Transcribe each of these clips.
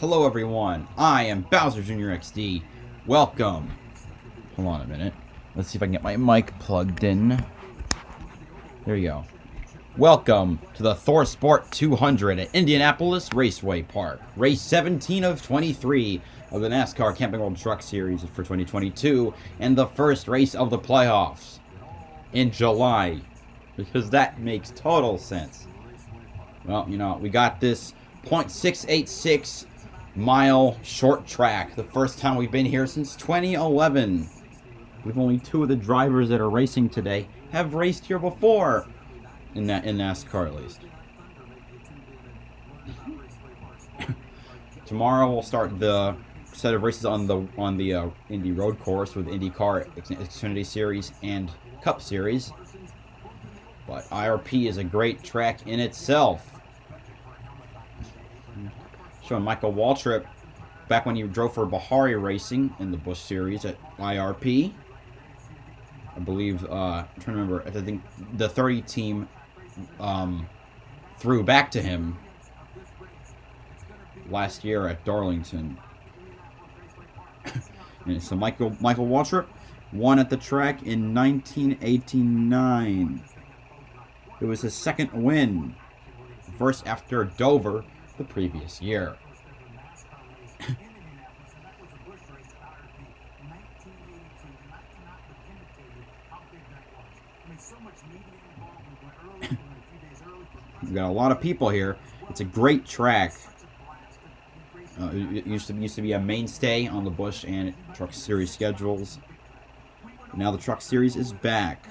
Hello everyone, I am BowserJrXD. Welcome. Hold on a minute. Let's see if I can get my mic plugged in. There you go. Welcome to the TSport 200 at Indianapolis Raceway Park. Race 17 of 23 of the NASCAR Camping World Truck Series for 2022. And the first race of the playoffs in July. Because that makes total sense. Well, you know, we got this 0.686 mile short track. The first time we've been here since 2011. With only two of the drivers that are racing today have raced here before. In NASCAR at least. Tomorrow we'll start the set of races on the Indy Road Course with IndyCar Xfinity Series and Cup Series. But IRP is a great track in itself. Showing Michael Waltrip back when he drove for Bahari Racing in the Busch Series at IRP. I believe, I'm trying to remember, I think the 30 team threw back to him last year at Darlington. And so Michael Waltrip won at the track in 1989. It was his second win, first after Dover the previous year. We've got a lot of people here. It's a great track. It used to be a mainstay on the Busch and Truck Series schedules. Now the Truck Series is back.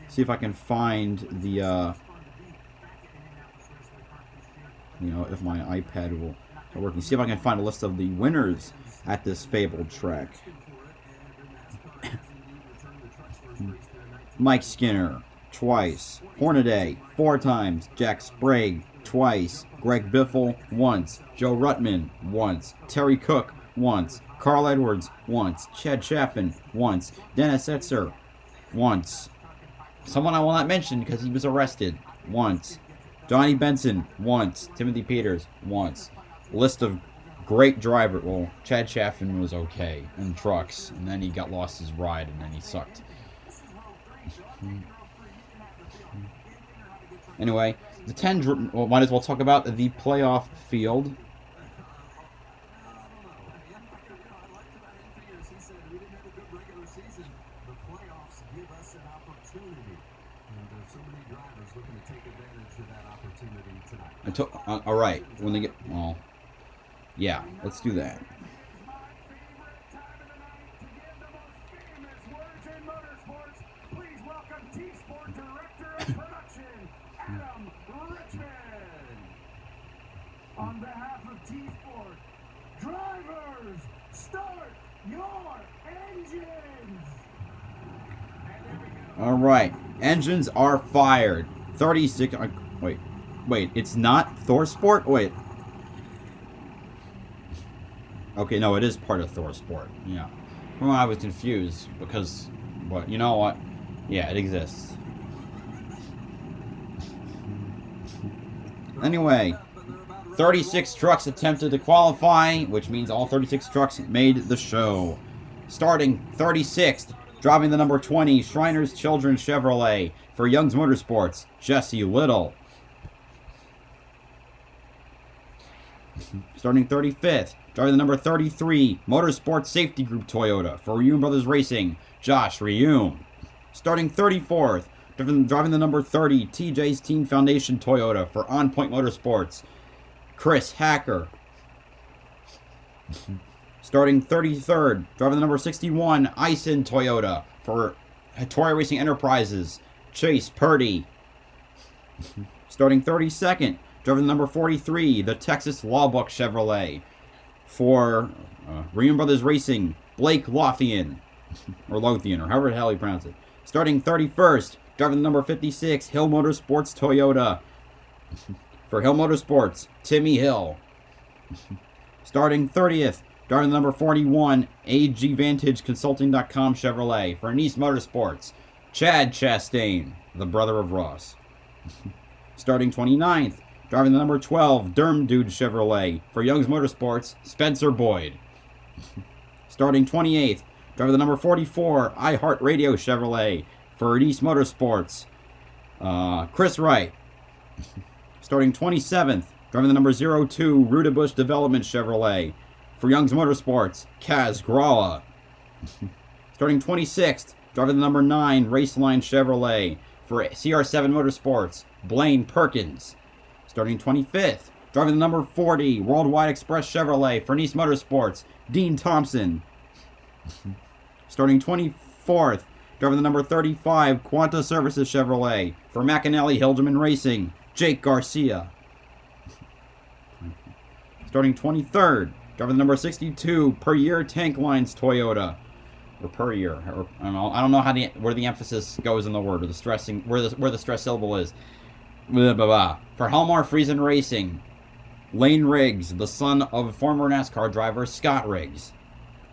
See if I can find the if my iPad will start working. See if I can find a list of the winners at this fabled track. Mike Skinner, twice. Hornaday, 4 times. Jack Sprague, twice. Greg Biffle, once. Joe Ruttman, once. Terry Cook, once. Carl Edwards, once. Chad Chaffin, once. Dennis Etzer, once. Someone I will not mention because he was arrested, once. Donnie Benson, once. Timothy Peters, once. List of great drivers. Well, Chad Chaffin was okay in trucks, and then he got lost his ride, and then he sucked. Anyway, the 10. Well, might as well talk about the playoff field. All right, when they get yeah, let's do that. On behalf of TSport, drivers, start your engines! All right, engines are fired. 36. Wait, it's not TSport? Wait. Okay, no, it is part of TSport. Yeah. Well, I was confused because, but you know what? Yeah, it exists. Anyway, 36 trucks attempted to qualify, which means all 36 trucks made the show. Starting 36th, driving the number 20 Shriners Children's Chevrolet for Young's Motorsports, Jesse Little. Starting 35th, driving the number 33 Motorsports Safety Group Toyota for Reum Brothers Racing, Josh Reum. Starting 34th, driving the number 30 TJ's Team Foundation Toyota for On Point Motorsports, Chris Hacker. Starting 33rd, driving the number 61 Ison Toyota for Hattori Racing Enterprises, Chase Purdy. Starting 32nd, driving the number 43, the Texas Lawbook Chevrolet for Reum Brothers Racing, Blake Lothian, or Lothian, or however the hell you pronounce it. Starting 31st, driving the number 56, Hill Motorsports Toyota for Hill Motorsports, Timmy Hill. Starting 30th, driving the number 41, AGVantageConsulting.com Chevrolet for Nice Motorsports, Chad Chastain, the brother of Ross. Starting 29th, driving the number 12 Derm Dude Chevrolet. For Young's Motorsports, Spencer Boyd. Starting 28th, driving the number 44 iHeartRadio Chevrolet. For East Motorsports, Chris Wright. Starting 27th, driving the number 02 Rudabush Development Chevrolet. For Young's Motorsports, Kaz Gralla. Starting 26th, driving the number 9 Raceline Chevrolet. For CR7 Motorsports, Blaine Perkins. Starting 25th, driving the number 40 Worldwide Express Chevrolet. For Nice Motorsports, Dean Thompson. Starting 24th, driving the number 35 Quanta Services Chevrolet. For McAnally Hildeman Racing, Jake Garcia. Starting 23rd, driving the number 62 Per Year Tank Lines Toyota. Or per year, or I don't know how where the emphasis goes in the word, or the stressing, where the stress syllable is. Blah, blah, blah. For Halmar Friesen Racing, Lane Riggs, the son of former NASCAR driver Scott Riggs.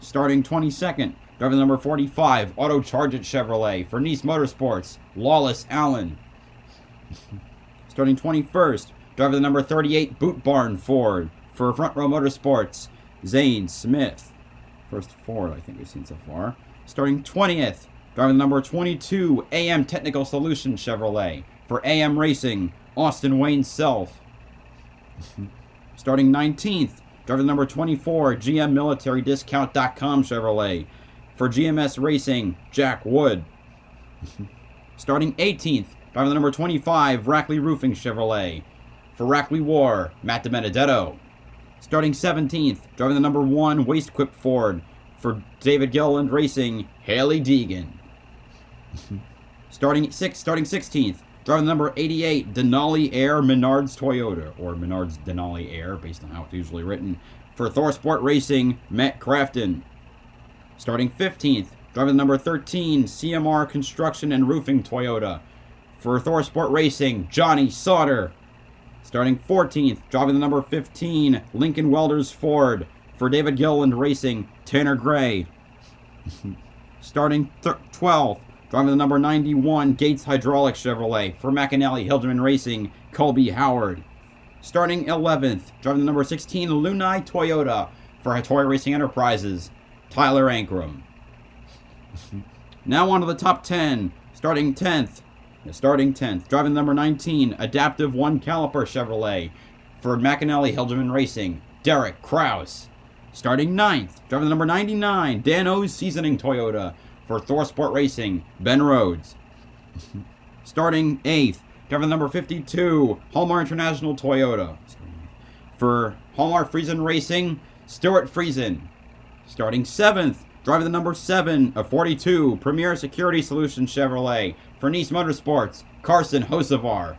Starting 22nd, driving the number 45 Auto Charge It Chevrolet. For Nice Motorsports, Lawless Allen. Starting 21st, driving the number 38 Boot Barn Ford. For Front Row Motorsports, Zane Smith. First Ford I think we've seen so far. Starting 20th, driving the number 22 AM Technical Solutions Chevrolet. For AM Racing, Austin Wayne Self. Starting 19th, driving the number 24 GM Military Discount.com Chevrolet. For GMS Racing, Jack Wood. Starting 18th, driving the number 25 Rackley Roofing Chevrolet. For Rackley War, Matt DiBenedetto. Starting 17th, driving the number 1 Wastequip Ford. For David Gilliland Racing, Haley Deegan. Starting 16th, driving the number 88 Denali Air Menards Toyota, or Menards Denali Air, based on how it's usually written. For ThorSport Racing, Matt Crafton. Starting 15th, driving the number 13 CMR Construction and Roofing Toyota. For ThorSport Racing, Johnny Sauter. Starting 14th, driving the number 15 Lincoln Welders Ford. For David Gilliland Racing, Tanner Gray. Starting 12th, driving the number 91 Gates Hydraulics Chevrolet. For McAnally Hildeman Racing, Colby Howard. Starting 11th, driving the number 16 Lunai Toyota. For Hattori Racing Enterprises, Tyler Ankrum. Now on to the top 10. Starting 10th, driving the number 19 Adaptive 1 Caliper Chevrolet. For McAnally Hildeman Racing, Derek Kraus. Starting 9th, driving the number 99 Dan O's Seasoning Toyota. For ThorSport Racing, Ben Rhodes. Starting 8th, driving the number 52 Halmar International Toyota. For Halmar Friesen Racing, Stuart Friesen. Starting 7th, driving the number 42 Premier Security Solutions Chevrolet. For Nice Motorsports, Carson Hocevar.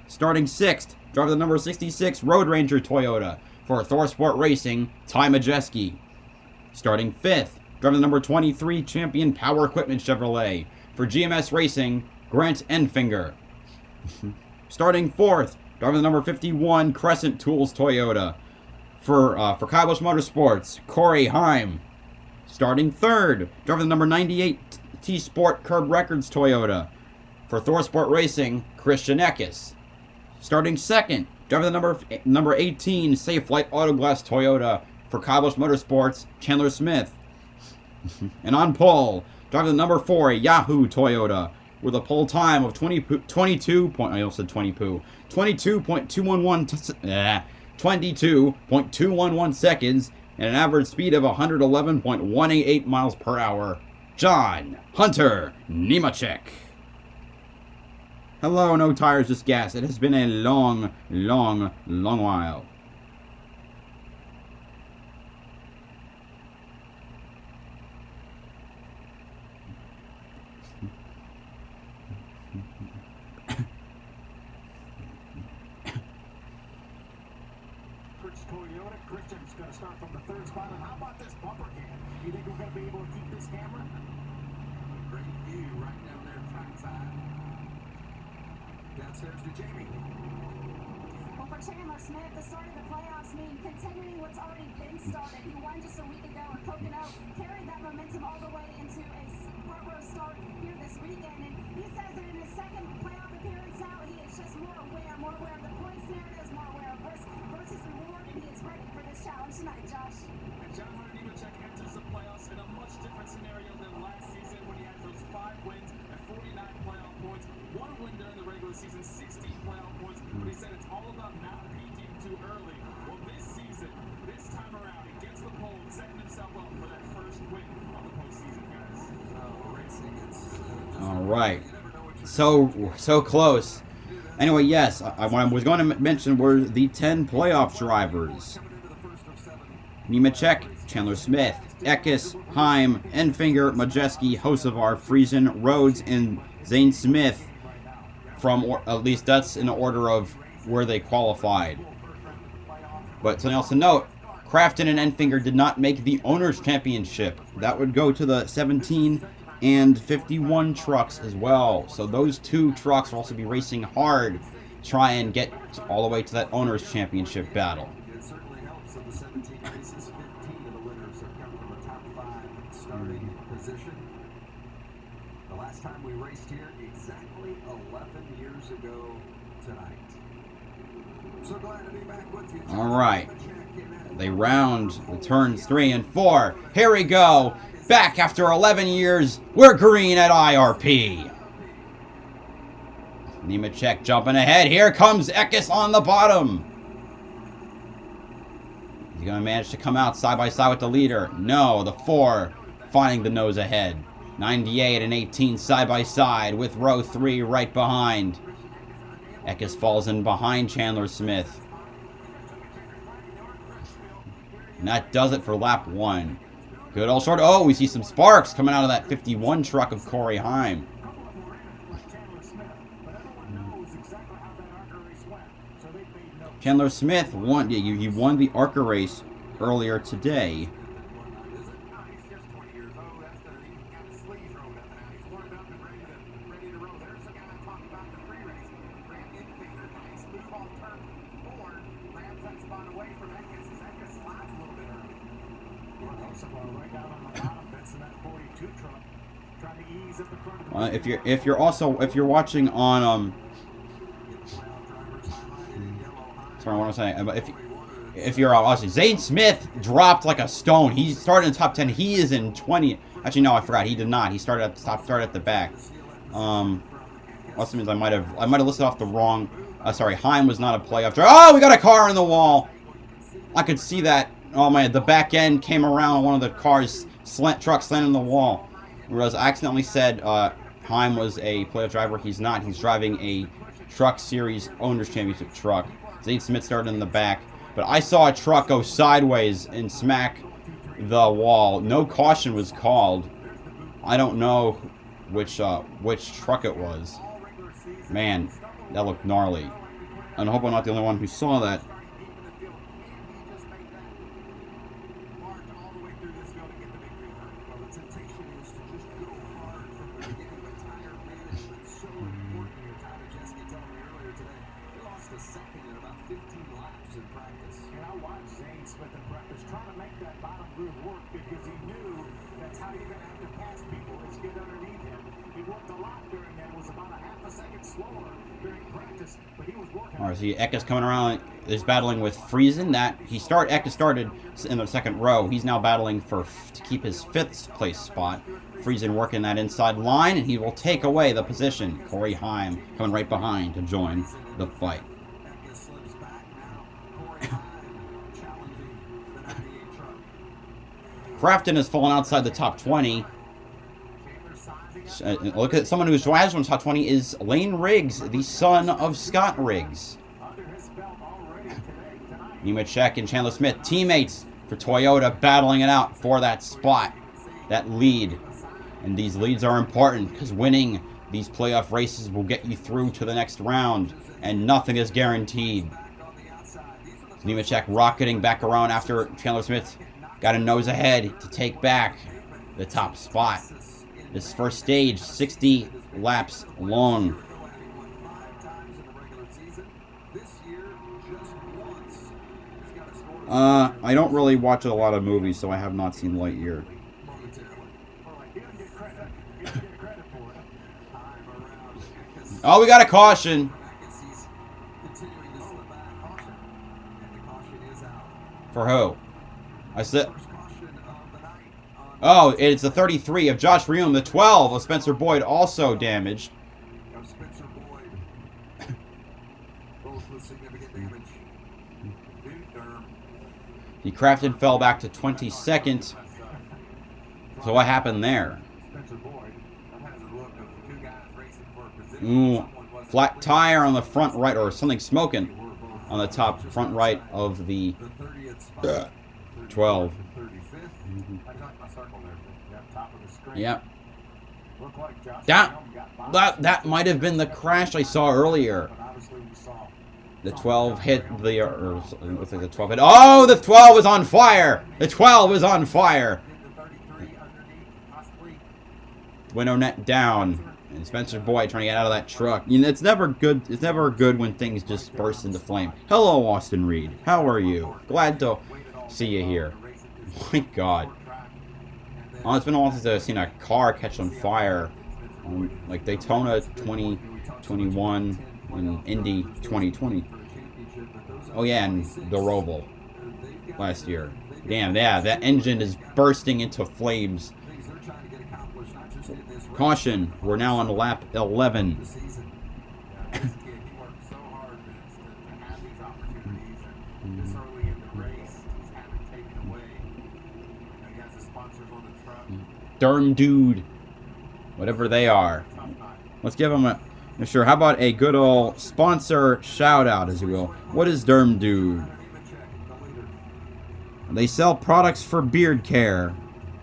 Starting 6th, driving the number 66 Road Ranger Toyota. For ThorSport Racing, Ty Majeski. Starting 5th, driving the number 23 Champion Power Equipment Chevrolet. For GMS Racing, Grant Enfinger. Starting 4th, driving the number 51 Crescent Tools Toyota. For Kaibush Motorsports, Corey Heim. Starting 3rd, driving the number 98 TSport Curb Records Toyota. For ThorSport Racing, Christian Eckes. Starting 2nd, driving the number 18 Safe Light Autoglass Toyota. For Kaibush Motorsports, Chandler Smith. And on pole, driving the number 4 Yahoo Toyota. With a pole time of 22.211 seconds and an average speed of 111.188 miles per hour, John Hunter Nemechek. Hello, no tires, just gas. It has been a long, long, long while. Toyota, Christian's going to start from the 3rd spot. And how about this bumper cam? You think we're going to be able to keep this camera? Great view right down there trackside. Downstairs to Jamie. Well, for Chandler Smith, the start of the playoffs mean continuing what's already been started. He won just a week ago at Pocono, carried that momentum all the way into a front row start here this weekend. And he says that in his second playoff appearance now. He is just more aware of the points narratives, more aware of risk versus reward, and he is ready for this challenge tonight, Josh. And John Hunter enters the playoffs in a much different scenario than last season when he had those 5 wins and 49 playoff points. 1 win during the regular season, 16 playoff points. But he said it's all about not peaking too early. Well, this season, this time around, he gets the pole, setting himself up for that first win on the postseason, guys. All right. So close. Anyway, yes, what I was going to mention were the 10 playoff drivers. Nemechek, Chandler Smith, Eckes, Heim, Enfinger, Majeski, Hocevar, Friesen, Rhodes, and Zane Smith. At least that's in the order of where they qualified. But something else to note, Crafton and Enfinger did not make the Owners' Championship. That would go to the 17 and 51 trucks as well. So those 2 trucks will also be racing hard to try and get all the way to that Owners' Championship battle. It certainly helps that the 17 races, 15 of the winners have come from the top 5 starting position. The last time we raced here, exactly 11 years ago tonight. So glad to be back with you. All right. They round the turns 3 and 4. Here we go. Back after 11 years, we're green at IRP. Nemechek jumping ahead. Here comes Eckes on the bottom. He's going to manage to come out side by side with the leader. No, the 4 finding the nose ahead. 98 and 18 side by side with row 3 right behind. Eckes falls in behind Chandler Smith. And that does it for lap 1. Good old short. Oh, we see some sparks coming out of that 51 truck of Corey Heim. Chandler Smith won. Yeah, he won the ARCA race earlier today. If you're watching on sorry, what was I saying? But if you're watching, Zane Smith dropped like a stone. He started in the top 10. He is in 20. Actually, no, I forgot. He did not. He started at the top. Started at the back. Also means I might have listed off the wrong. Sorry, Heim was not a playoff driver. Oh, we got a car in the wall. I could see that. Oh man, the back end came around one of the cars. Truck slanted in the wall. Whereas I accidentally said Heim was a playoff driver. He's not. He's driving a Truck Series Owners Championship truck. Zane Smith started in the back. But I saw a truck go sideways and smack the wall. No caution was called. I don't know which truck it was. Man, that looked gnarly. And I hope I'm not the only one who saw that. Alright, see Eckes coming around is battling with Friesen. Eckes started in the second row. He's now battling to keep his 5th place spot. Friesen working that inside line, and he will take away the position. Corey Heim coming right behind to join the fight. Crafton has fallen outside the top 20. Look at someone who's has one top 20 is Lane Riggs, the son of Scott Riggs. Nemechek and Chandler Smith, teammates for Toyota, battling it out for that spot, that lead. And these leads are important because winning these playoff races will get you through to the next round, and nothing is guaranteed. Nemechek rocketing back around after Chandler Smith got a nose ahead to take back the top spot. This first stage, 60 laps long. I don't really watch a lot of movies, so I have not seen Lightyear. Oh, we got a caution. For who? I said. Oh, it's the 33 of Josh Reum. The 12 of Spencer Boyd also damaged. Spencer Boyd. Both with significant damage. The Crafton fell back to 22nd. So what happened there? Ooh, flat tire on the front right, or something smoking on the top front right of the 12. Yep. That might have been the crash I saw earlier. The 12 hit the, or looks like the 12 hit. Oh, the 12 is on fire! The 12 is on fire! Window net down. And Spencer Boyd trying to get out of that truck. You know, it's never good. It's never good when things just burst into flame. Hello, Austin Reed. How are you? Glad to see you here. My God. Oh, it's been a while since I've seen a car catch on fire. Like Daytona 2021 and Indy 2020. Oh yeah, and the Roval last year. Damn, yeah, that engine is bursting into flames. Caution, we're now on lap 11. Derm dude. Whatever they are. Let's give them a... Sure, how about a good old sponsor shout out, as you will. What is Derm dude? They sell products for beard care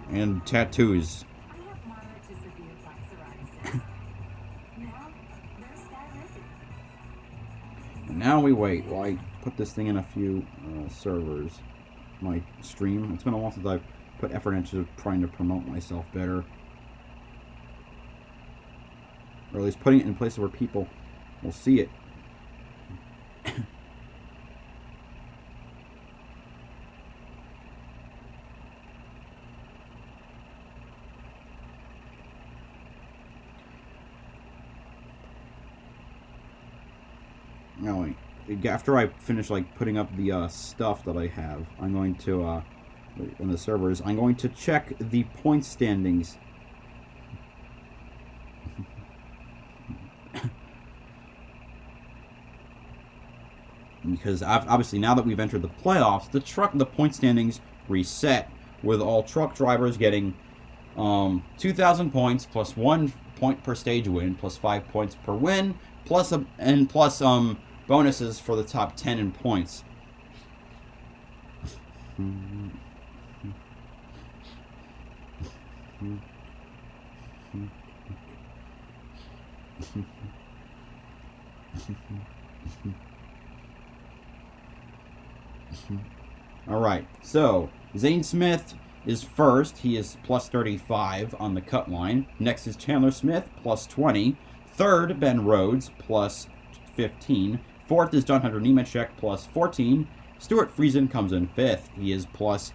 and tattoos. And now we wait while I put this thing in a few servers. My stream. It's been a while since I've put effort into trying to promote myself better. Or at least putting it in places where people will see it. Now, after I finish like putting up the stuff that I have, I'm going to in the servers. I'm going to check the point standings. Because obviously now that we've entered the playoffs, the point standings reset with all truck drivers getting 2,000 points plus 1 point per stage win plus 5 points per win plus bonuses for the top 10 in points. Alright, so Zane Smith is first. He is plus 35 on the cut line. Next is Chandler Smith, plus 20. Third, Ben Rhodes, plus 15. Fourth is John Hunter Nemechek, plus 14. Stuart Friesen comes in fifth. He is plus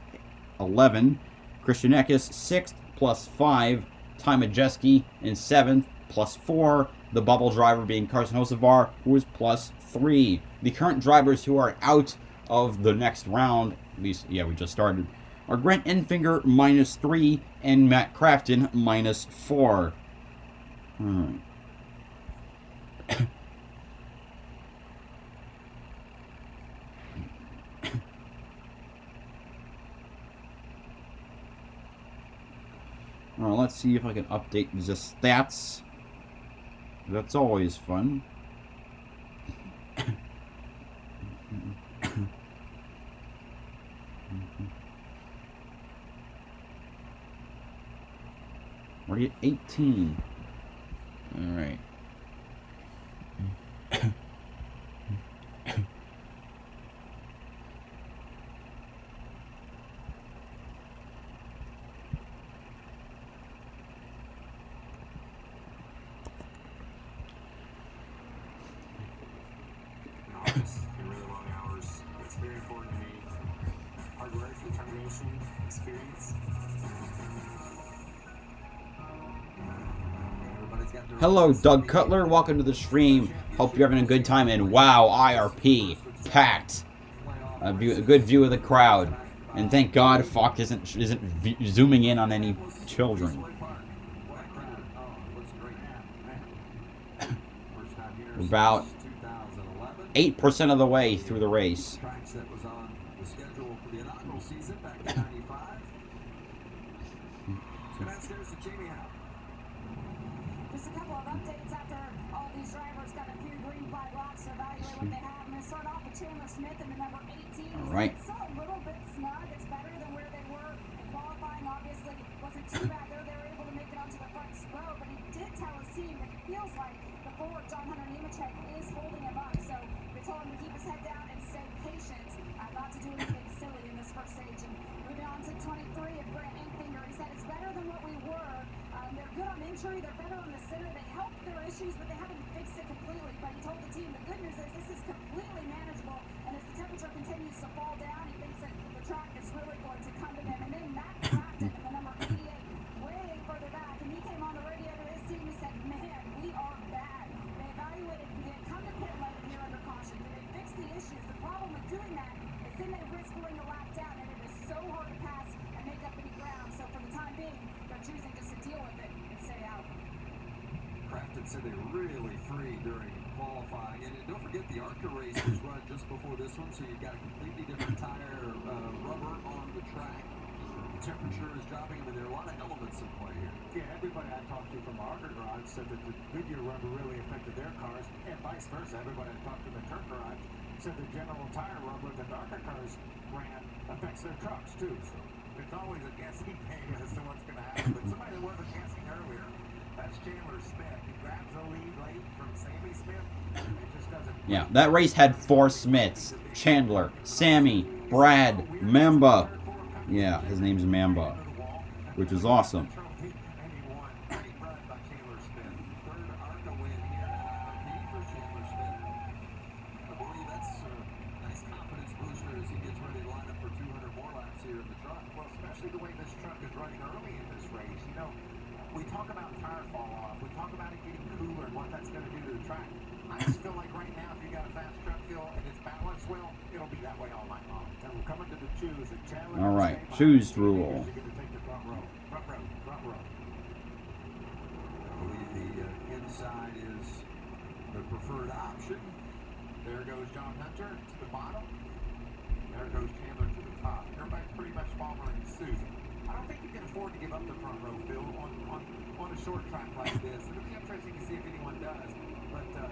11. Christian Eckes, sixth, plus 5. Ty Majeski in seventh, plus 4. The bubble driver being Carson Hocevar, who is plus 3. The current drivers who are out of the next round, at least, yeah, we just started, are Grant Enfinger, minus 3, and Matt Crafton, minus 4. Alright. Alright, let's see if I can update the stats. That's always fun. Already at 18. Alright. Really long hours. It's very important to me. Hard work, determination, experience. Hello, Doug Cutler. Welcome to the stream. Hope you're having a good time. And wow, IRP packed. A good view of the crowd. And thank God Fox isn't zooming in on any children. About 8% of the way through the race. Just a couple of updates after all these drivers got a few green flag laps to evaluate what they have. I'm going to start off with Chandler Smith in the number 18. All right. It's still a little bit snug. It's better than where they were in qualifying. Obviously, it wasn't too bad though. They were able to make it onto the front row, but he did tell his team that it feels like the forward John Hunter Nemechek is holding him up. So they told him to keep his head down and stay patient, not to do anything silly in this first stage. And moving on to 23 of Grant Inkfinger, he said it's better than what we were. They're good on injury, they're better on the center, they helped their issues, but they haven't fixed it completely. But he told the team the good news is this is completely manageable, and as the temperature continues to fall down, he thinks that the track is really going to come to them. And then Matt Crafton, the number 88, way further back, and he came on the radio to his team, he said, man, we are bad. They evaluated, did they come to pit lane here under caution? Did they fix the issues? The problem with doing that is then they risk going a lap down, and it is so hard to pass and make up any ground. So for the time being, they're choosing just to deal with it and stay out. Crafton said they were really free during qualifying. And don't forget the ARCA race was run just before this one, so you've got a completely different tire rubber on the track. The temperature is dropping. I mean, there are a lot of elements in play here. Yeah, everybody I talked to from the ARCA garage said that the Goodyear rubber really affected their cars, and vice versa. Everybody I talked to in the Kurt garage said the general tire rubber that the ARCA cars ran affects their trucks too. So it's always a guessing game as to what's going to happen. But somebody that wasn't guessing earlier, that's Chandler Smith. He grabs the lead late from Sammy Smith. It just doesn't. Yeah, that race had 4 Smiths. Chandler, Sammy, Brad, Mamba. Yeah, his name's Mamba, which is awesome. The way this truck is running early in this race, you know, we talk about tire fall off, we talk about it getting cooler and what that's going to do to the track. I just feel like right now, if you got a fast truck feel and it's balanced well, it'll be that way all night long. So we're coming to the choose. All right, choose rule. You're going to take the front row. Front row. I believe the inside is the preferred option. There goes John Hunter to the bottom. There goes Chandler to the top. Everybody's pretty much following suit. I don't think you can afford to give up the front row, Phil, on a short track like this. It'll be interesting to see if anyone does. But, I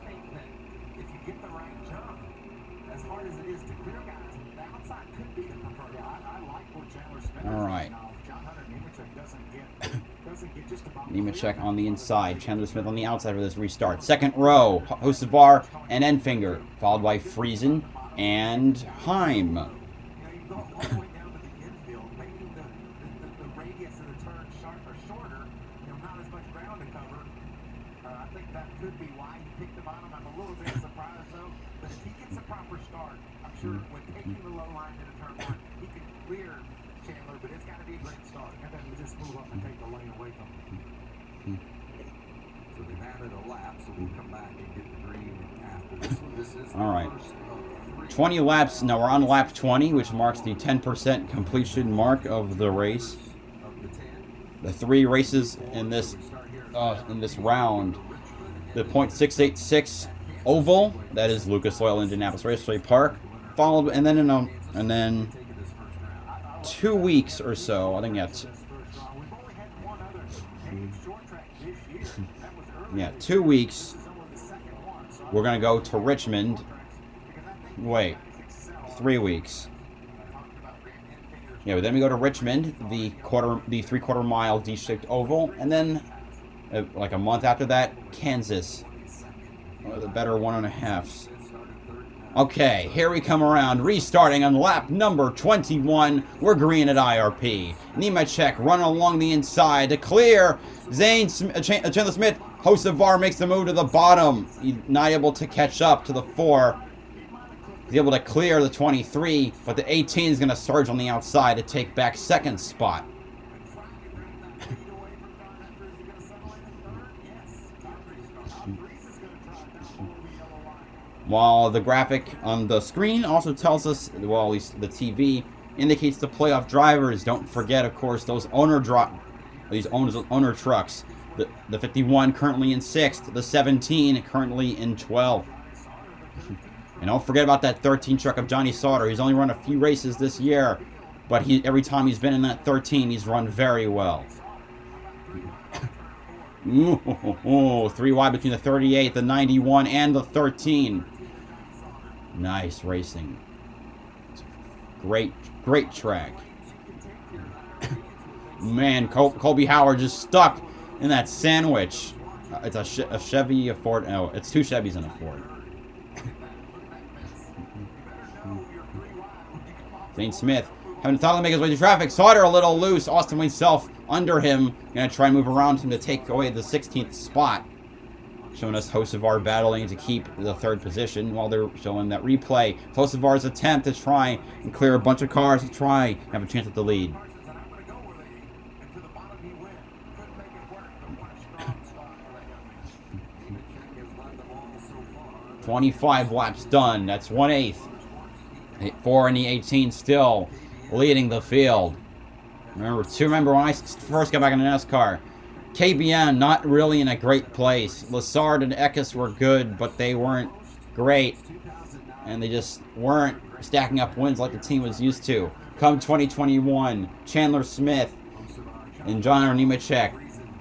think that if you get the right jump, as hard as it is to clear guys, the outside could be the preferred. I like where Chandler Smith is. All right. John Hunter Nemechek doesn't get just about Nemechek on the inside, Chandler Smith on the outside for this restart. Second row, Hocevar and Enfinger, followed by Friesen and Heim. You know, you go all the way down to the infield, making the radius of the turn shorter, not as much ground to cover. I think that could be why he picked the bottom. I'm a little bit surprised, though. But if he gets a proper start, I'm sure when taking the low line into turn 1, he can clear Chandler, but it's got to be a great start. And then we just move up and take the lane away from him. So they've added a lap, so we'll come back and get the green after this one. This is the All right. first of 3. 20 laps. Now we're on lap 20, which marks the 10% completion mark of the race. Of the 10. The 3 races in this round. The .686 oval, that is Lucas Oil Indianapolis Raceway Park, followed, and then 2 weeks or so. I think that's yeah, 2 weeks. We're gonna go to Richmond. Wait, 3 weeks. Yeah, but then we go to Richmond, the 3/4 mile D-shaped oval, and then like a month after that, Kansas, the better 1.5s. Okay, here we come around, restarting on lap number 21. We're green at IRP. Nemechek running along the inside to clear. Chandler Smith, Hocevar makes the move to the bottom. He's not able to catch up to the 4. He's able to clear the 23, but the 18 is going to surge on the outside to take back second spot. while the graphic on the screen also tells us, well, at least the TV indicates the playoff drivers. Don't forget, of course, those owner trucks. The 51 currently in 6th, the 17 currently in 12th. And don't forget about that 13 truck of Johnny Sauter. He's only run a few races this year, but every time he's been in that 13, he's run very well. Ooh, 3 wide between the 38, the 91, and the 13. Nice racing. Great track. Man, Colby Howard just stuck in that sandwich. It's a Chevy, a Ford. No, it's 2 Chevys and a Ford. Zane Smith having to make his way through traffic. Sauter a little loose. Austin himself under him. Gonna try and move around him to take away the 16th spot. Showing us Hocevar battling to keep the 3rd position while they're showing that replay. Hocevar's attempt to try and clear a bunch of cars to try and have a chance at the lead. 25 laps done. That's 1/8. 4 in the 18 still leading the field. Remember when I first got back into NASCAR, KBM not really in a great place. Lassard and Eckes were good, but they weren't great. And they just weren't stacking up wins like the team was used to. Come 2021, Chandler Smith and John Nemechek,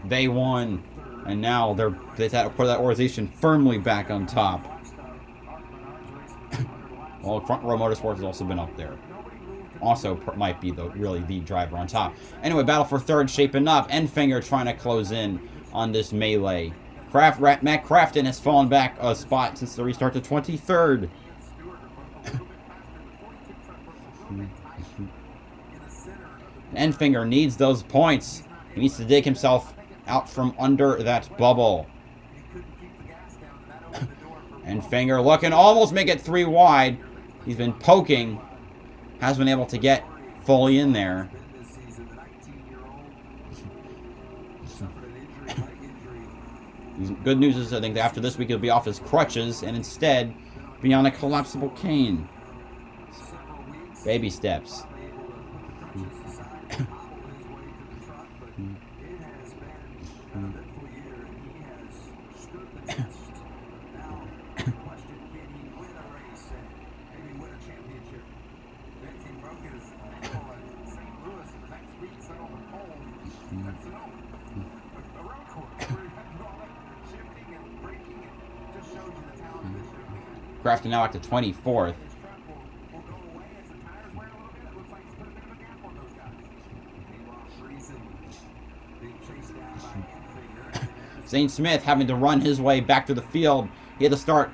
they won. And now they've had to put that organization firmly back on top. Well, Front Row Motorsports has also been up there. Also might be really the driver on top. Anyway, battle for 3rd shaping up. Enfinger trying to close in on this melee. Matt Crafton has fallen back a spot since the restart to 23rd. Enfinger needs those points. He needs to dig himself out from under that bubble. Enfinger looking almost make it 3 wide. He's been poking. Has been able to get fully in there. Good news is I think that after this week he'll be off his crutches and instead be on a collapsible cane. Baby steps. Crafton now up to 24th. Zane Smith having to run his way back to the field. He had to start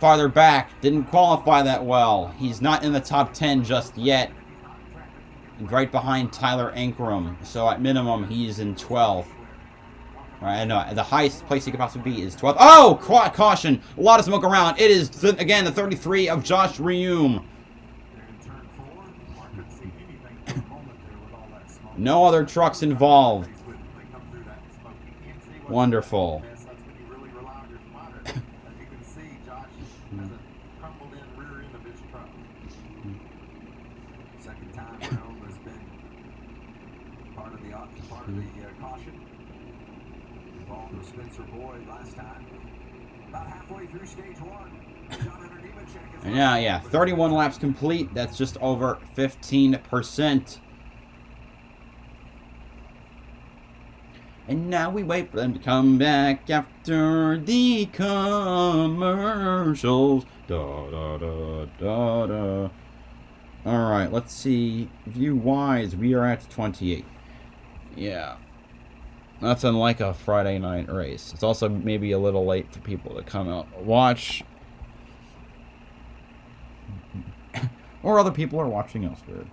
farther back. Didn't qualify that well. He's not in the top 10 just yet. Right behind Tyler Ankrum. So at minimum, he's in 12th. Alright, no, the highest place he could possibly be is 12th. Oh! Caution! A lot of smoke around. It is, again, the 33 of Josh Rium. No other trucks involved. Wonderful. Second time around has been part of the caution. Involved with Spencer Boyd last time. About halfway through stage 1. Yeah, 31 laps complete. That's just over 15%. And now we wait for them to come back after the commercials. Da da da da da. Alright, let's see. View-wise, we are at 28. Yeah. That's unlike a Friday night race. It's also maybe a little late for people to come out and watch. Or other people are watching elsewhere.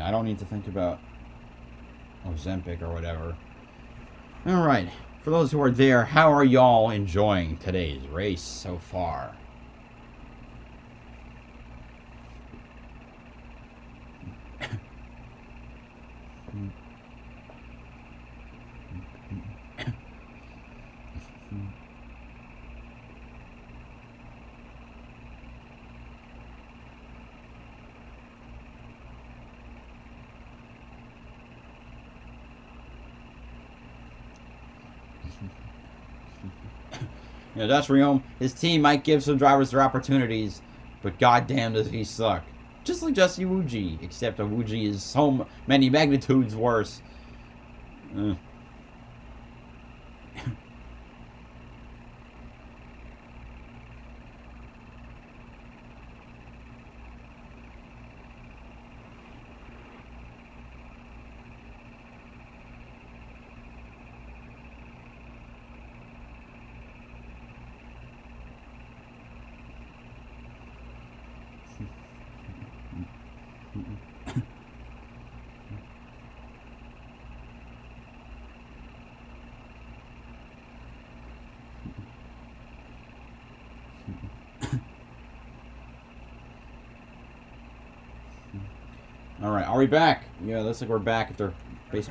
I don't need to think about Ozempic or whatever. Alright, for those who are there, how are y'all enjoying today's race so far? You know, Dutch Riom, his team might give some drivers their opportunities, but goddamn does he suck. Just like Jesse Wuji, except that Wuji is so many magnitudes worse. Alright, are we back? Yeah, looks like we're back after base.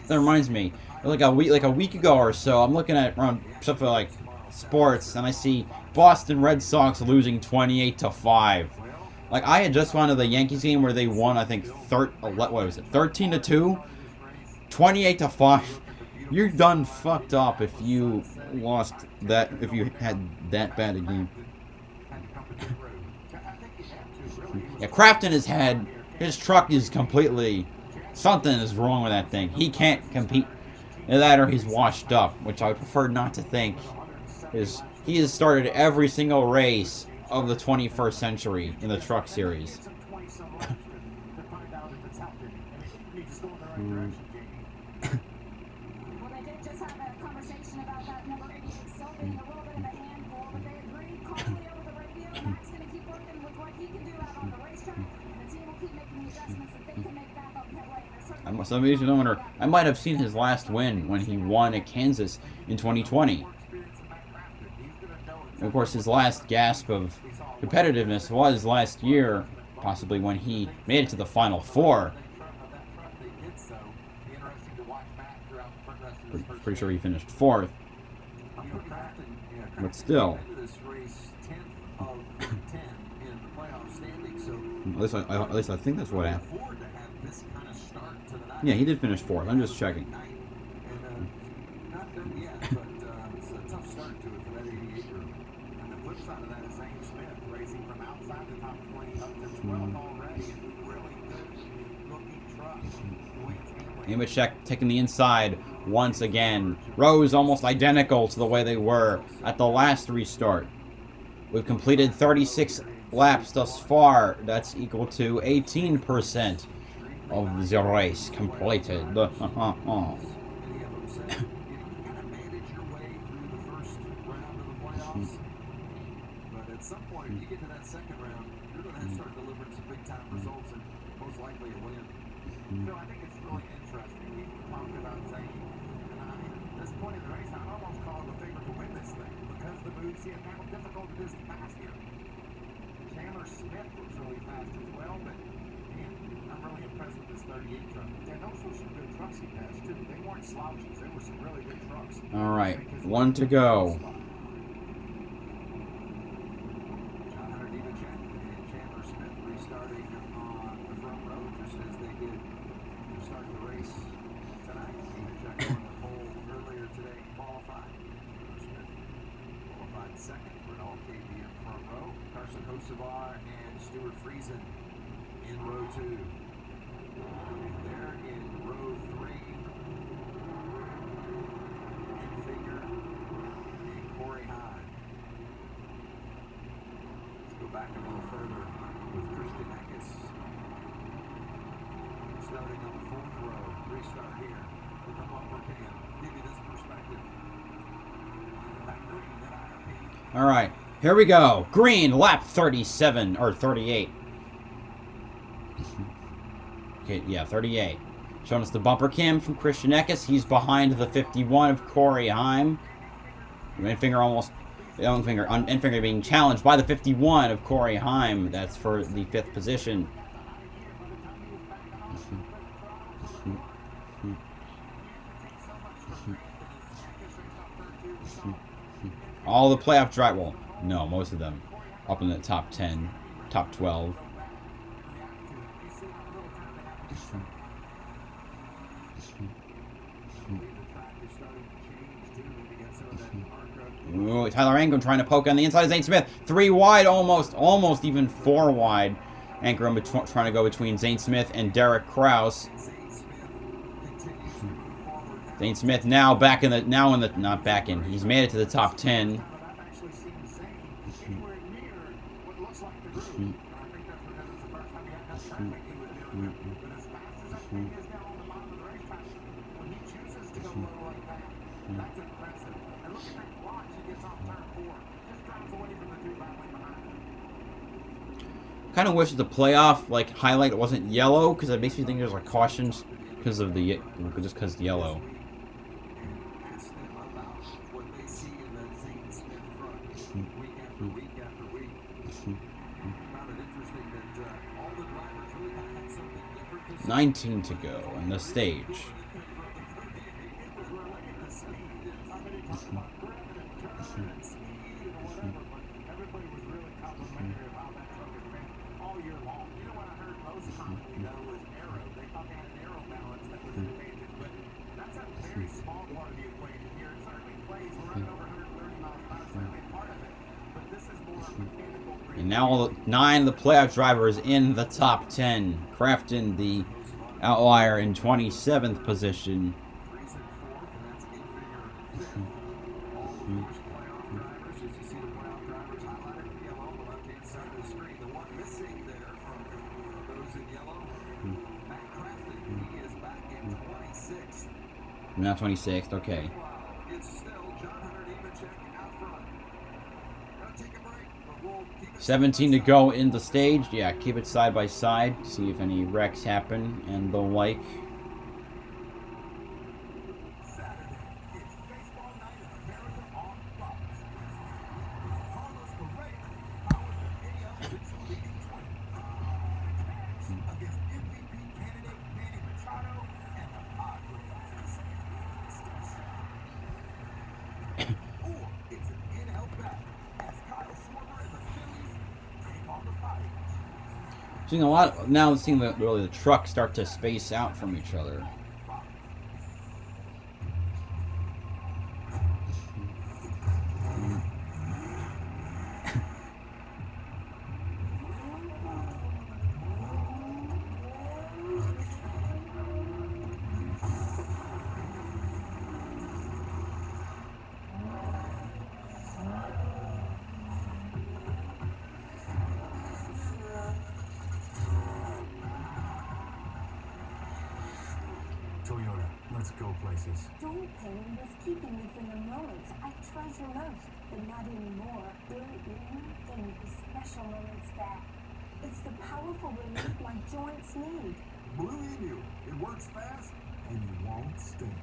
That reminds me, like a week ago or so, I'm looking at around stuff like sports, and I see Boston Red Sox losing 28-5. Like, I had just won the Yankees game where they won, I think, 13-2, 28-5. You're done fucked up if you lost that, if you had that bad a game. Yeah, Kraft in his head, his truck is completely, something is wrong with that thing. He can't compete. Either that or he's washed up, which I would prefer not to think. Is he has started every single race of the 21st century in the truck series. Well, they did just have a conversation about that number 88 still being a little bit of a handful, but they agreed calmly over the radio. Matt's going to keep working with what he can do out on the racetrack, and the team will keep making the adjustments that they can make back on pit lane. Some of you don't wonder, I might have seen his last win when he won at Kansas in 2020. And of course, his last gasp of competitiveness was last year, possibly when he made it to the Final Four. Pretty sure he finished 4th. But still. At least I think that's what happened. Yeah, he did finish 4th. I'm just checking. Nemechek taking the inside once again. Rows almost identical to the way they were at the last restart. We've completed 36 laps thus far. That's equal to 18% of the race completed. But at some point, you get to that second round, you're going to have to start delivering some big-time results and most likely a win. So I think it's really interesting. We talked about Zane, and at this point in the race, I'd almost call him a favorite to win this thing because the moves he had how difficult it is to pass here. Chandler Smith was really fast as well, but man, I'm really impressed with this 38 truck. And those were some good trucks he passed too. They weren't slouches. They were some really good trucks. All right, 1 to go. And Stuart Friesen in row 2. And they're in row 3. And Figure and Corey Hine. Let's go back a little further with Christian Eckes. Starting on the 4th row. Restart here. We'll come up for Cam. Give you this perspective. Back green at IRP. Alright, here we go. Green, lap 37, or 38. Okay, yeah, 38. Showing us the bumper cam from Christian Eckes. He's behind the 51 of Corey Heim. Enfinger almost... Enfinger being challenged by the 51 of Corey Heim. That's for the 5th position. All the playoff drive... Well, no, most of them. Up in the top 10. Top 12. Ooh, Tyler Ankrum trying to poke on the inside of Zane Smith. 3 wide, almost even 4 wide. Ankrum trying to go between Zane Smith and Derek Kraus. Zane Smith now back in the not back in. He's made it to the top 10. Kind of wish the playoff highlight wasn't yellow, because it makes me think there's cautions because of the yellow. What they see in that Zane Smith front week after week after week. Found it interesting that all the drivers really had something different to say. 19 to go in the stage. It was related to speed. I mean, he talked about grabbing and turn and speed and whatever, but everybody was really complimentary of how that truck has been all year long. You know what I heard most commonly, though, was aero. They thought they had an aero balance that was an advantage, but that's a very small part of the equation here. It certainly plays. We're running over 130 miles an hour, certainly part of it, but this is more mechanical. And now 9 of the playoff drivers in the top 10. Crafton, the outlier, in 27th position. Freeze in 4th, and that's Enfinger in 5th. All of those playoff drivers, as you see the playoff drivers highlighted in yellow on the left-hand side of the screen. The one missing there from those in yellow, Matt Crafton, he is back in 26th. Now 26th, okay. It's still John Hunter Nemechek out front. Gonna take a break, but we'll keep it 17 to go in the stage. Yeah, keep it side by side. See if any wrecks happen and the like. Saturday, it's baseball night in America on Fox. Carlos Correa powers the AL6 leading 20 against MVP candidate Manny Machado and the Padres. Or it's an NL battle as Kyle Schwarber and the Phillies take on the Pirates. Seeing a lot now. Seeing really the trucks start to space out from each other. Toyota, let's go places. Dual pain was keeping me from the moments I treasure most, but not anymore. We're getting the special moments back. It's the powerful relief my joints need. Blue Emu, it works fast and you won't stink.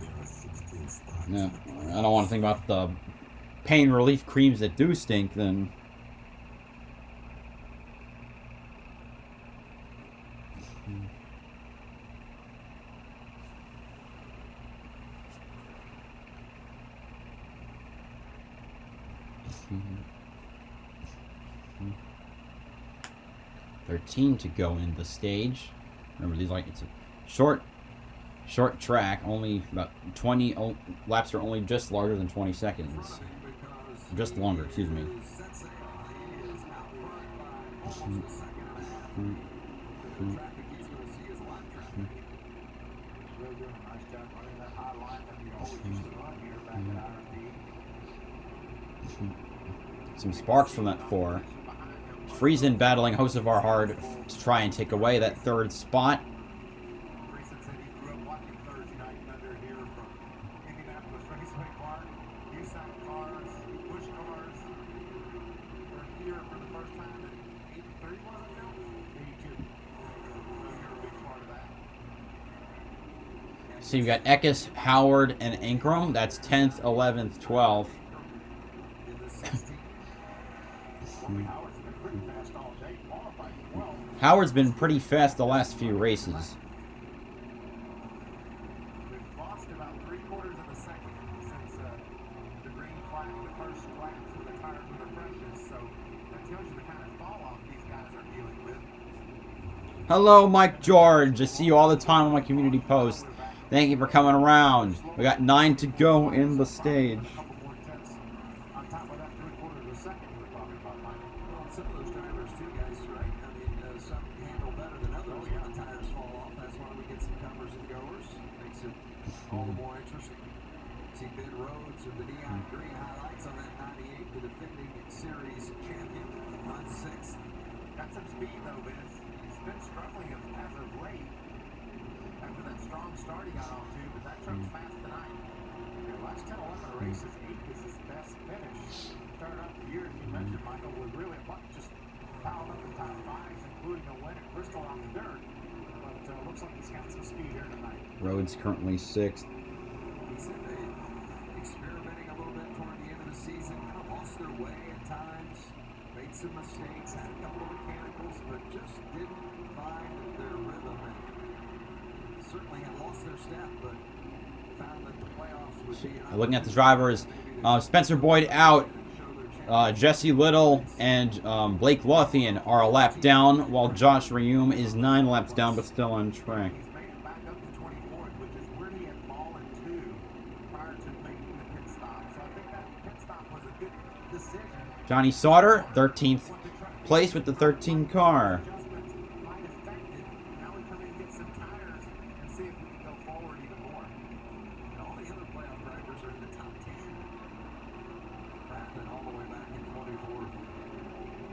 There are 16 spots. Yeah, I don't want to think about the pain relief creams that do stink. Then. Mm-hmm. 13 to go in the stage. Remember, it's a short track. Only about 20 laps are only just larger than 20 seconds. Just longer, excuse me. Some sparks from that 4. Friesen battling Hocevar hard to try and take away that 3rd spot. Friesen said he grew up watching Thursday Night Thunder here from Indianapolis Raceway Park. He saw cars So you've got Eckes, Howard, and Ingram. That's 10th, 11th, 12th. Howard's been pretty fast the last few races. We've lost about 3/4 of a second since the green flag, the first lap for the tires were precious. So that tells you the kind of fall off these guys are dealing with. Hello, Mike George. I see you all the time on my community posts. Thank you for coming around. We got 9 to go in the stage. A couple more tenths on top of that 3/4 of a second we're talking about, Mike. Well, some of those drivers too, guys, right? I mean, some handle better than others when the tires fall off. That's why we get some comers and goers. Makes it all the more interesting. See Ben Rhodes with the neon green highlights on that 98, the defending series champion, on 6th. Got some speed though, Vince. He's been struggling as of late. After that strong start he got off to, but that truck's fast tonight. The last 10, 11 races, 8 is his best finish. Started out the year, as you mentioned, Michael, was really a bunch just piled up the top 5s, including a win at Bristol on the dirt. But looks like he's got some speed here tonight. Rhodes currently 6th. He said they experimenting a little bit toward the end of the season, kind of lost their way at times, made some mistakes, had a couple of mechanicals, but just didn't find their rhythm and certainly had lost their step, but found that the playoffs would be Looking at the drivers, Spencer Boyd out. Jesse Little and Blake Lothian are a lap down, while Josh Reaume is 9 laps down, but still on track. He's made it back up to 24th, which is where he had fallen to prior to making the pit stop. So I think that pit stop was a good decision. Johnny Sauter, 13th place with the 13 car. Adjustments might affect it. Now we come in and get some tires and see if we can go forward even more. And all the other playoff drivers are in the top 10. Crafton all the way back in 24th.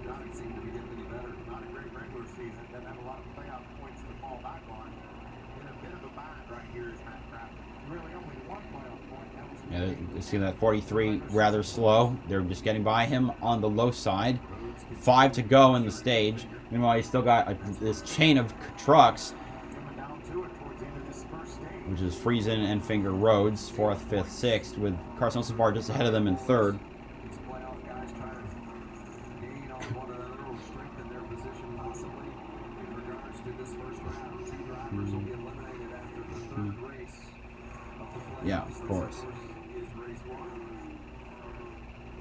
Doesn't seem to be getting any better. Not a great regular season. Doesn't have a lot of playoff points to fall back on. In a bit of a bind right here is Matt Crafton. Really only one playoff point. That was Yeah, you see that 43 rather slow. They're just getting by him on the low side. 5 to go in the stage. Meanwhile, he's still got this chain of trucks, coming down to it towards the end of this first stage. which is Friesen and Finger Rhodes, 4th, 5th, 6th, with Carson Savar just ahead of them in 3rd. These playoff guys try to gain on one another or strengthen their position possibly. In regards to this first round, 2 drivers will be eliminated after the 3rd race of the playoffs. Yeah, of course. This, is race 1.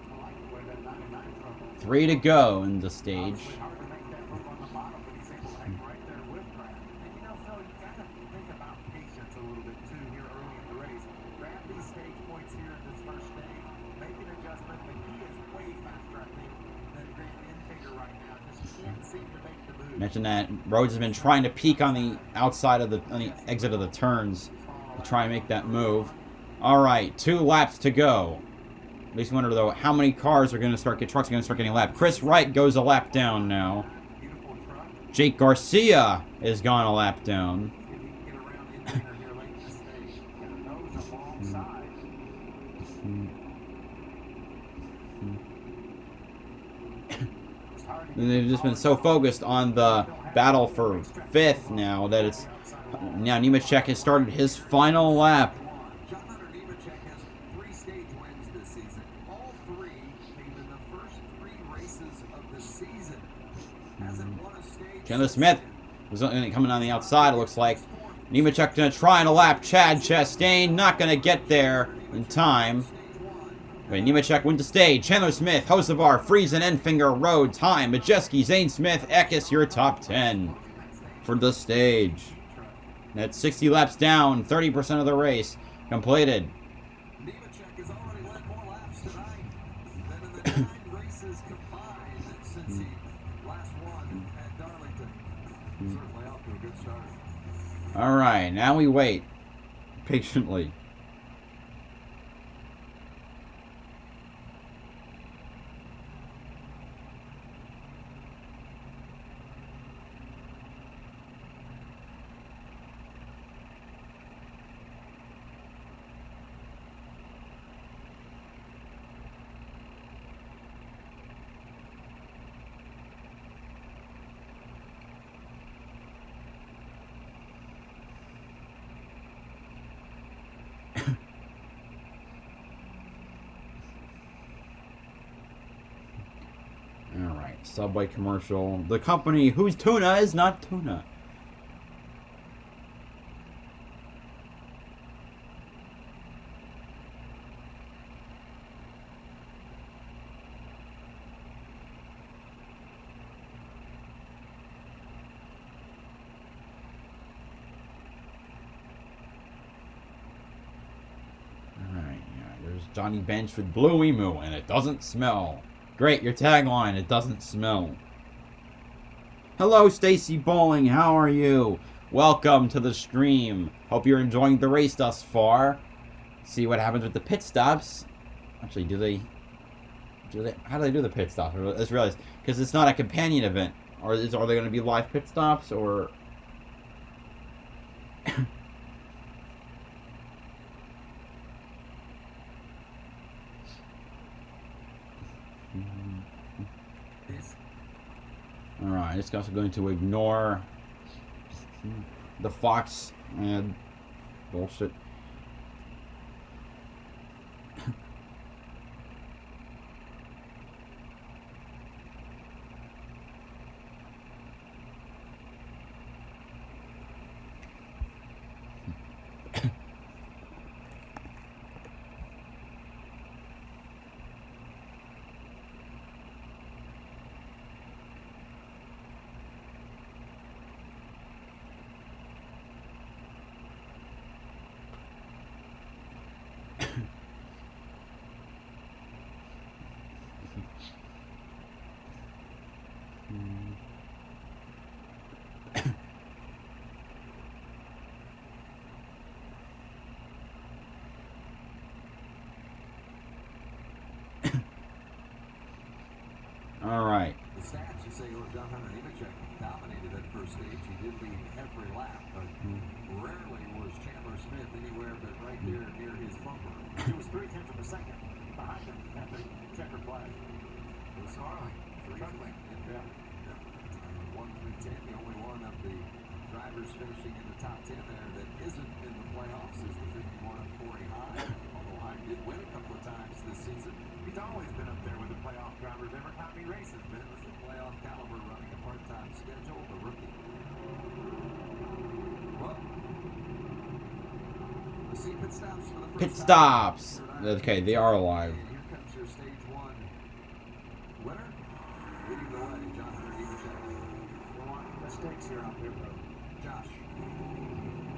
I like the way that 99 truck 3 to go in the stage. obviously hard to make that move on the bottom, but he's able to hang right there with Pratt. And you know, Phil, you gotta think about patience a little bit too here early in the race. Grab these stage points here in this first stage, make an adjustment. But he is way faster, I think, than Grant Infigure right now. Just can't seem to make the move. Mentioned that Rhodes has been trying to peek on the outside of on the exit of the turns to try and make that move. All right, 2 laps to go. At least wonder though how many cars are going to start trucks are going to start getting lapped. Chris Wright goes a lap down now. Beautiful truck. Jake Garcia is gone a lap down. If he can get around Infigure here late in the stage, and those alongside. It's hard to And they've just been so focused on the battle for 5th now that it's now Nemechek has started his final lap. John Hunter Nemechek has 3 stage wins this season. All 3 came in the first 3 races of the season. Hasn't won a stage. Chandler Smith was coming on the outside, it looks like. Nemechek going to try and lap Chad Chastain. Not going to get there in time. But Nemechek wins the stage. Chandler Smith, Hocevar, Friesen, Enfinger, Rhodes, Heim, Majeski, Zane Smith, Eckes, your top 10 for the stage. That's 60 laps down, 30% of the race completed. Nemechek has already led more laps tonight than in the 9 races combined since he last won at Darlington. Certainly off to a good start. All right, now we wait patiently. Subway commercial. The company whose tuna is not tuna. Alright, yeah, there's Johnny Bench with Blue Emu, and it doesn't smell. Great, your tagline, it doesn't smell. Hello, Stacy Bowling, how are you? Welcome to the stream. Hope you're enjoying the race thus far. See what happens with the pit stops. Actually, do they how do they do the pit stops? I just realized, because it's not a companion event. Are they going to be live pit stops, or... Alright, this guy's going to ignore the Fox and bullshit. Alright. The stats, you say, John Hunter Nemechek dominated that first stage. He did lead every lap, but rarely was Chandler Smith anywhere but right there near his bumper. He was 0.3 of a second behind him at the checkered flag. It was hard. Struggling. Yeah. 1 through 10, the only one of the drivers finishing in the top 10 there that isn't in the playoffs is the 51 of Corey Hine. Although Hine did win a couple of times this season. He's always been up there with the playoff drivers every time he races. But it was a playoff caliber running a part-time schedule, the rookie. Well, let's see pit stops for the first Pit time. stops! Okay, they are alive. And here comes your stage 1 winner. Leading the way, John Hunter Nemechek. A lot of mistakes here out there, though. Josh.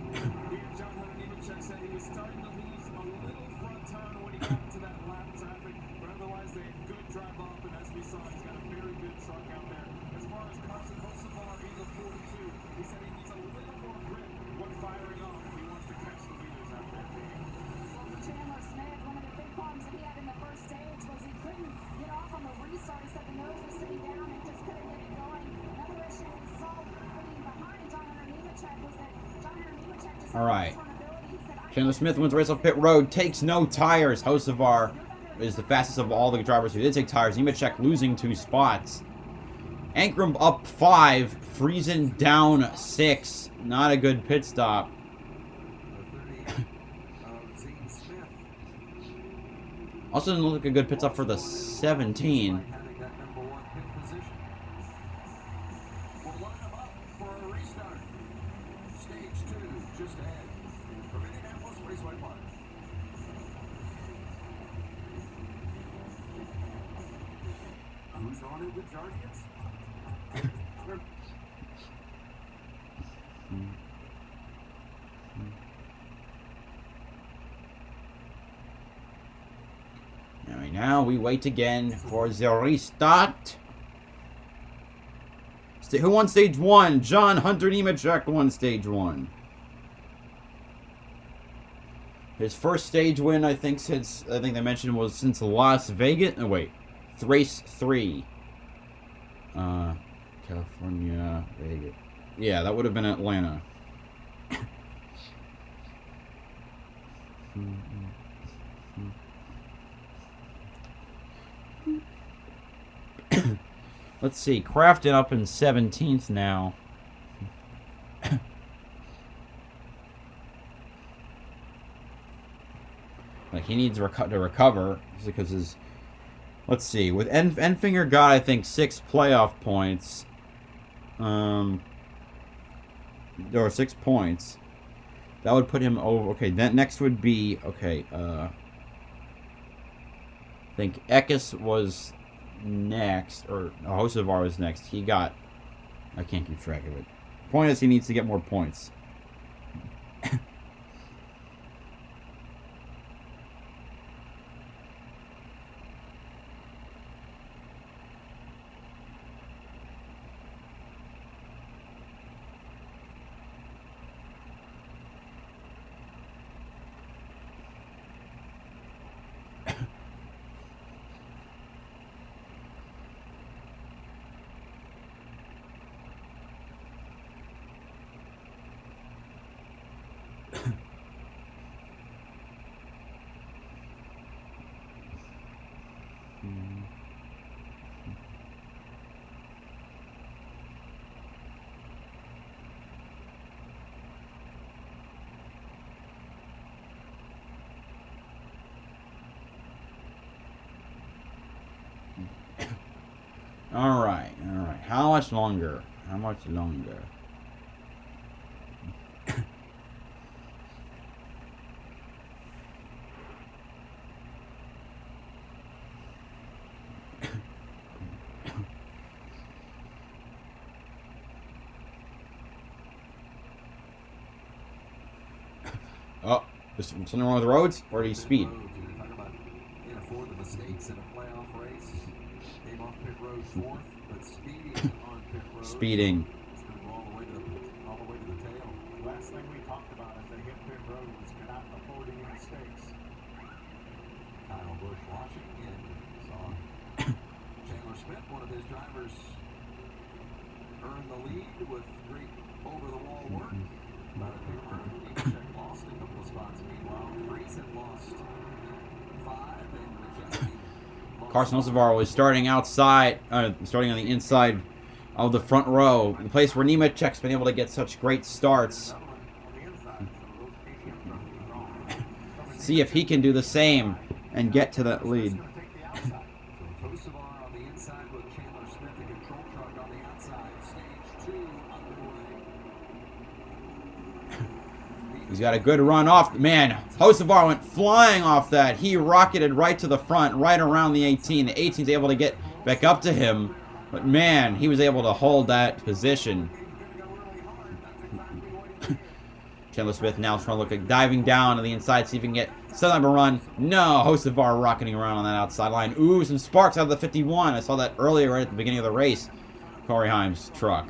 Here, John Hunter Nemechek said he was starting to lose a little front turn when he got into that lap traffic, but otherwise they had good drive off, and as we saw, he's got a very good truck out there. As far as Carson Hocevar in the 42, he said he needs a little more grip when firing off if he wants to catch the leaders out there. Well, for Chandler Smith, one of the big problems that he had in the first stage was he couldn't get off on the restart. He said the nose was sitting down and just couldn't get it going. Another issue we saw being behind John Hunter Nemechek was that John Hunter Nemechek just had Alright. turnability. He said, Chandler Smith wins the race off pit road, takes no tires. Hocevar is the fastest of all the drivers who did take tires. Nemechek losing 2 spots. Ankrum up 5, Friesen down 6. Not a good pit stop. The 38 of Zane Smith. Also didn't look like a good pit stop for the 17. Having that number 1 pit position. We'll line them up for a restart. Stage 2 just ahead from Indianapolis Raceway Park. Who's on it with Guardians? Alright, now we wait again for the restart. Who won stage 1? John Hunter Nemechek won stage 1. His first stage win, I think they mentioned, was since Las Vegas. Oh wait, race 3. California, Vegas. Yeah, that would have been Atlanta. Let's see, Crafton up in 17th now. Like, he needs to recover because his let's see. With Enfinger got, I think, 6 playoff points. There were 6 points. That would put him over. Okay, that next would be, okay, I think Ekis was next, or Hocevar was next. He got, I can't keep track of it. Point is, he needs to get more points. All right. How much longer? How much longer? Oh, is something wrong with the roads, or do you speed? Talk about can't afford the mistakes in a playoff race. Came off pit road fourth, but speeding on pit road. Speeding. It's going to go all the way to the tail. Last thing we talked about as they hit pit road was cannot afford any mistakes. Kyle Busch watching and saw Chandler Smith, one of his drivers, earn the lead with great over-the-wall work. About a pit road, Nemechek lost a couple of spots. Meanwhile, Friesen lost 5 and Majeski lost Carson Hocevar was starting outside, starting on the inside of the front row, the place where Nemechek's been able to get such great starts. On the inside, so those KTM drivers are wrong. See if he can do the same and get to that lead. Going to take the outside. So Hocevar on the inside with Chandler Smith, the control truck on the outside. Stage 2 underway. He's got a good run off. Man, Hocevar went flying off that. He rocketed right to the front, right around the 18. The 18's able to get back up to him. But man, he was able to hold that position. Chandler Smith now is trying to look like diving down to the inside, see if he can get set up a run. No, Hocevar rocketing around on that outside line. Ooh, some sparks out of the 51. I saw that earlier right at the beginning of the race. Corey Heim's truck.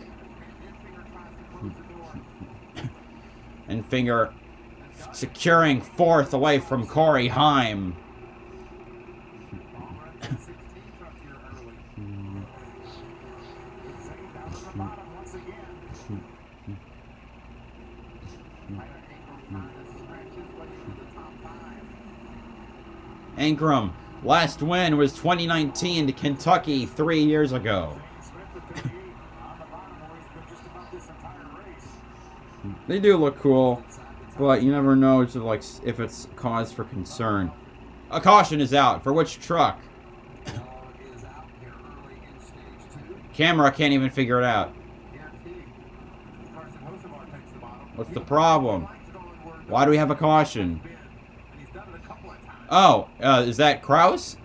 Enfinger securing 4th away from Corey Heim. Ankrum, last win was 2019 to Kentucky 3 years ago. They do look cool, but you never know if it's cause for concern. A caution is out. For which truck? Camera can't even figure it out. What's the problem? Why do we have a caution? Oh, is that Kraus?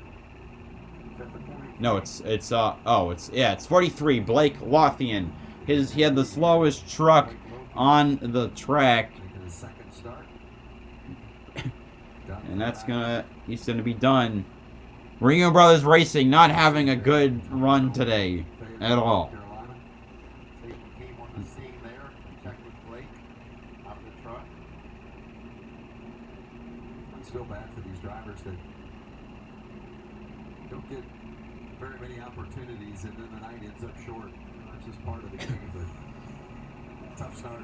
No, it's 43, Blake Lothian. He had the slowest truck on the track. And he's gonna be done. Ringo Brothers Racing not having a good run today at all. It's still bad for these drivers that don't get very many opportunities, and then the night ends up short. That's just part of the game, but tough start.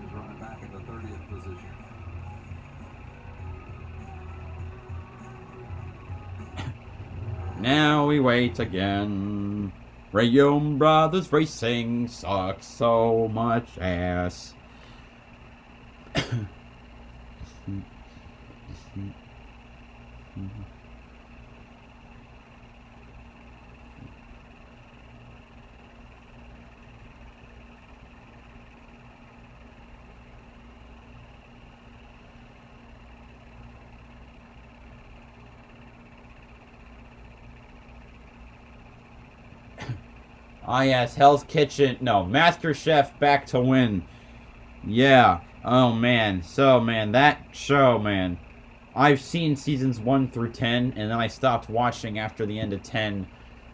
He's running back in the 30th position. Now we wait again. Rayum Brothers Racing sucks so much ass. Ah, yes, Hell's Kitchen. No, Master Chef back to win. Yeah. Oh, man. So, man, that show, man. I've seen seasons 1 through 10, and then I stopped watching after the end of 10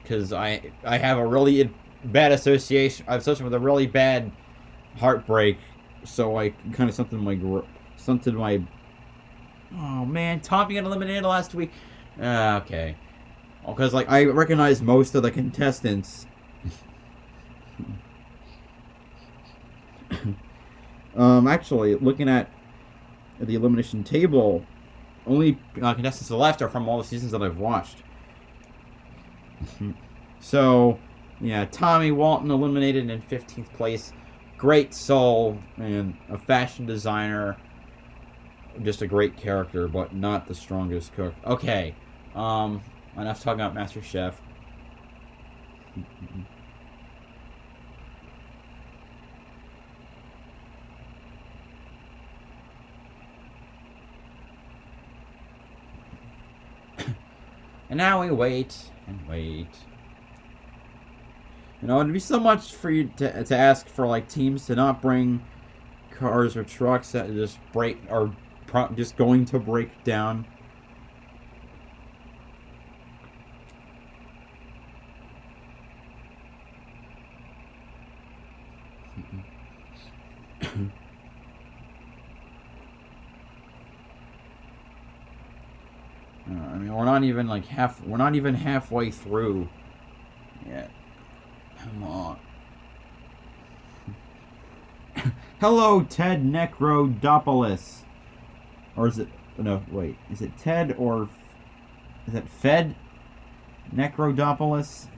because I have a really bad association. I have such with a really bad heartbreak, so I kind of stunted my. Oh man, Tommy got eliminated last week. Okay, because like I recognize most of the contestants. Actually, looking at the elimination table, only contestants left are from all the seasons that I've watched. So, yeah, Tommy Walton eliminated in 15th place. Great soul and a fashion designer. Just a great character, but not the strongest cook. Okay, enough talking about Master Chef. And now we wait and wait. You know, it'd be so much for you to ask for like teams to not bring cars or trucks that just break or just going to break down. I mean, we're not even like we're not even halfway through yet. Come on. Hello, Ted Necrodopoulos. Or is it... No, wait. Is it Ted or... Is it Fed Necrodopoulos?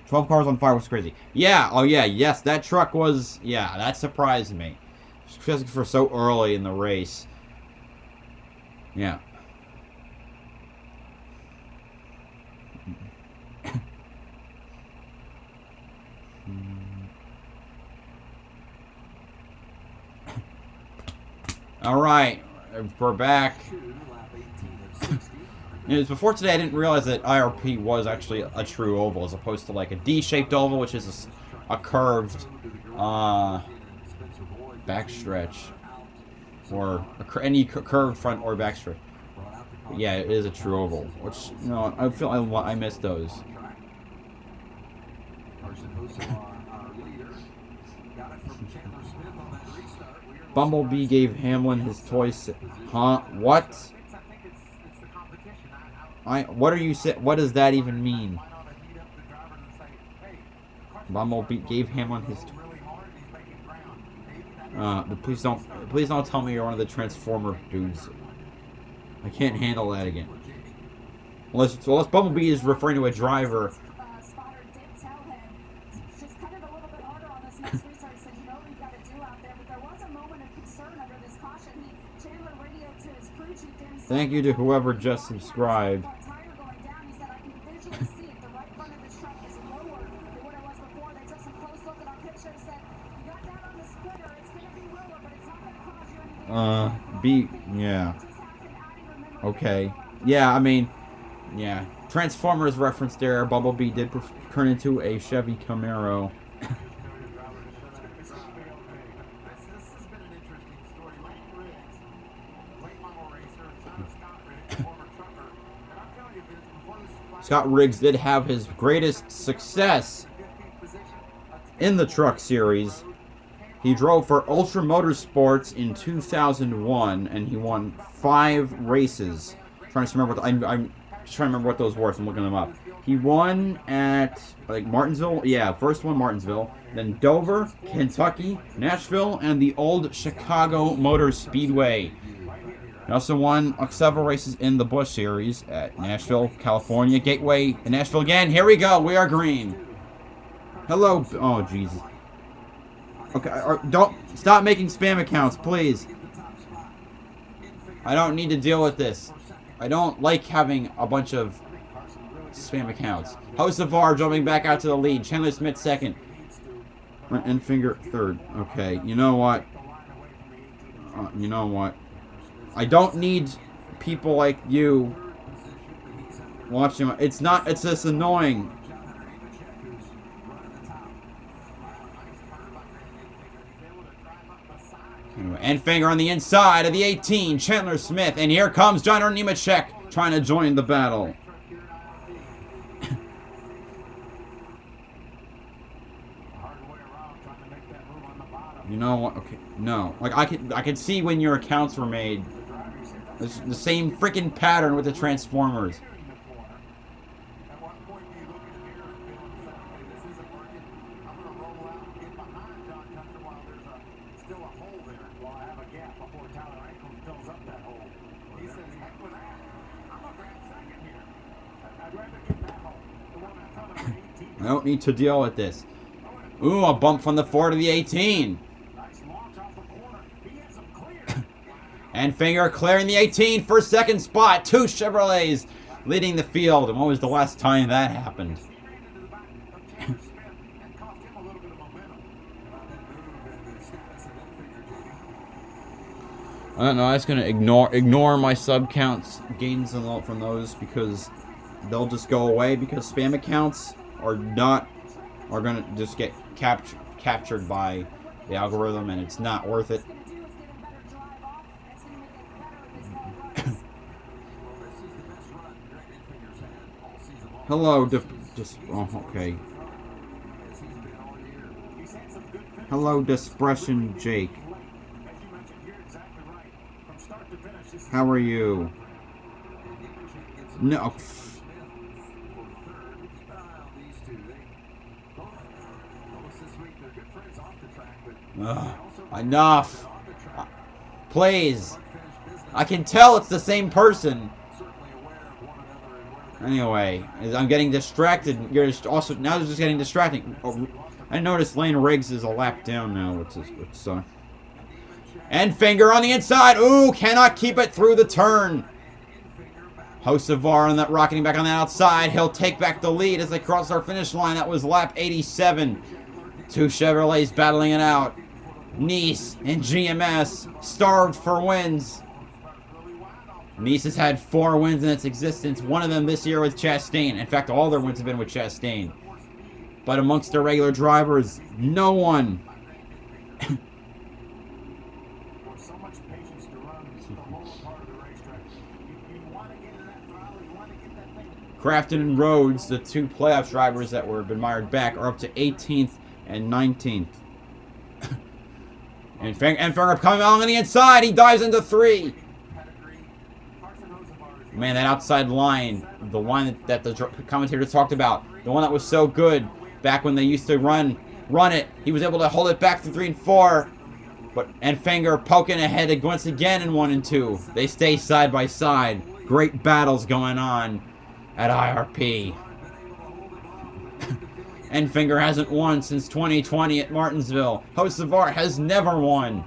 12 cars on fire was crazy. Yeah, oh yeah, yes, that truck was... Yeah, that surprised me. Especially for so early in the race. Yeah. Alright, we're back. It was before today I didn't realize that IRP was actually a true oval as opposed to like a D-shaped oval, which is a curved backstretch. Or any curved front or backstretch. But yeah, it is a true oval, which, you know, I feel I miss those. Bumblebee gave Hamlin his toys. Huh? What? What are you what does that even mean? Bumblebee gave Hamlin his. Please don't tell me you're one of the Transformer dudes. I can't handle that again. Unless Bumblebee is referring to a driver. Thank you to whoever just subscribed. Yeah. Okay. Yeah, I mean, yeah. Transformers reference there. Bumblebee did turn into a Chevy Camaro. Scott Riggs did have his greatest success in the truck series. He drove for Ultra Motorsports in 2001, and he won 5 races. I'm trying to remember I'm just trying to remember what those were, so I'm looking them up. He won at like Martinsville, yeah, first one Martinsville, then Dover, Kentucky, Nashville, and the old Chicago Motor Speedway. He also won several races in the Busch Series at Nashville, California, Gateway, and Nashville again. Here we go. We are green. Hello. Oh, Jesus. Okay, don't stop making spam accounts, please. I don't need to deal with this. I don't like having a bunch of spam accounts. Host of VAR jumping back out to the lead. Chandler Smith second. And Finger third. Okay, you know what? You know what? I don't need people like you watching. It's not. It's just annoying. Anyway, and finger on the inside of the 18, Chandler Smith, and here comes John Nemechek trying to join the battle. You know what? Okay, no. Like I could see when your accounts were made. It's the same freaking pattern with the Transformers. I don't need to deal with this. Ooh, a bump from the 4 to the 18. And finger clearing the 18 for second spot. 2 Chevrolets leading the field. And when was the last time that happened? I don't know. I'm just gonna ignore my sub counts gains from those because they'll just go away because spam accounts are gonna just get captured by the algorithm, and it's not worth it. Hello, okay. Hello, Dispression Jake. How are you? No. Enough. Please. I can tell it's the same person. Anyway, I'm getting distracted. You're just also now just getting distracting. Oh, I noticed Lane Riggs is a lap down now. It's and finger on the inside. Ooh, cannot keep it through the turn. Hocevar on that rocketing back on the outside. He'll take back the lead as they cross our finish line. That was lap 87. 2 Chevrolets battling it out. Nice and GMS starved for wins. Nice has had 4 wins in its existence. One of them this year with Chastain. In fact, all their wins have been with Chastain. But amongst their regular drivers, no one. Crafton and Rhodes, the 2 playoff drivers that were admired back, are up to 18th and 19th. and Finger coming along on the inside. He dives into 3. Man, that outside line, the one that the commentator talked about, the one that was so good back when they used to run it. He was able to hold it back to 3 and 4. And Finger poking ahead once again in 1 and 2. They stay side by side. Great battles going on at IRP. And Finger hasn't won since 2020 at Martinsville. Hocevar has never won.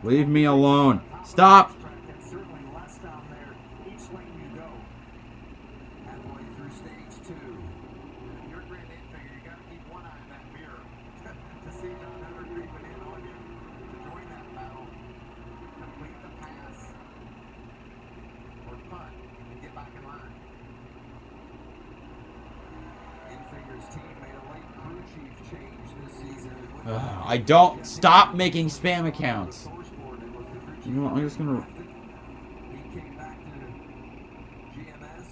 Leave me alone. Stop. I don't stop making spam accounts. You know what, I'm just gonna. He came back to GMS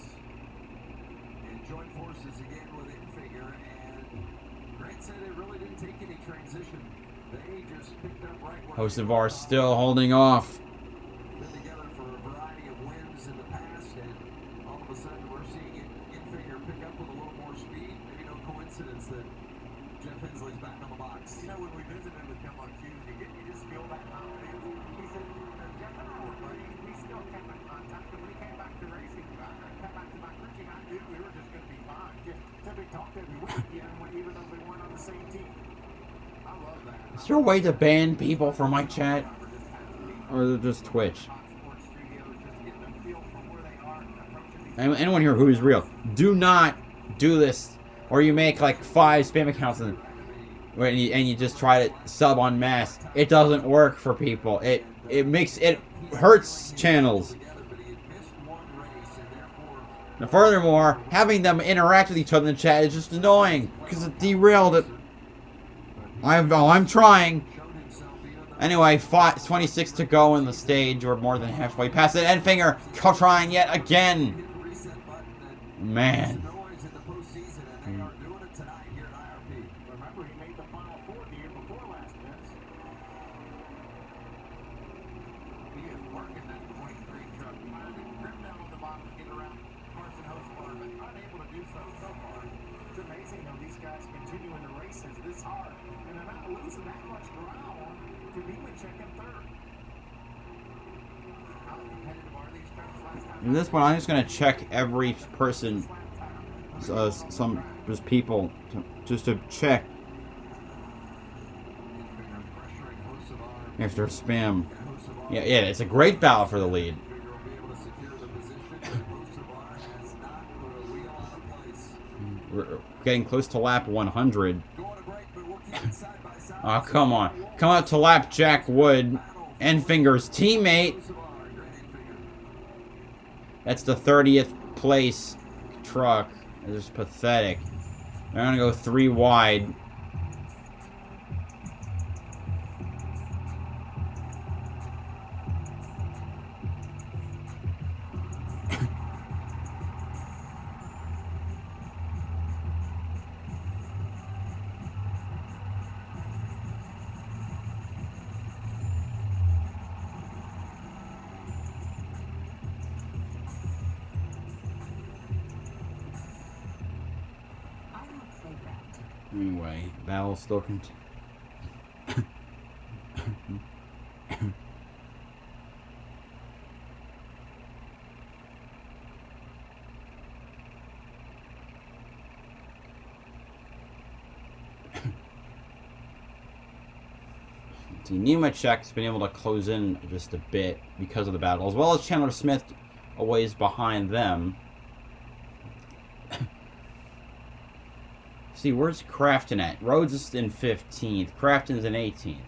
and joined forces again with Infigure, and Grant said it really didn't take any transition. They just picked up right where Hocevar still holding off. Been together for a variety of wins in the past, and all of a sudden we're seeing Infigure pick up with a little more speed. Maybe no coincidence that Jeff Hensley's back on the box. You know, when we visited with him on Tuesday, you just feel that confidence. He said, Jeff and I were buddies. We still kept in contact. And when he came back to racing, come back to my coaching, I knew we were just going to be fine. Just simply talked every week, even though we weren't on the same team. I love that. Is there a way to ban people from my chat? Or is it just Twitch? Anyone here who is real, do not do this. Or you make like 5 spam accounts and and you just try to sub on mass. It doesn't work for people. It hurts channels. And furthermore, having them interact with each other in the chat is just annoying because it derailed it. I'm trying. Anyway, 26 to go in the stage. We're more than halfway past it. Endfinger trying yet again. Man. Remember, he made the Final Four the year before last, Vince. He is working that 23 truck, finding grip down on the bottom to get around Carson Hosmer, but unable to do so far. It's amazing how these guys continue in the races this hard, and they're not losing that much ground to Nemechek in third. How competitive are these trucks last time? In this one, I'm just gonna check every person, just people, just to check if they're spam. Yeah, it's a great battle for the lead. We're getting close to lap 100. Oh, come on. Come up to lap Jack Wood, Endfinger's teammate. That's the 30th place truck. It's just pathetic. They're gonna go 3 wide. Anyway, battle still continues. Nemechek's been able to close in just a bit because of the battle, as well as Chandler Smith a ways behind them. See, where's Crafton at? Rhodes is in 15th. Crafton's in 18th.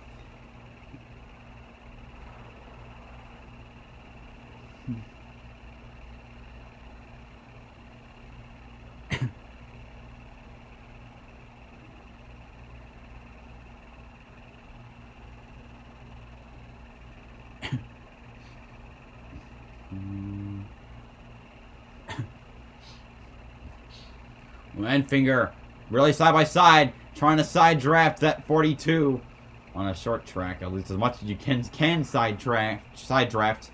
Endfinger really side by side, trying to side draft that 42 on a short track, at least as much as you can side draft.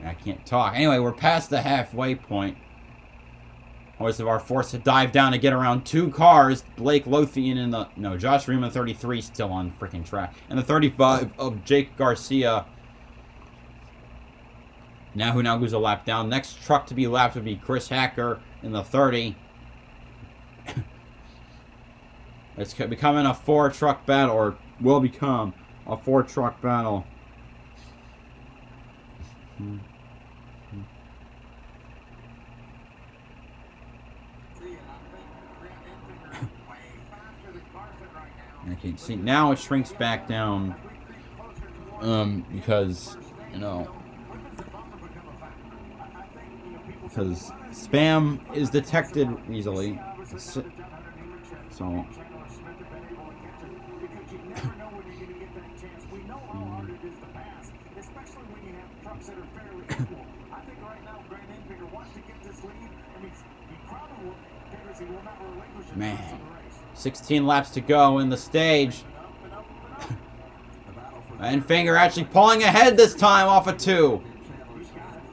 I can't talk. Anyway, we're past the halfway point. Hocevar forced to dive down to get around 2 cars. Blake Lothian in the Josh Riemann 33 still on freaking track, and the 35 of Jake Garcia. Who now goes a lap down. Next truck to be lapped would be Chris Hacker in the 30. It's becoming a 4-truck battle, or will become a 4-truck battle. Okay, see, now it shrinks back down, because, because spam is detected easily, so... Man, 16 laps to go in the stage. Endfinger actually pulling ahead this time off of 2.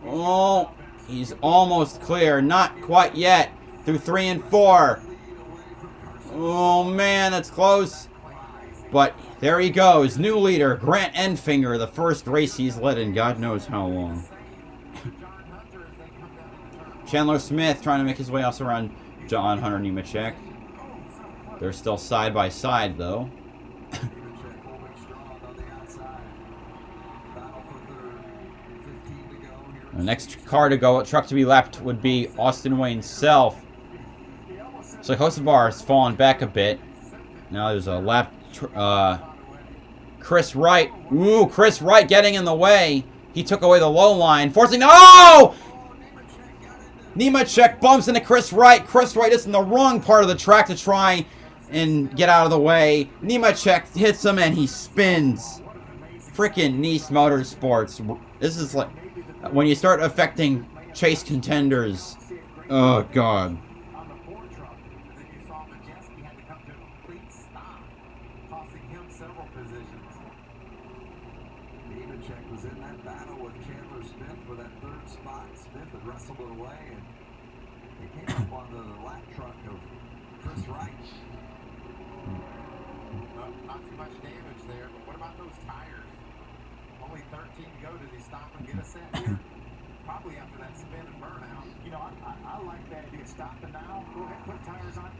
Oh, he's almost clear. Not quite yet. Through 3 and 4. Oh, man, that's close. But there he goes. New leader, Grant Endfinger. The first race he's led in God knows how long. Chandler Smith trying to make his way also around John Hunter Nemechek. They're still side by side, though. The next car to go, truck to be lapped, would be Austin Wayne's self. So Hocevar has fallen back a bit. Now there's a lap Chris Wright. Ooh, Chris Wright getting in the way. He took away the low line, forcing. Oh! Nemechek bumps into Chris Wright. Chris Wright is in the wrong part of the track to try and get out of the way. Nemechek hits him and he spins. Freaking Nice Motorsports. This is like when you start affecting chase contenders. Oh God. On the Ford truck, and then you saw Majeski had to come to a complete stop, costing him several positions. Nemechek was in that battle with Chandler Smith for that third spot. Smith had wrestled it away, and they came up on the lap truck of Chris Wright. Not too much damage there, but what about those tires? Only 13 to go. Does he stop and get a set here? Probably after that spin and burnout. You know, I like that idea. Stop it now. Go ahead, put tires on.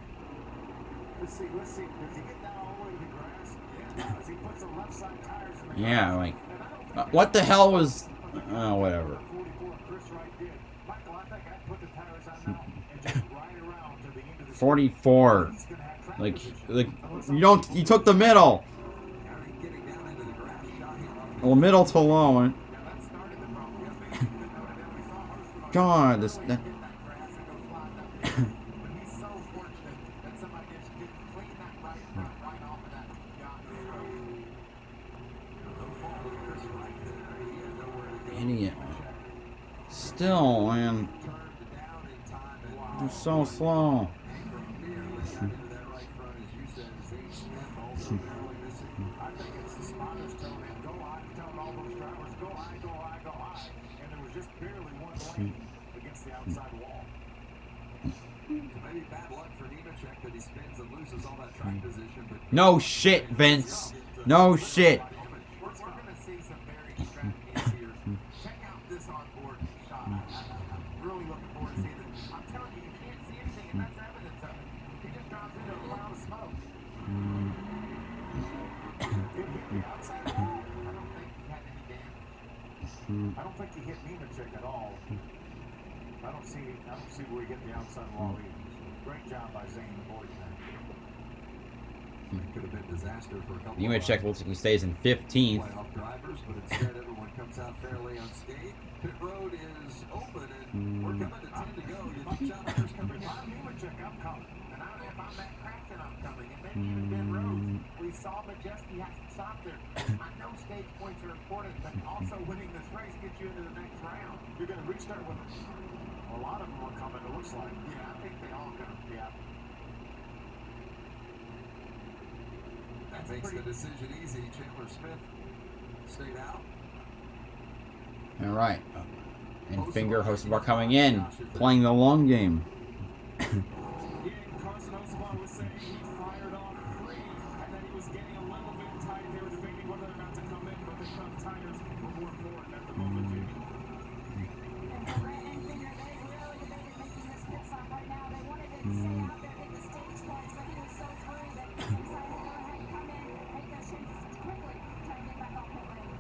Let's see. Does he get down all the way to the grass? Yeah. Does he put some left side tires in the Yeah, grass? like And I don't think what the hell was? Oh, whatever. 44 Chris Wright did. Michael, I think I'd put the tires on now and just ride around to the end of the 44. He's gonna have track Like position. you took the middle. Getting down into the grass, shot him up. Well, middle to low. Now that started the problem. Yes, they evidently saw Hurst God, this. hit that grass and go slide up there. But he's so fortunate that somebody just didn't clean that right front right off of that Yondu road. No fault of Chris Wright there. He had nowhere to go. Idiot. Still, man, Turned down in time and they're so slow. barely got into that right front, as you said. Zane Smith also barely missing. I think it's the spotters telling him, go high, telling all those drivers, go high, go high, go high. And there was just barely one lane against the outside wall. So maybe bad luck for Nemechek that he spins and loses all that track position. But No shit, Vince. No shit. We're going to see some very extravagant here. Check out this onboard shot. I'm really looking forward to seeing it. I'm telling you, you can't see anything, and that's evidence of it. He just drops into a cloud of smoke. Did he hit the outside wall? I don't think he had any damage. I don't think he hit Nemechek at all. I don't see where he hit the outside wall either. Great job by Zane avoiding that. it could have been disaster for a couple Nemechek looks like he stays in 15th. playoff drivers, but instead everyone comes out fairly unscathed. Pit road is open, and we're coming to 10 to go. You think John Hunter's coming If I'm back? Nemechek, I'm coming. And if I'm Matt Crafton, I'm coming. And maybe even Ben Rhodes. We saw Majeski have to stop there. I know stage points are important, but also winning this race gets you into the next round. You're going to restart with a lot of them are coming, it looks like. Yeah, I think they all go. Yeah. That makes the decision easy. Chandler Smith stayed out. All right. And Finger Hosebar coming in, playing the long game. Yeah, Carson Hosebar was saying he fired off free and that he was getting a little bit tight. They were debating whether or not to come in, but the front tires were more important at the moment, Jamie. And for Grant and Finger, they really debated making this pit stop right now. They wanted to stay out there, get the stage points, but he was so free that he decided to go ahead and come in, make those changes quickly, try to get back on pit lane.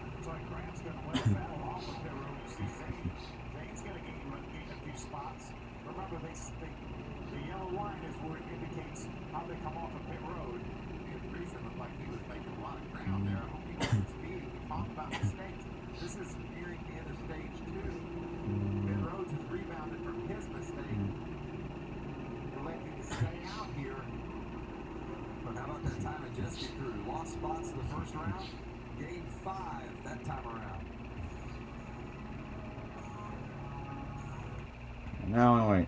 Looks like Grant's going to win the battle off of pit road. You see Zane. Zane's going to gain a few spots. Remember, the yellow line is where it indicates how they come off of pit road. Reason looked like he was making a lot of ground there. I hope he wasn't speeding. We talked about mistakes. This is nearing the end of stage 2. Ben Rhodes has rebounded from his mistake. Electing to stay out here. But how about that time Majeski threw? Lost spots the first round, gained 5 that time around. Now wait.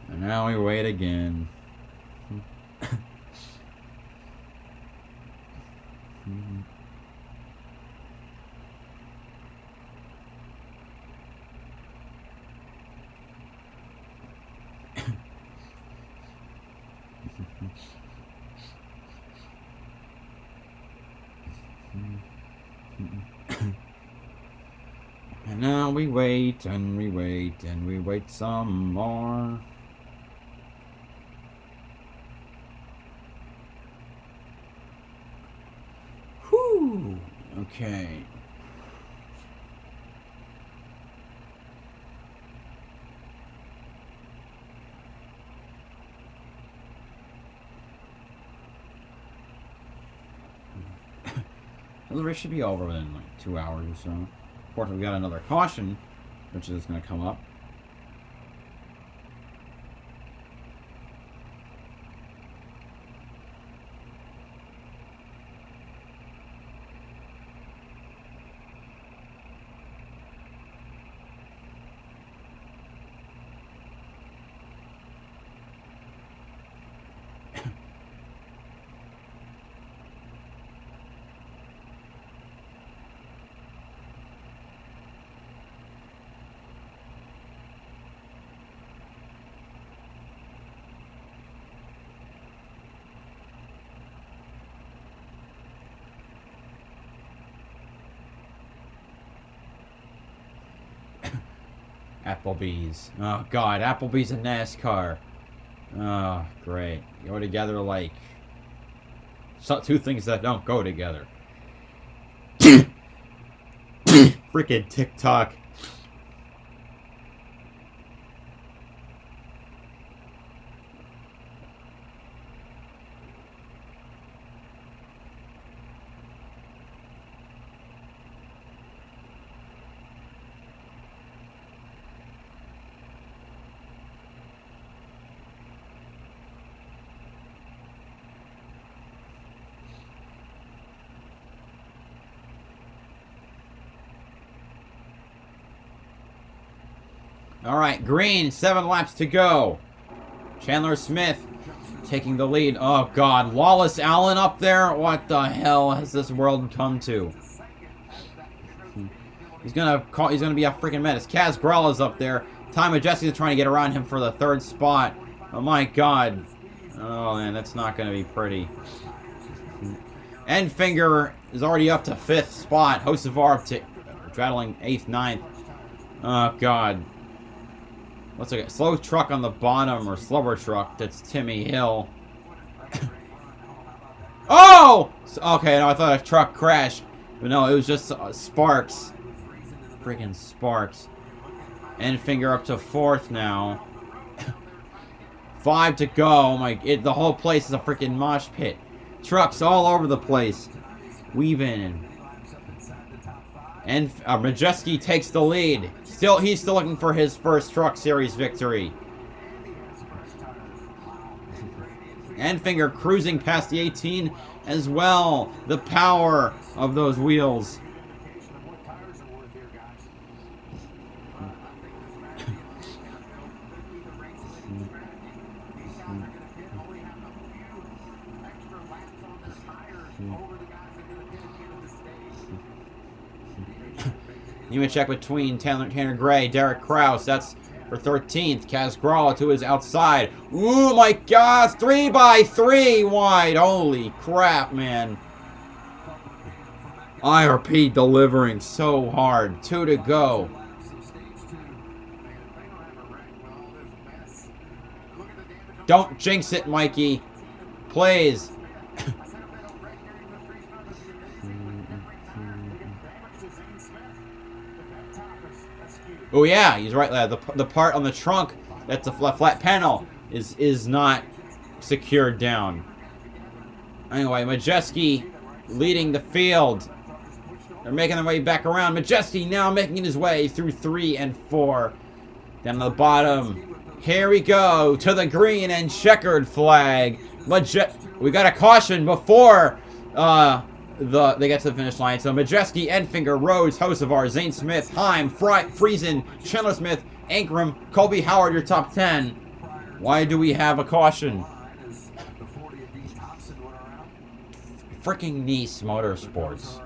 And now we wait again. Now we wait and we wait and we wait some more. Whew. Okay. The race should be over within like 2 hours or so. Of course, we've got another caution, which is going to come up. Applebee's. Oh god, Applebee's and NASCAR. Oh, great. Go together like two things that don't go together. Freaking TikTok. Alright, green, 7 laps to go. Chandler Smith taking the lead. Oh god, Lawless Allen up there? What the hell has this world come to? He's gonna be a freaking menace. Kaz Grala's up there. Ty Majeski's trying to get around him for the 3rd spot. Oh my god. Oh man, that's not gonna be pretty. Enfinger is already up to 5th spot. Hocevar straddling 8th, 9th. Oh god. Looks like a slow truck on the bottom, or slower truck. That's Timmy Hill. Oh! Okay, no, I thought a truck crashed. But no, it was just Sparks. Freaking Sparks. Enfinger up to 4th now. 5 to go. The whole place is a freaking mosh pit. Trucks all over the place. Weaving. And Majeski takes the lead. He's still looking for his first Truck Series victory. Enfinger cruising past the 18 as well. The power of those wheels. Nemechek between Tanner Gray, Derek Kraus. That's for 13th. Kaz Grala to his outside. Ooh, my God. 3x3 wide. Holy crap, man. IRP delivering so hard. 2 to go. Don't jinx it, Mikey. Please. Oh yeah, he's right there. The part on the trunk that's a flat panel is not secured down. Anyway, Majeski leading the field. They're making their way back around. Majeski now making his way through 3 and 4. Down to the bottom. Here we go to the green and checkered flag. We got a caution before they get to the finish line. So Majeski, Enfinger, Rhodes, Hocevar, Zane Smith, Heim, Friesen, Chandler Smith, Ankrum, Colby Howard, your top 10. Why do we have a caution? Freaking Nice Motorsports.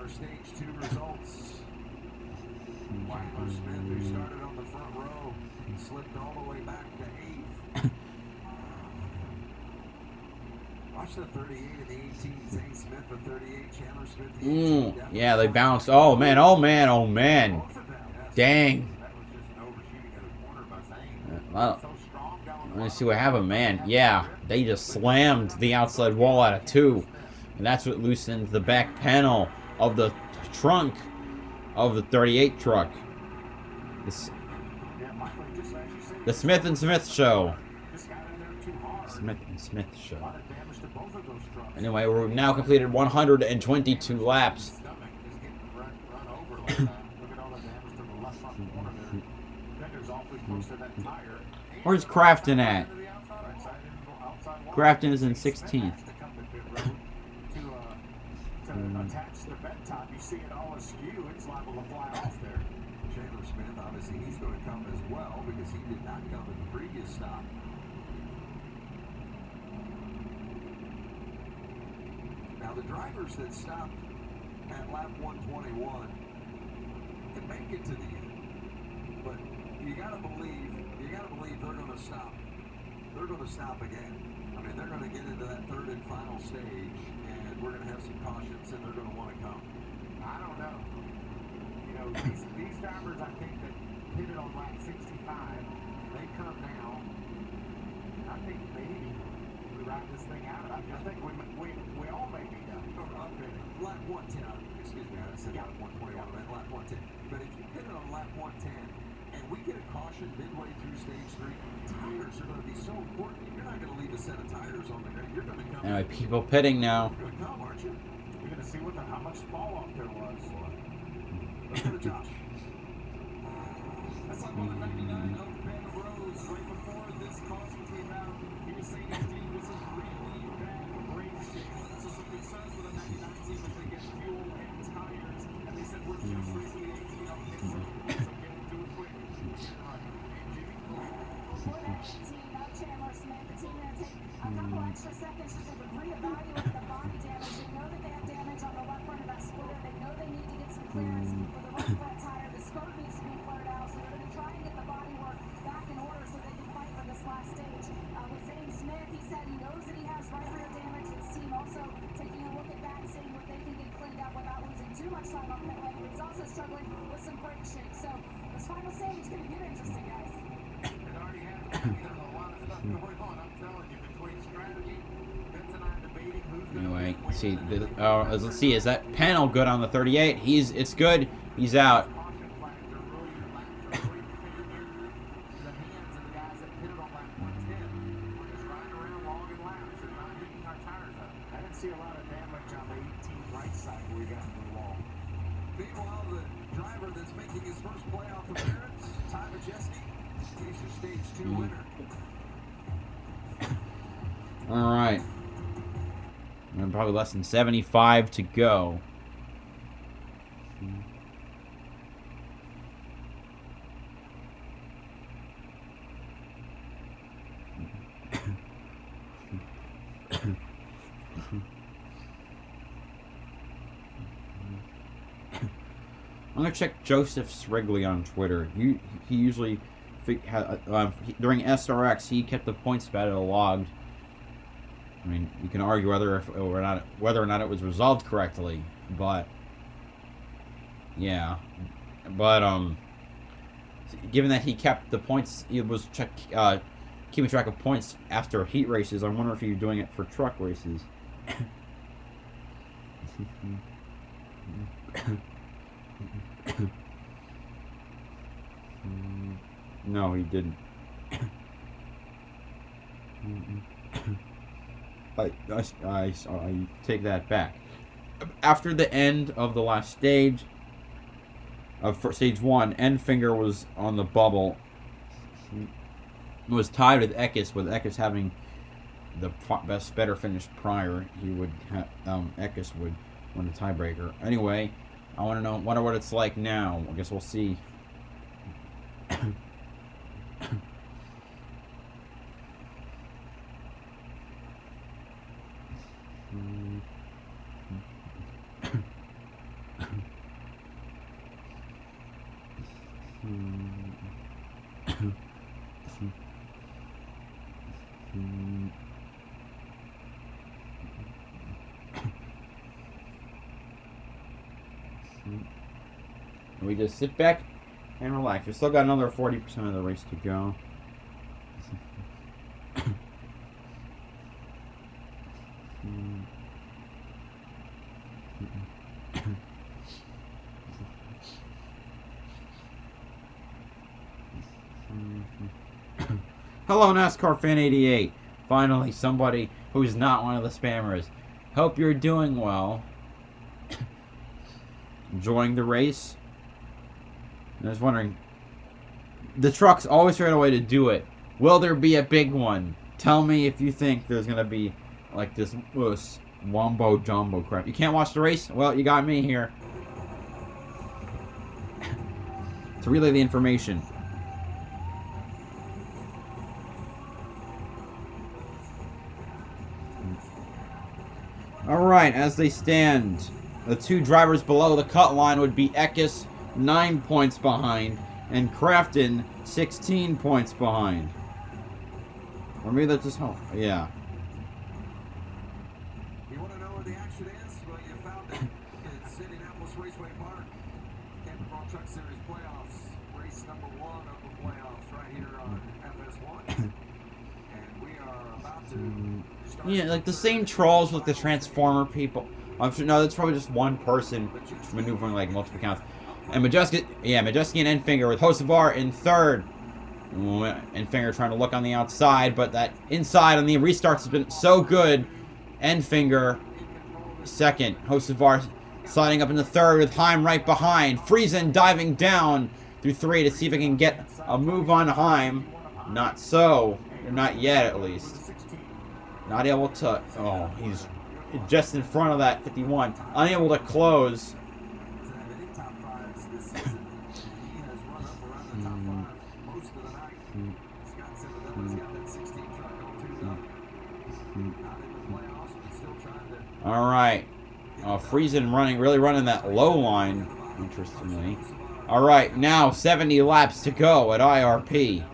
The 38 and the 18, Zane Smith, the 38, Chandler Smith, the 18. Yeah, they bounced. Oh man, oh man, oh man. Dang. That was just an overshooting of the corner by Zane. Well, So strong down the let me see what happened, man. Yeah, they just slammed the outside wall out of 2. And that's what loosened the back panel of the trunk of the 38 truck. Yeah, Michael, just as you said, The Smith and Smith show. just got in there too hard. Smith and Smith A show. lot of damage to both of those trucks. Anyway, we've now completed 122 laps. Stomach is getting run over like that. Look at all the damage to the left front corner there. Fender's awfully close to that tire. Where's Crafton at? Right side outside wall. Crafton is in 16th. Has to come to pit road to attach the bed top. You see it all askew. It's liable to fly off there. Chandler Smith, obviously, he's going to come as well because he did not come in the previous stop. Now, the drivers that stopped at lap 121 can make it to the end, but you gotta believe they're going to stop. They're going to stop again. I mean, they're going to get into that third and final stage, and we're going to have some cautions, and they're going to want to come. I don't know. You know, these drivers, I think, that hit it on lap 65, they come now. I think maybe we ride this thing out. I think we all may be done. Lap 110, excuse me, I said lap 121, I meant lap 110. But if you hit it on lap 110, and we get a caution midway through stage 3, tires are going to be so important. You're not going to leave a set of tires on the ground. You're going to come. Anyway, people pitting now. You're going to come, aren't you? We're going to see how much fall off there was. Let's go to Josh. That's like on the 99 of Ben Rose right before this caution came out. He was saying his team was in really bad brake shape. So some concerns for the 99 team if they get fuel and tires. And they said we're just racing the 18 on pit road. So get into it quick. Before that 18 of Chandler Smith, the team going to take a couple extra seconds just to reevaluate the body damage. They know that they have damage on the left front of that splitter. They know they need to get some clearance for the right front tire. The skirt needs to be cleared out, so they're going to try and get the body work back in order so they can fight for this last stage. With Zane Smith, he said he knows that he has right rear damage. His team also taking a look at that and seeing what they can get cleaned up without losing too much time on pit lane. But he's also struggling with some brake shake. So this final stage is going to get interesting, guys. It already has. There's a lot of stuff going on. I'm telling you, between strategy, Vince and I debating who's going to Anyway, see, let's see, is that panel good on the 38? It's good. He's out. caution flags are really your laps are really in the hands of the guys that hit it on lap 110. We're just riding around logging laps and not hitting our tires up. I didn't see a lot of damage on the 18 right side where we got into the wall. Meanwhile, the driver that's making his first playoff appearance, Ty Majeski, he's your stage 2 winner. All right. And probably less than 75 to go. I'm gonna check Joseph Srigley on Twitter. He usually during SRX he kept the points battle logged. I mean, you can argue whether or not it was resolved correctly, but yeah, but given that he kept the points, he was keeping track of points after heat races. I wonder if he was doing it for truck races. No, he didn't. I take that back. After the end of the last stage, for stage 1, Enfinger was on the bubble. It was tied with Eckes having the better finish prior. He would Eckes would win the tiebreaker. Anyway, I wonder what it's like now. I guess we'll see. We just sit back And relax. We still got another 40% of the race to go. Hello, NASCAR Fan 88. Finally, somebody who's not one of the spammers. Hope you're doing well. Enjoying the race. I was wondering, the trucks always figure out a way to do it. Will there be a big one? Tell me if you think there's gonna be like this wombo jumbo crap. You can't watch the race? Well, you got me here to relay the information. Alright, as they stand, the two drivers below the cut line would be Eckes, 9 points behind, and Crafton, 16 points behind. Or maybe that's just home. Yeah. You want to know where the action is? Well, you found it. It's Indianapolis Raceway Park. Camping Truck Series playoffs. Race number 1 of the playoffs right here on FS1. And we are about to start. Yeah, like the same trolls with the Transformer people. I'm sure, no, that's probably just one person maneuvering like multiple counts. And Majeski and Enfinger with Hocevar in third. Enfinger trying to look on the outside, but that inside on the restarts has been so good. Enfinger second. Hocevar sliding up into third with Heim right behind. Friesen diving down through 3 to see if he can get a move on Heim. Not so. Not yet, at least. Not able to. Oh, he's just in front of that 51. Unable to close. All right. Friesen really running that low line, interestingly. All right, now 70 laps to go at IRP.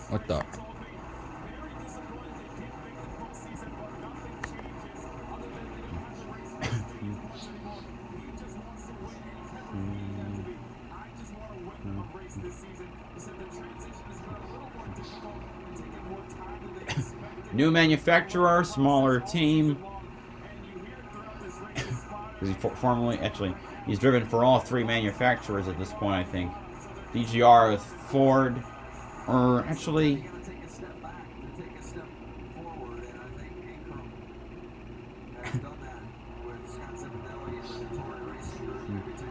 What the? New manufacturer, smaller team. He's driven for all 3 manufacturers at this point, I think. DGR with Ford. Or actually,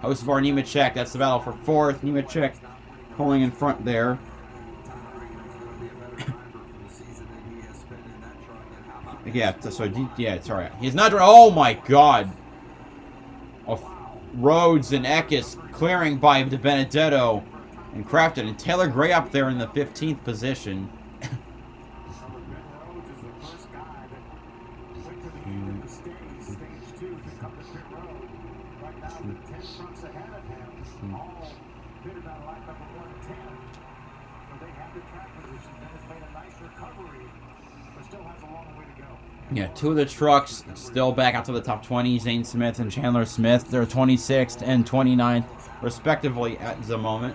Hocevar, Nemechek, that's the battle for 4th. Nemechek pulling in front there. Yeah, sorry. He's not. Oh my God! Rhodes and Eckes clearing by De Benedetto and Crafton, and Taylor Gray up there in the 15th position. Yeah, 2 of the trucks still back out to the top 20. Zane Smith and Chandler Smith. They're 26th and 29th, respectively, at the moment.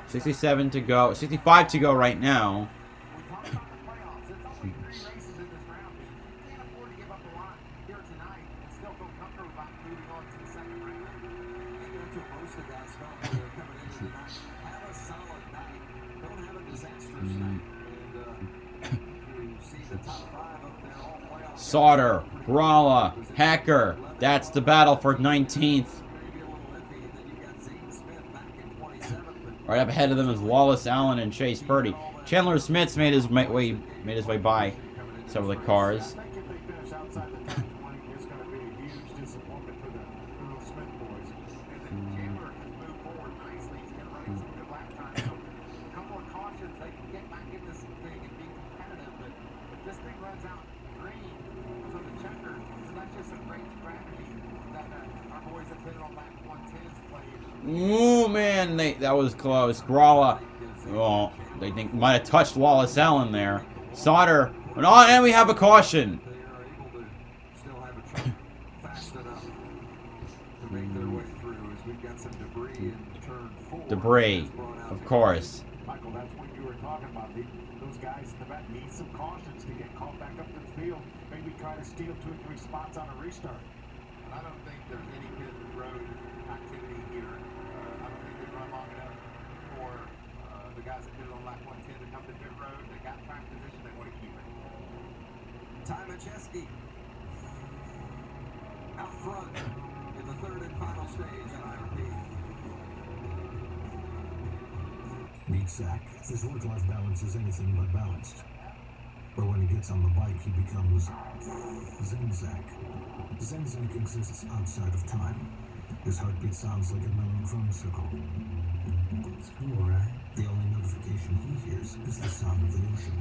$67 to go. 65 to go right now. Sauter, Gralla, Hacker. That's the battle for 19th. Right up ahead of them is Wallace Allen and Chase Purdy. Chandler Smith's made his way by some of the cars. runs out green for the checker. So that's just a great strategy that our boys that put it on lap 110's played. Oh man, that was close. Gralla. Oh, they think might have touched Wallace Allen there. Sauter. And we have a caution. They are able to still have a truck fast enough to make their way through as we've got some debris in turn 4. Debris, of course. Michael, that's what you were talking about. Those guys in the back need some cautions to get caught back up to the field. Maybe try to steal 2 or 3 spots on a restart. I don't think there's any pit road activity here. I don't think they run long enough for the guys that did it on lap 110 to come to pit road. They got track position. They want to keep it. Tymacheski out front in the 3rd and final stage on IRP. Meet Zach. His work-life balance is anything but balanced. But when he gets on the bike, he becomes Zen Zach. Zen Zach exists outside of time. His heartbeat sounds like a million drum circle. It's cool, right? The only notification he hears is the sound of the ocean.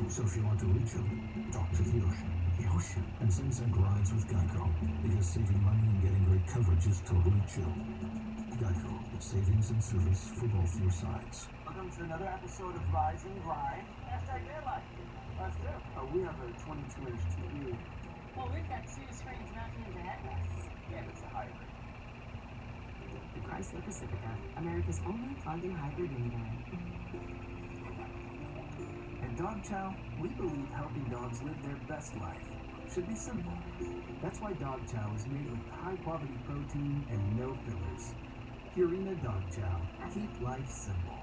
So if you want to reach him, talk to the ocean. The ocean. And Zen Zach rides with Geico, because saving money and getting great coverage is totally chill. Geico. Savings and service for both your sides. Welcome to another episode of Rise and Grind. Hashtag their life. Us too. We have a 22-inch TV. Well, we've got 2 screens mounted into headrests. Yeah, it's a hybrid. The Chrysler Pacifica, America's only plug-in hybrid minivan. At Dog Chow, we believe helping dogs live their best life should be simple. That's why Dog Chow is made with high-quality protein and no fillers. Purina Dog Chow. Keep life simple.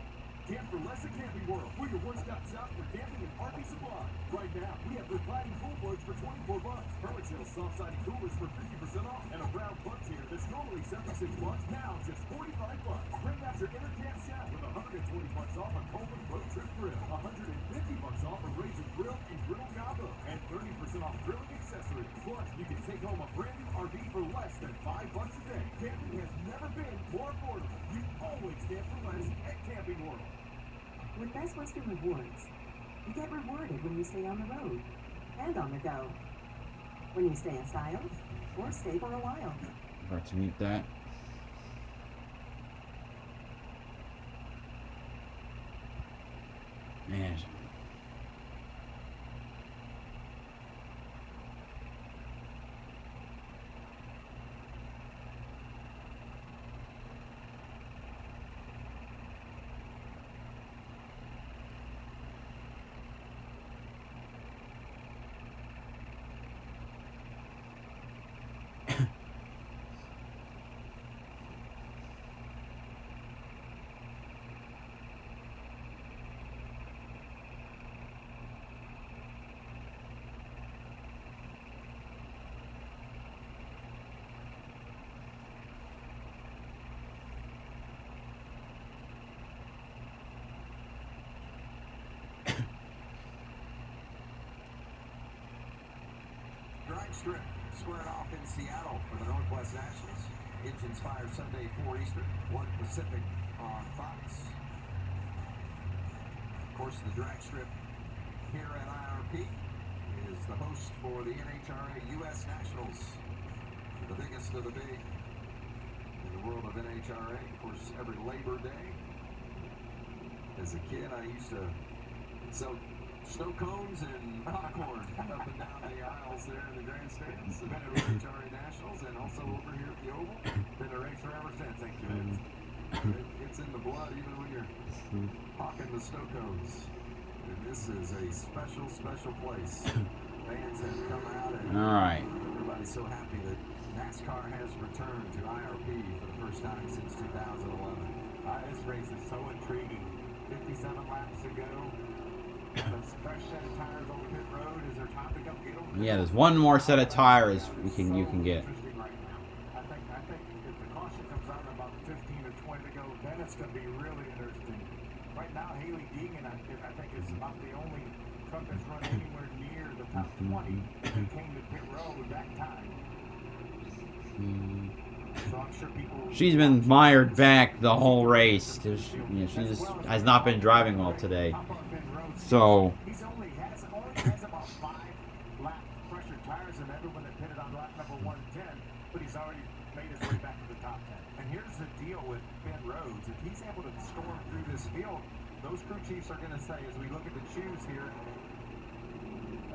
Camp for Less at Camping World. We're your one-stop shop for camping and RV supply. Right now, we have reclining pool floats for $24. Permit Chill soft-sided coolers for 50% off. And a round punch here that's normally $76, now just $45. Bring out your inner camp chef with $120 off a Coleman Road Trip Grill. $150 off a Razor Grill and Griddle Combo. And 30% off grilling accessories. Plus, you can take home a brand new RV for less than $5 a day. Camping has never been more affordable. You always camp for less at Camping World. With Best Western Rewards, you get rewarded when you stay on the road and on the go. When you stay in style or stay for a while. Forgot to mute that. Man. Drag strip squared off in Seattle for the Northwest Nationals. Engines fire Sunday 4 Eastern, 1 Pacific on Fox. Of course, the drag strip here at IRP is the host for the NHRA U.S. Nationals, the biggest of the big in the world of NHRA. Of course, every Labor Day. As a kid, I used to sell snow cones and popcorn up and down the aisles there in the grandstands. I've been at NHRA Nationals and also over here at the Oval. Been a racer ever since, thank you. It's in the blood even when you're hawking the snow cones. And this is a special, special place. Fans have come out and everybody's so happy that NASCAR has returned to IRP for the first time since 2011. This race is so intriguing. 57 laps to go. Those fresh set of tires on pit road. Is there time to go get them? Yeah, there's one more set of tires you can get. Interesting right now. I think if the caution comes out in about 15 or 20 to go, then it's going to be really interesting. Right now, Haley Deegan, I think, is about the only truck that's run anywhere near the top 20 who came to pit road that time. So I'm sure people. She's been mired back the whole race. She just has not been driving well today. So He's only has about 5 this field, those crew chiefs are going to say, as we look at the choose here,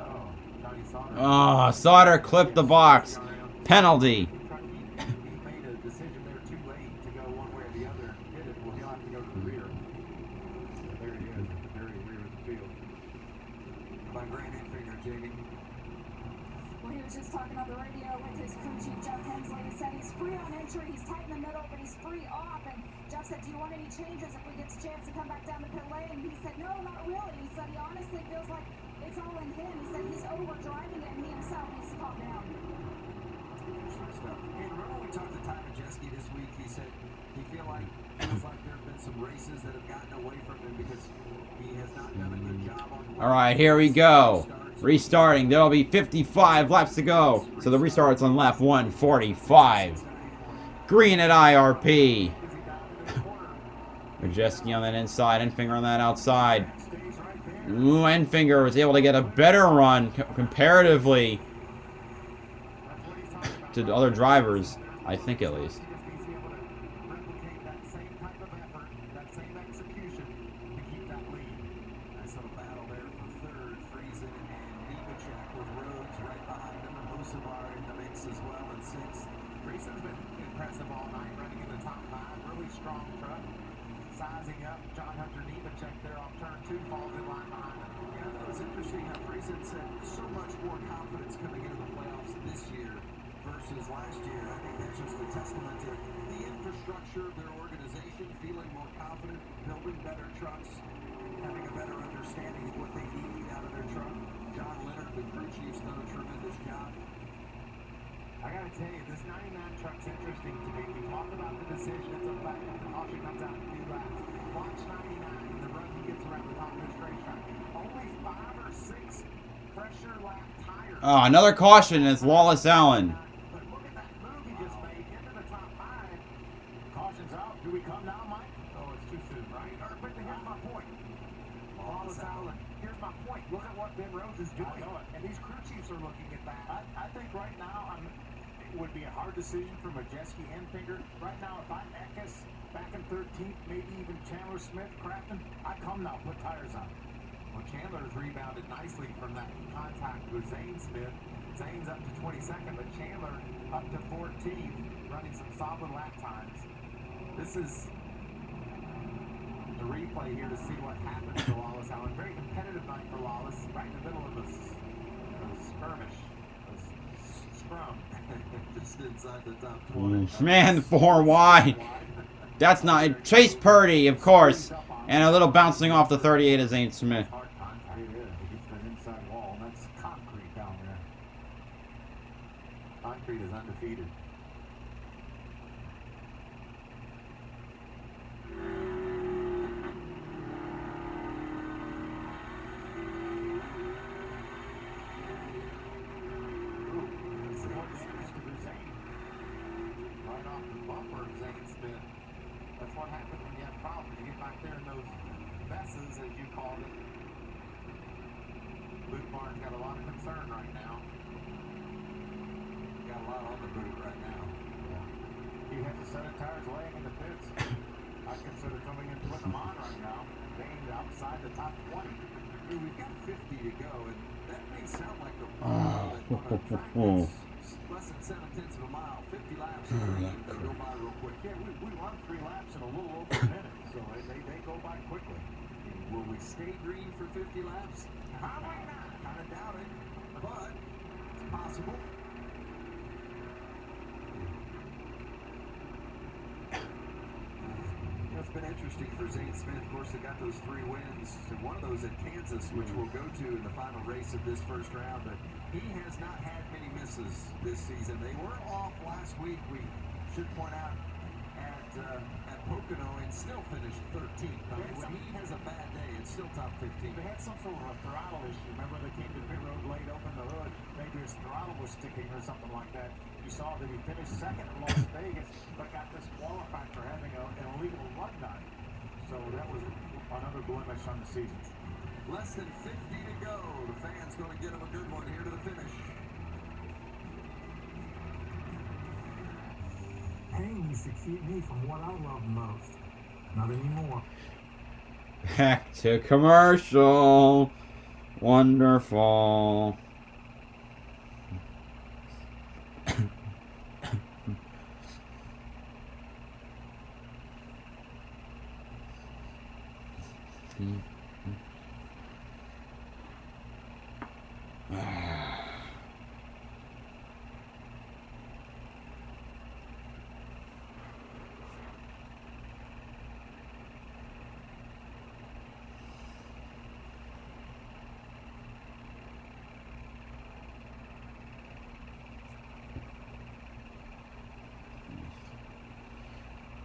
oh, Johnny Sauter. Oh, Sauter clipped the box. Penalty. He made a decision there too late to go one way or the other and hit it. Well, he'll have to go to the rear. So there he is, at the very rear of the field. My great infinger, Jamie. Well, he was just talking on the radio with his crew chief, Jeff Hensley. He said he's free on entry, he's tight in the middle, but he's free off. And Jeff said, do you want any changes if we get a chance to come back down to pit lane? And he said, no, not really. He said he honestly feels like it's all in him. He said he's over driving it and he himself needs to calm down. Interesting stuff. And remember when we talked to Ty Majeski this week, he said he feels like there have been some races that have gotten away from him because he has not done a good job on. All right, here we go. Restarting. There'll be 55 laps to go. So the restart's on lap 145. Green at IRP. Majeski on that inside, Enfinger on that outside. Ooh, Enfinger was able to get a better run comparatively to the other drivers, I think at least. Sizing up, John Hunter Nemechek there off turn 2, falls in line behind him. Yeah, I thought it was interesting how Friesen said so much more confidence coming into the playoffs this year versus last year. I think that's just a testament to the infrastructure of their organization, feeling more confident, building better trucks, having a better understanding of what they need out of their truck. John Leonard, the crew chief's done a tremendous job. I gotta tell you, this 99 truck's interesting to me. We talked about the decision, it's a fact that the caution comes out in 2 laps. Watch 99 and the run he gets around the top of this racetrack. Only 5 or 6 pressure lap tires. Oh, another caution is Wallace Allen. But look at that move he just made into the top 5. Caution's out. Do we come now, Mike? Oh, it's too soon, right? But here's my point. Wallace Allen, here's my point. Look at what Ben Rhodes is doing. And these crew chiefs are looking at that. I think right now it would be a hard decision for Majeski and Finger. Right now, if I'm Eckes back in 13th, maybe even Chandler Smith, Crafton, I come now, put tires on. Well, Chandler's rebounded nicely from that contact with Zane Smith. Zane's up to 22nd, but Chandler up to 14th, running some solid lap times. This is the replay here to see what happened to Wallace Allen. Very competitive night for Wallace, right in the middle of a skirmish, a scrum. Just inside the top 20. Man, 4 wide. That's not... Chase Purdy, of course. And a little bouncing off the 38 of Zane Smith. Hard contact. It is. It gets that inside wall, and that's concrete down there. Concrete is undefeated. Right off the bumper of Zane Smith. That's what happens when you have problems. You get back there in those messes, as you called it. Luke Barnes got a lot of concern right now. Got a lot on the boot right now. He has a set of tires laying in the pits. I'd consider coming in and putting them on right now. Being outside the top 20. Hey, we've got 50 to go, and that may sound like a on a track that's less than 7/10 of a mile. 50 laps in a lead, they go by real quick. Yeah, we run 3 laps in a little over a minute, so they go by quickly. Will we stay green for 50 laps? Probably not. Kind of doubt it, but it's possible. It's been interesting for Zane Smith. Of course, they got those 3 wins, and one of those at Kansas, which we'll go to in the final race of this first round. But he has not had many misses this season. They were off last week, we should point out, at Pocono, and still finished 13th. I mean, when he has a bad day, it's still top 15. They had some sort of a throttle issue. Remember, they came to pit road late, opened the hood. Maybe his throttle was sticking or something like that. You saw that he finished second in Las Vegas, but got disqualified for having an illegal lug nut. So that was another blemish on the season. Less than 50 to go. The fans going to get him a good one here to the finish. Pain used to keep me from what I love most. Not anymore. Back to commercial. Wonderful.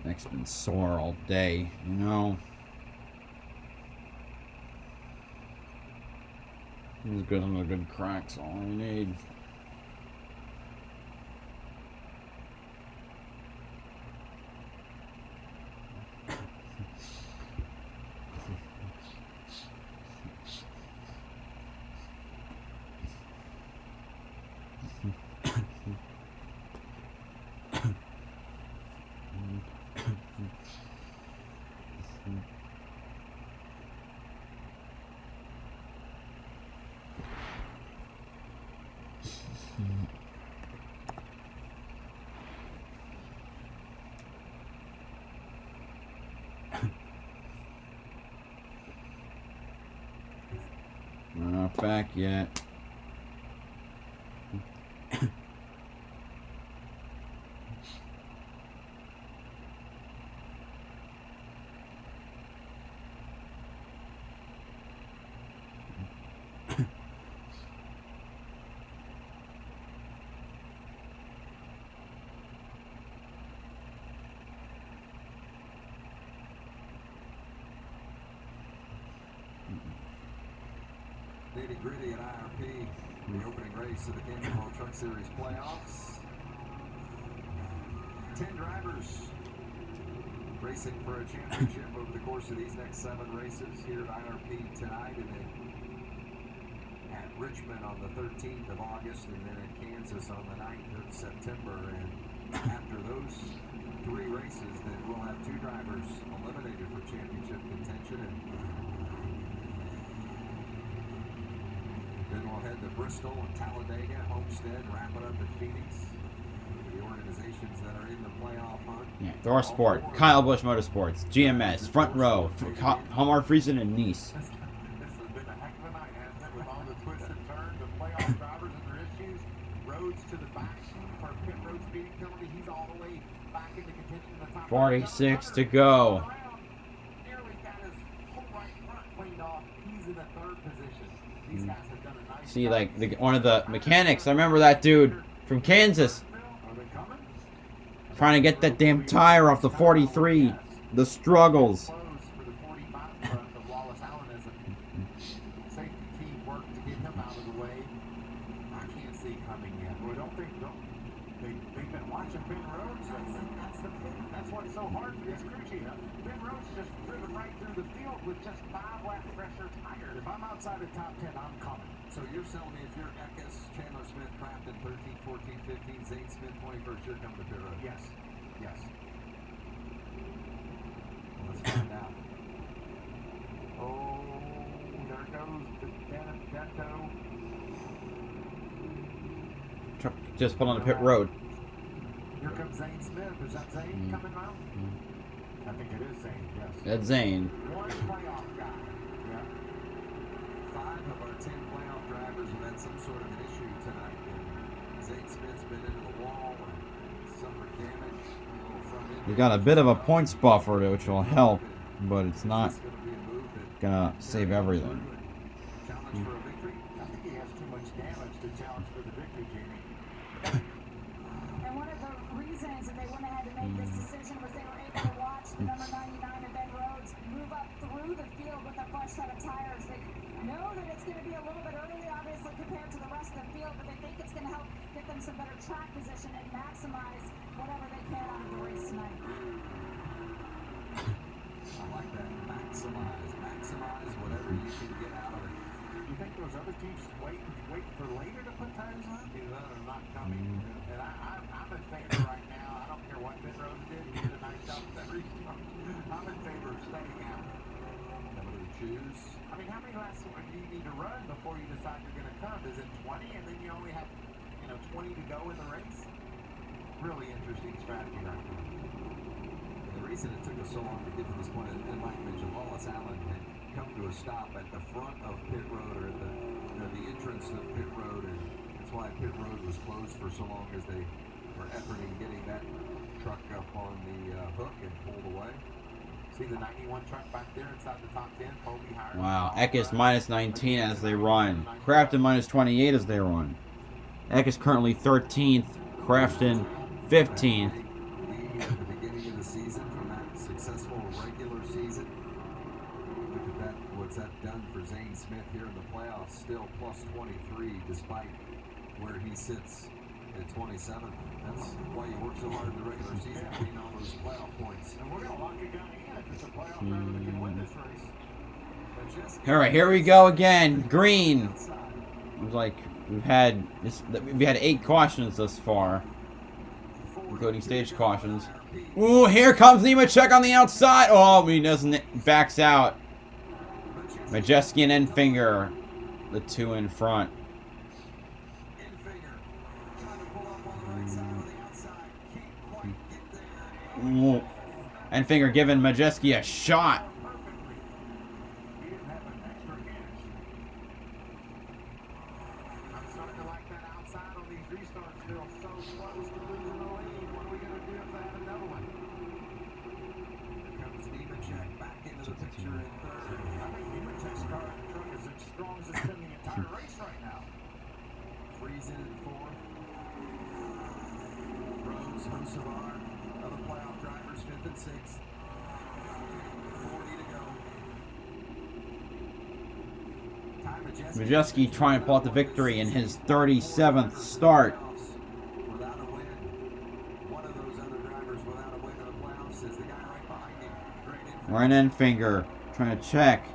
Neck's been sore all day, you know. It's good on a good crack's all I need. Not back yet. Nitty gritty at IRP, the opening race of the Kansas World Truck Series playoffs. 10 drivers racing for a championship over the course of these next 7 races here at IRP tonight, and then at Richmond on the 13th of August, and then in Kansas on the 9th of September. And after those 3 races, then we'll have 2 drivers eliminated for championship contention. And then we'll head to Bristol and Talladega, Homestead, wrap it up at Phoenix. The organizations that are in the playoff hunt. Yeah, TSport, Kyle Busch Motorsports, GMS, Front Row, Hallmark Friesen, and Nice. This has been a heck of a night, hasn't it? With all the twists and turns, the playoff drivers and their issues. Rhodes to the back for pit road speeding penalty. He's all the way back into contention in the top. 46 to go. Nearly got his whole right front cleaned off. He's in the 3rd position. These guys have done a nice See, job. like one of the mechanics. I remember that dude from Kansas Are they coming? trying to get that damn tire off the 43. The struggles. Close for the 45 front of Wallace Allen as a safety team worked to get him out of the way. I can't see coming yet. Well, they've been watching Ben Rhodes. That's what's so hard for this crew chief. Ben Rhodes just driven right through the field with just 5 lap pressure tires. If I'm outside the top 10, I'm coming. So you're telling me if you're Eckes, Chandler Smith, Crafton 13, 14, 15, Zane Smith 21st, you're coming to pit road? Yes. Yes. Well, let's find out. Oh, there goes the Benedetto. Truck just put on the pit road. Here comes Zane Smith. Is that Zane coming out? I think it is Zane, yes. That's Zane. One playoff guy. Yeah. 5 of our 10 playoff drivers have had some sort of an issue tonight. And Zane Smith's been into the wall and suffered damage. We got a bit of a points buffer, which will help, but it's not It's going to be a move that gonna save everything. challenge for a victory. I think he has too much damage to challenge for the victory, Jamie. And one of the reasons that they went ahead and made this decision was they were able to watch the number 99 of Ben Rhodes move up through the field with a fresh set of tires. They know that it's going to be a little bit early, obviously, compared to the rest of the field, but they think it's going to help get them some better track position and maximize whatever they can out of the race tonight. I like that. Maximize whatever you can get out of it. You think those other teams wait for later to put tires on? Either that or not coming. And I'm in favor right now. I don't care what Ben Rhodes did. He did a nice job with that restart. I'm in favor of staying out. Yeah, but choose. I mean, how many laps do you need to run before you decide you're going to come? Is it 20 and then you only have, 20 to go in the race? Really interesting strategy right there. And the reason it took us so long to get to this point, and Mike mentioned, Wallace Allen had come to a stop at the front of pit road, or at the entrance of pit road, and that's why pit road was closed for so long, as they were efforting getting that truck up on the hook and pulled away. See the 91 truck back there inside the top 10. Colby Hire. Wow, Eckes minus 19 as they run. Crafton minus 28 as they run. Eckes currently 13th. Crafton 15th. At the beginning of the season, from that successful regular season. Look at that, what's that done for Zane Smith here in the playoffs? Still plus 23, despite where he sits at 27th. That's why you work so hard in the regular season, getting all those playoff points. And we're going to lock a guy in if it's a playoff driver that can win this race. All right, here we go again. Green. It was like we've had 8 cautions thus far, including stage cautions. Ooh, here comes Nemechek on the outside. Oh, he doesn't. Backs out. Majeski and Enfinger, the two in front. Ooh. Enfinger giving Majeski a shot. Majeski trying to pull out the victory in his 37th start. Ryan Enfinger trying to check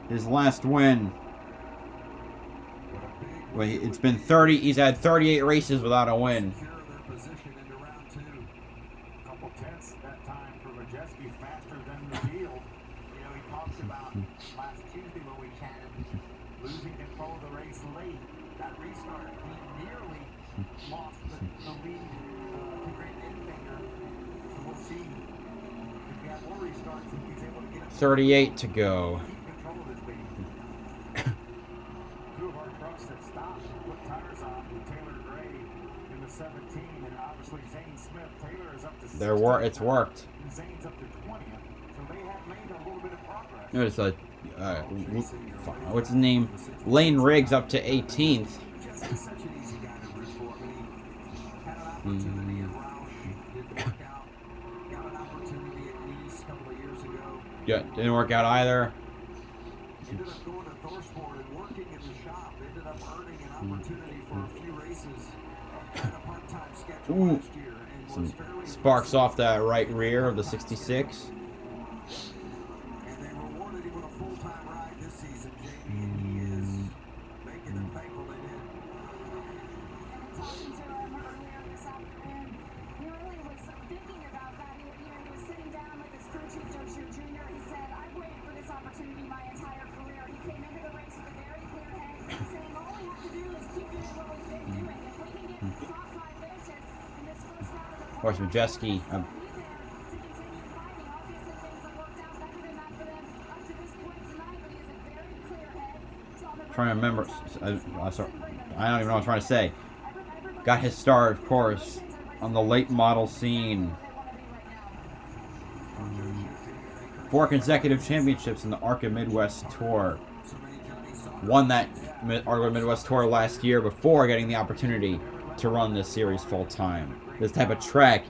his last win. Wait, it's been 30. He's had 38 races without a win. Couple tenths that time for Majeski, faster than the field. He talked about last Tuesday when we chatted, losing control of the race late. That restart, he nearly lost the lead to Grant Enfinger. So we'll see if we have more restarts and he's able to get 38 to go. keep control of this baby. Two of our trucks that stopped and put tires on with Taylor Gray in the 17, and obviously Zane Smith. Taylor is up to 16. It's worked. And Zane's up to 20th, so they have made a little bit of progress. Notice what's his name? Lane Riggs up to 18th. Yeah, didn't work out either. Ended up going to TSport and working in the shop. Ended up earning an opportunity for a few races at a part-time schedule last year. And was fairly Sparks off the right rear of the 66. And they rewarded him with a full-time ride this season, Jamie, and he is making them thankful they did. Talking to him earlier this afternoon, he really was thinking about that. He was sitting down with his crew chief, Joe Shue Jr. He said, "I've waited for this opportunity my entire career." He came into the race with a very clear head, saying all we have to do is keep doing what we've been doing. If we can get top 5 finishes in this first round of the Of course, Majeski. Trying to remember. I don't even know what I'm trying to say. Got his start, of course, on the late model scene. 4 consecutive championships in the ARCA Midwest Tour. Won that ARCA Midwest Tour last year before getting the opportunity to run this series full time. This type of track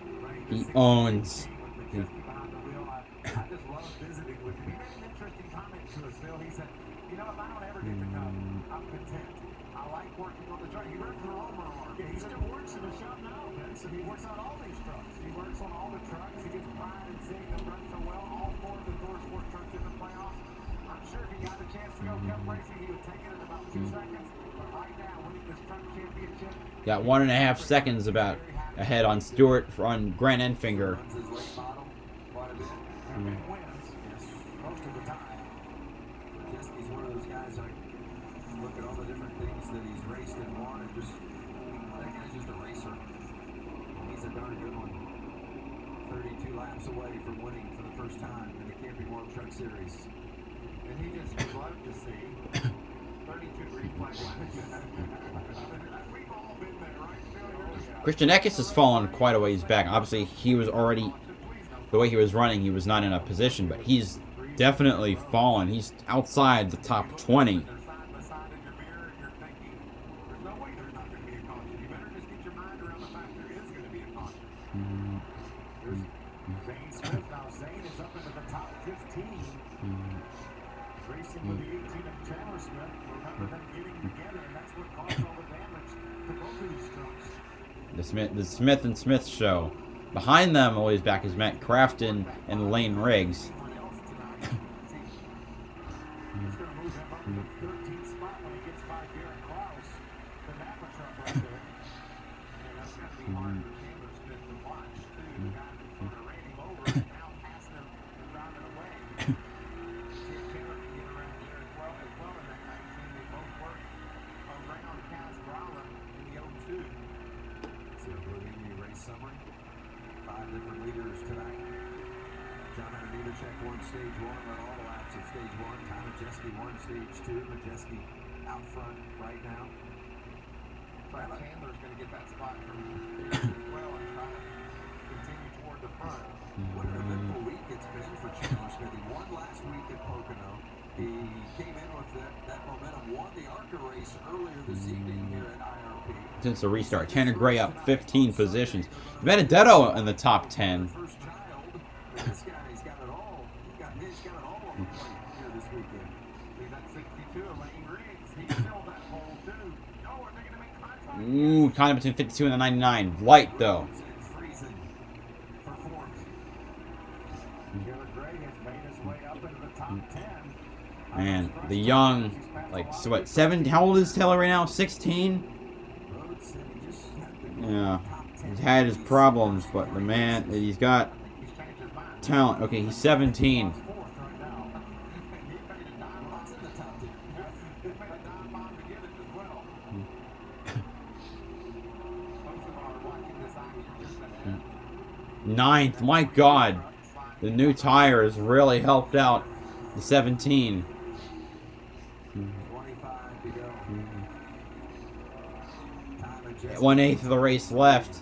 he owns. I just love visiting with him. He made an interesting comment to us, Phil. He said, if I don't ever get to come, I'm content. I like working on the truck. He works for all my work. Yeah, he still works in the shop now, Ben. So he works on all these trucks. He works on all the trucks. He gets pride in seeing them run so well. All 4 of the TSport trucks in the playoffs. I'm sure if he got the chance to go cup racing, he would take it in about 2 seconds. But right now, winning this truck championship, Got 1.5 seconds about ahead on Stewart on Grant Enfinger. Runs his late model quite a bit. and wins most of the time. and won, and just that guy's just a racer. He's a darn good one. 32 laps away from winning for the first time in the Camping World Truck Series. And he just would love to see 32 replay laps. We've all been there, right, Phil? Christian Eckes has fallen quite a ways back. Obviously, he was already, the way he was running, he was not in a position, but he's definitely fallen. He's outside the top 20. They're side by side in your mirror, and you're thinking, there's no way there's not going to be a caution. You better just get your mind around the fact there is going to be a caution. There's Zane Smith. Now Zane is up into the top 15. Racing with the 18 of Chandler Smith. Remember them getting together, and that's what caused all the damage to both of these trucks. The Smith and Smith show. Behind them, always back, is Matt Crafton and Lane Riggs. Anyone else tonight? He's going to move him up to the 13th spot when he gets by Garrett Krause, the Napa truck right there. And that's got to be hard for Chandler Smith to watch, too. The guy that sort of ran him over and now passing him and driving away. See if Chandler can get around there as well in that 19. They both work around Kaz Growler in the 02. So we're in the race summary. 5 different leaders tonight. John Nemechek won stage 1, led all the laps of stage 1. Tom Majeski won stage 2. Majeski out front right now. But Chandler's going to get that spot from there as well and try to continue toward the front. What an eventful week it's been for Chandler Smith. He won last week at Pocono. He came in with that momentum, won the ARCA race earlier this evening here at IRP. Since the restart, Tanner Gray up 15 positions. Benedetto in the top 10. First child. This guy's got it all. He's got it all on the plate here this weekend. See that 62 of Lane Riggs. He filled that hole too. Oh, are they going to make contact? Ooh, kind of between 52 and the 99. Light, though. And freezing for 4th. Taylor Gray has made his way up into the top 10. Man, the young, like, so what, 7? How old is Taylor right now? 16? Road said he just had to go Yeah. top 10. He's had his problems, but the man, he's got He's changed his mind. talent. Okay, he's 17. 4th right now. And he made a dime Well, that's in the top 10. He made a dime bomb to get it as well. Most of our watching this action just ahead. 9th, my God. The new tires really helped out the 17. 25 to go. Time adjusted. 1/8 of the race left.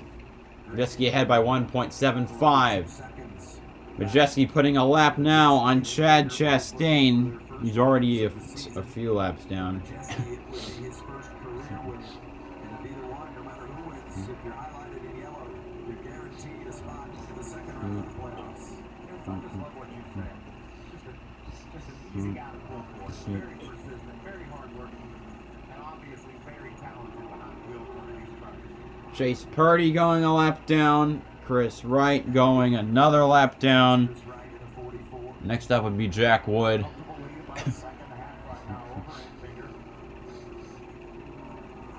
Majeski ahead by 1.75. Seconds. Majeski putting a lap now on Chad Chastain. He's already a few laps down. Jesse, it would be his first career win. And if either one, no matter who wins, if you're highlighted in yellow, you're guaranteed a spot in the second round of the playoffs. I just love what you said. Just an easy guy to pull for. Very persistent, very hardworking, and obviously very talented behind the wheel of one of these trucks. Chase Purdy going a lap down. Chris Wright going another lap down. Chris Wright in a 44. Next up would be Jack Wood. Comfortable lead by a second and a half right now over Enfinger.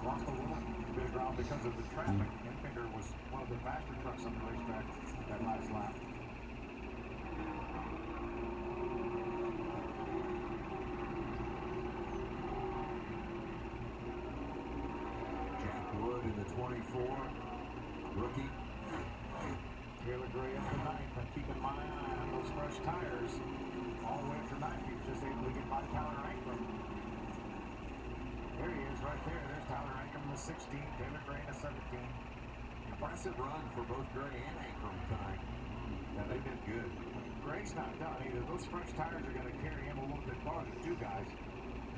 Lost a little bit of ground because of the traffic. Enfinger was one of the faster trucks on the racetrack that last lap. Jack Wood in the 24. Rookie. Taylor Gray up to 9th, but keeping my eye on those fresh tires. All the way up to 9th, he was just able to get by Tyler Ankrum. There he is right there. There's Tyler Ankrum in the 16th, Taylor Gray in the 17th. Impressive run for both Gray and Ankrum tonight. Yeah, they did good. Gray's not done either. Those fresh tires are going to carry him a little bit farther, too, guys.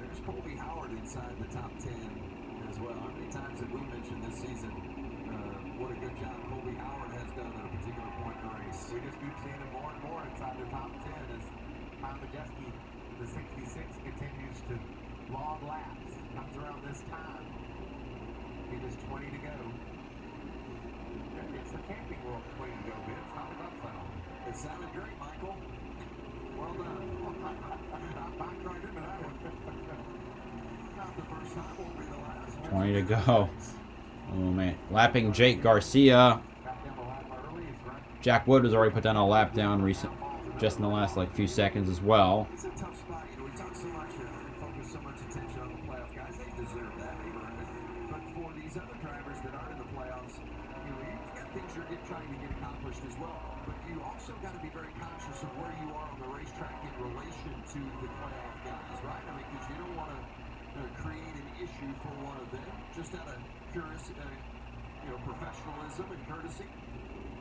There's Colby Howard inside the top 10 as well. How many times have we mentioned this season what a good job Colby Howard has done at a particular point in the race? We just keep seeing him more and more inside the top 10 as Tom Majeski, the 66, continues to log laps. Comes around this time. It is 20 to go. It's the Camping World 20 to go, Vince. How did that sound? It sounded great, Michael. Well done. I backed right into that one. Not the first time, won't be the last. 20 to go. Oh, man. Lapping Jake Garcia. Got down a lap early. He's right. Jack Wood was already put down a lap down just in the last few seconds as well. It's a tough spot. We talk so much and focus so much attention on the playoff guys. They deserve that. They've earned it. But trying to get accomplished as well. But you also got to be very conscious of where you are on the racetrack in relation to the playoff guys, right? I mean, because you don't want to create an issue for one of them, just out of professionalism and courtesy.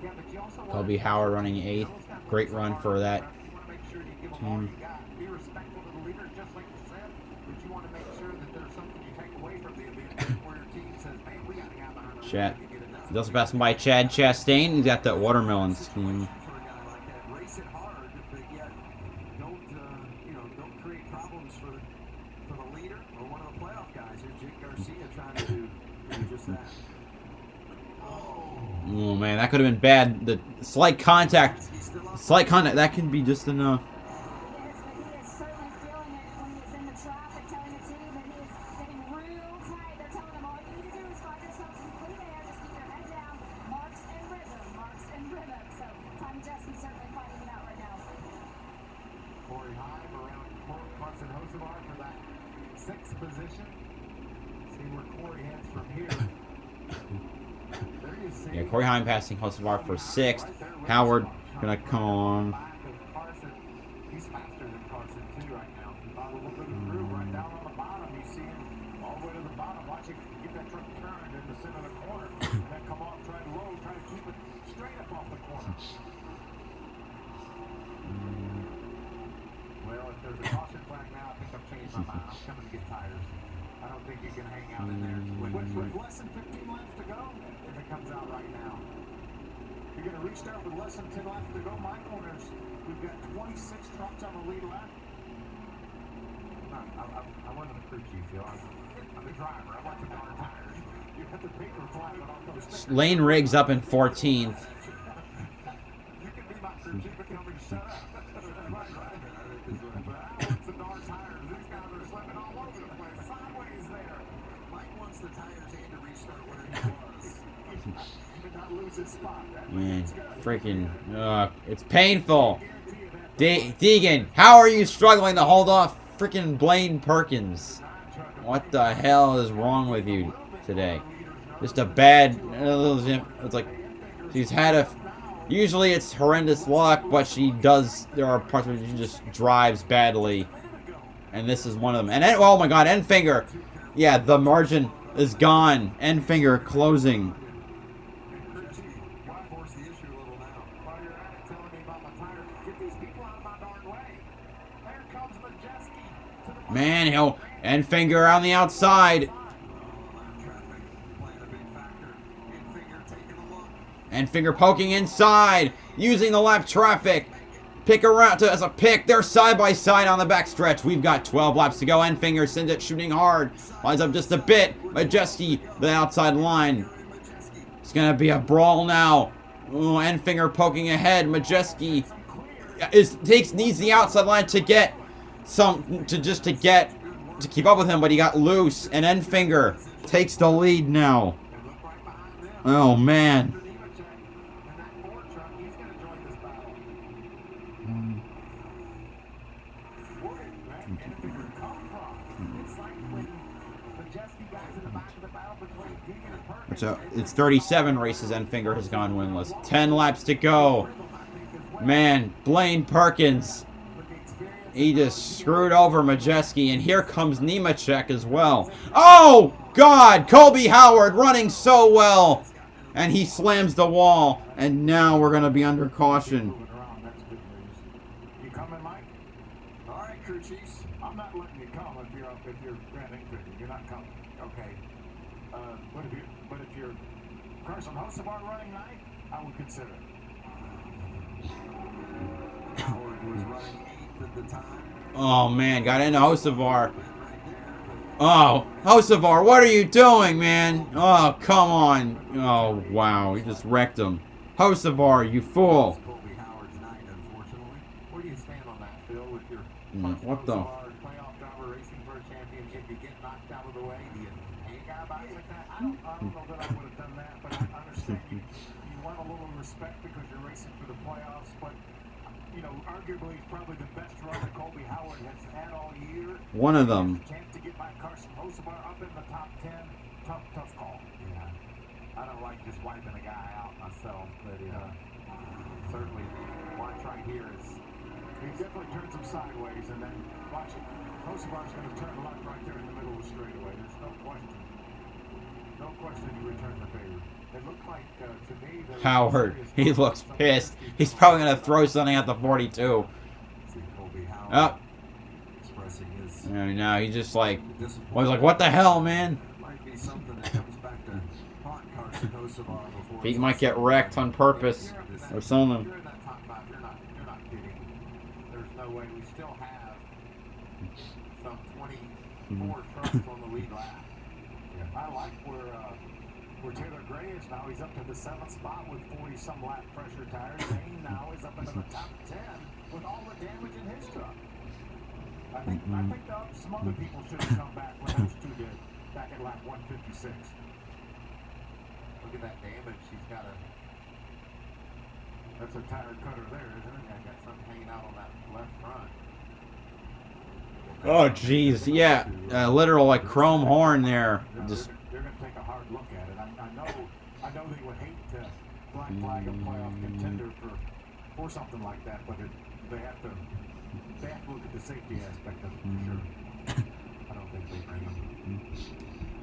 Yeah, but you also Colby Howard running 8th. Great run for that You want to make sure you give them all team. you got. Be respectful to the leaders, just like you said. But you want to make sure that there's something you take away from the event where your team says, man, we got a guy behind us. Chat. He's also passed by Chad Chastain. He's got that watermelon scheme. For a guy like that, race it hard, but yet don't create problems for the leader or one of the playoff guys. Here's Jake Garcia trying to do just that. Oh man, that could have been bad. The slight contact, that can be just enough. He is certainly feeling it when he's in the traffic, telling the team that he is getting real tight. They're telling him all you need to do is find yourself some clean air, just keep your head down, marks and rhythm. So Tom Jesse's certainly fighting it out right now. Corey Heim around Carson Hocevar for that 6th position. See where Corey heads from here. There you see. Yeah, Corey Heim passing Hocevar for 6th. Howard gonna come on. Carson, he's faster than Carson too right now. A little bit of the groove right down on the bottom. You see him all the way to the bottom. Watch him get that truck turned in the center of the corner. And then come off, try to roll, try to keep it straight up off the corner. Well, if there's a caution flag now, I think I've changed my mind. I'm coming to get tires. I don't think you can hang out in there. With less than 15 laps to go, if it comes out right now. You're going to restart with less than 10 laps to go. My corners, we've got 26 trucks on the lead lap. I wasn't the crew chief, Phil. I'm the driver. I want the darn tires. You have the paper flag on those stickers. Lane Riggs up in 14th. You can be my crew chief and tell me to shut up. But I want the darn tires. These guys are slipping all over the place. Sideways there. Mike wants the tires and to restart whatever he was. He did not lose his spot. Man, freaking, it's painful. Deegan, how are you struggling to hold off freaking Blaine Perkins? What the hell is wrong with you today? Just a bad, it's like, she's had a, usually it's horrendous luck, but there are parts where she just drives badly. And this is one of them. And, oh my god, Enfinger. Yeah, the margin is gone. Enfinger closing. Man, Enfinger on the outside. Enfinger poking inside, using the lap traffic. Pick around as a pick. They're side by side on the back stretch. We've got 12 laps to go. Enfinger sends it shooting hard. Lines up just a bit. Majeski, the outside line. It's gonna be a brawl now. Ooh, Enfinger poking ahead. Majeski needs the outside line to get to keep up with him, but he got loose, and Enfinger takes the lead now. Oh man. So it's 37 races Enfinger has gone winless. 10 laps to go. Man, Blaine Perkins. He just screwed over Majeski, and here comes Nemechek as well. Oh, God! Colby Howard running so well. And he slams the wall, and now we're going to be under caution. You coming, Mike? All right, crew chiefs. I'm not letting you come if you're granting to. You're not coming. Okay. But if you're Carson Hocevar running 9th, I would consider it. Howard was running 8th at the time. Oh, man. Got into Hocevar. Oh, Hocevar, what are you doing, man? Oh, come on. Oh, wow. He just wrecked him. Hocevar, you fool. Colby Howard's 9th, unfortunately. Where do you stand on that, Phil, with your What the? playoff driver racing for a championship? You get knocked out of the way. Do you hang out about it like that? I don't know that I would have done that, but I understand you want a little respect because you're racing for the playoffs, but arguably he's probably the best runner Colby Howard has had all year. One of them. Chance to get by Carson Hocevar up in the top 10. Tough call. Yeah. I don't like just wiping a guy out myself, but certainly watch right here is he definitely turns him sideways, and then watch it. Kosovar's going to turn left right there in the middle of the straightaway. There's no question. No question he returned the favor. It looked like to me that Howard, he looks pissed. He's probably gonna throw something at the 42. Oh. And now he's just like, well, he's like, what the hell, man? He might get wrecked on purpose or something. You're in that top five. You're not kidding. There's no way. We still have some 24 trucks on the lead lap. I like where Taylor Gray is now. He's up to the 7th spot with 40-some lap pressure tires. Zane now is up into the top 10 with all the damage in his truck. I think some other people should have come back when those two did back at lap 156. Look at that damage. She's got that's a tire cutter there, isn't it? I got something hanging out on that left front. Oh, jeez, yeah, literal like chrome horn there. Just. They're going to take a hard look at it. I know they would hate to black flag a playoff contender for something like that, but they have to look at the safety aspect of it for sure. I don't think they bring them.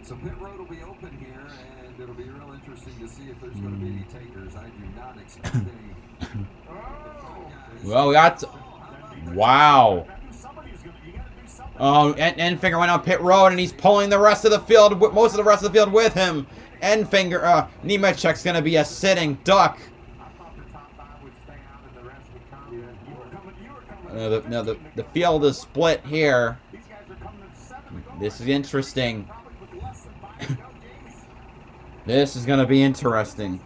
So pit road will be open here, and it'll be real interesting to see if there's going to be any takers. I do not expect any. Well, we got. Wow. Oh, Enfinger went on pit road, and he's pulling the rest of the field, most of the rest of the field with him. Enfinger, Nemechek's gonna be a sitting duck. The field is split here. This is interesting. This is gonna be interesting.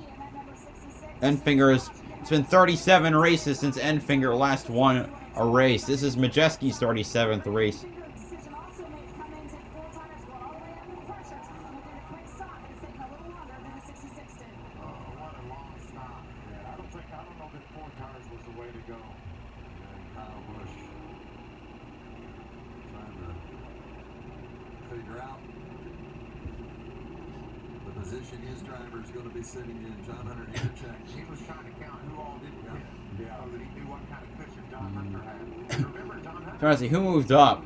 Enfinger it's been 37 races since Enfinger last won a race. This is Majeski's 37th race. His driver is going to be sitting in John Hunter Nemechek. He was trying to count who all didn't go. Yeah, so that he knew what kind of cushion John Hunter had. Remember, John Hunter. Trying to see who moved up.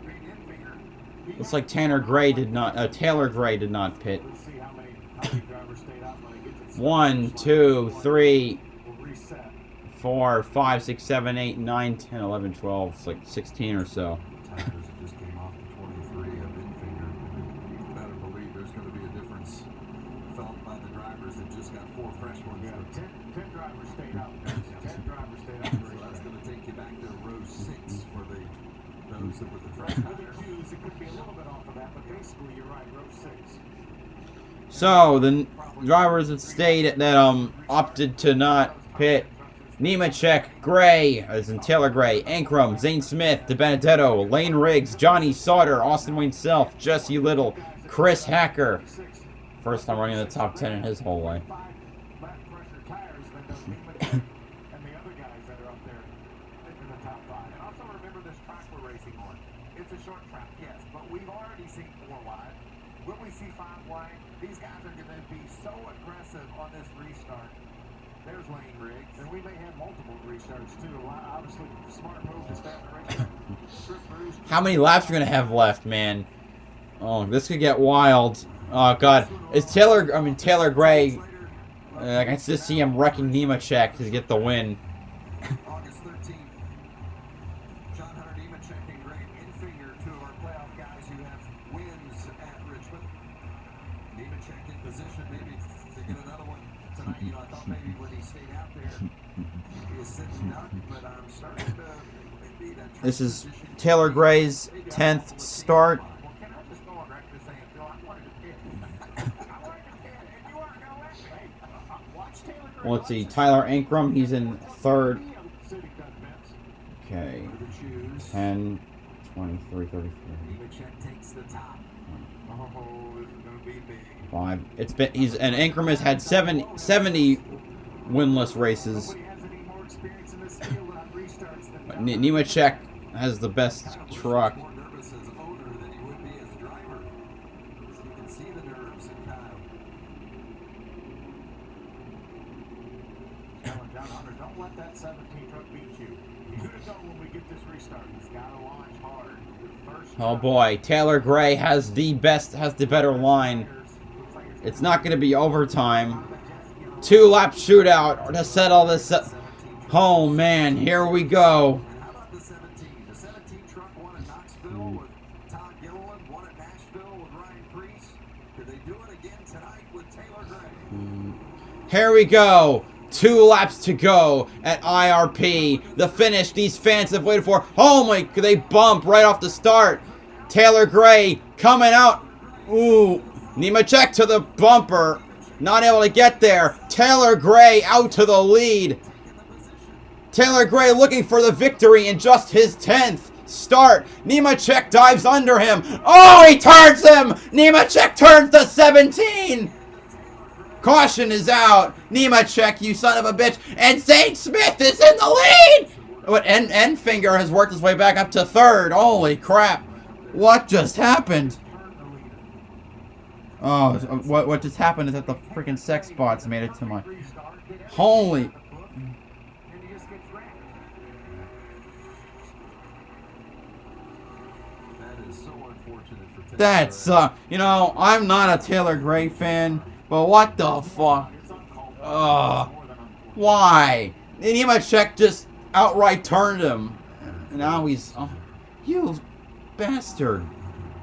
Looks like Taylor Gray did not pit. Let's see how many drivers stayed out when they get to 1, 2, 3, 4, 5, 6, 7, 8, 9, 10, 11, 12. It's like 16 or so. Tires that just came off the 23 of Enfinger. You better believe there's going to be a difference felt by the drivers that just got 4 fresh ones. Yeah, 10 drivers stayed out. 10 drivers stayed out. So that's going to take you back to row 6 for those that were the fresh tires. It could be a little bit off of that, but basically you're right, row 6. So the drivers that stayed that opted to not pit: Nemechek, Gray, as in Taylor Gray, Ankrum, Zane Smith, DiBenedetto, Lane Riggs, Johnny Sauter, Austin Wayne Self, Jesse Little, Chris Hacker. First time running in the top 10 in his whole life. And the other guys that are up there in the top 5. And also remember this track we're racing on. It's a short track, yes, but we've already seen 4 wide. When we see 5 wide, these guys are going to be so aggressive on this restart. There's Lane Riggs, and we may have multiple restarts too. Obviously, smart move to start the race. How many laps are we gonna have left, man? Oh, this could get wild. Oh God, it's Taylor Gray. I can just see him wrecking Nemechek to get the win. August 13th, John Hunter Nemechek and Greg Enfinger, 2 of our playoff guys who have wins at Richmond. Nemechek in position maybe to get another one tonight. You know, I thought maybe when he stayed out there, he was sitting duck, but I'm starting to maybe that. This is Taylor Gray's 10th start. Well, can I just go on record saying, Phil, I wanted to pit. I wanted to pit, and you weren't going to let me. Watch Taylor Gray. Well, let's see. Tyler Ankrum, he's in 3rd. Okay. 10, 23, 33. Nemechek takes the top. Oh, this is going to be big. 5. And Ankrum has had 70 winless races. Nobody has any more experience in this field on restarts than But Nemechek has the best truck. More nervous as owner than he would be as driver. So you can see the nerves in Kyle. Don't let that 17 truck beat you. He's going to go when we get this restart. He's got to launch hard. The first Oh boy, Taylor Gray has the better line. It's not going to be overtime. 2-lap shootout to settle this up. Oh man, here we go. And how about the 17? The 17 truck won at Knoxville with Todd Gilliland, won at Nashville with Ryan Preece. Could they do it again tonight with Taylor Gray? Here we go. 2 laps to go at IRP. The finish these fans have waited for. Oh my, they bump right off the start. Taylor Gray coming out. Ooh, Nemechek to the bumper. Not able to get there. Taylor Gray out to the lead. Taylor Gray looking for the victory in just his 10th start. Nemechek dives under him. Oh, he turns him. Nemechek turns the 17. Caution is out. Nemechek, you son of a bitch. And Zane Smith is in the lead. But Enfinger has worked his way back up to 3rd. Holy crap. What just happened? Oh, what just happened is that the freaking sex bots made it to my... Holy... That is so unfortunate for Taylor. That's, you know, I'm not a Taylor Gray fan, but what the fuck? Why? Nemechek just outright turned him. And now he's... Oh, you bastard.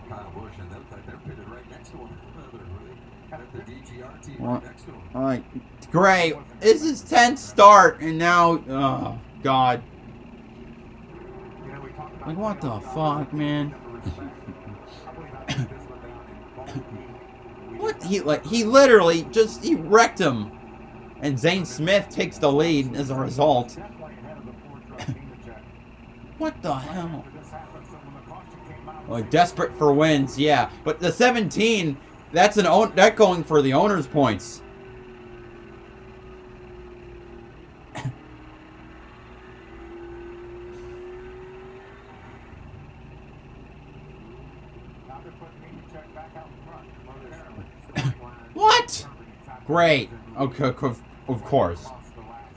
Kyle Busch, and they're pitted right next to one another. At the DGR team What? right next to him. Alright, Gray, this is 10th start, and now... Oh, God. Like, what the fuck, man? What? He literally just, he wrecked him. And Zane Smith takes the lead as a result. What the hell? Like, desperate for wins, yeah. But the 17, that's that going for the owner's points. What? Great. Okay, of course.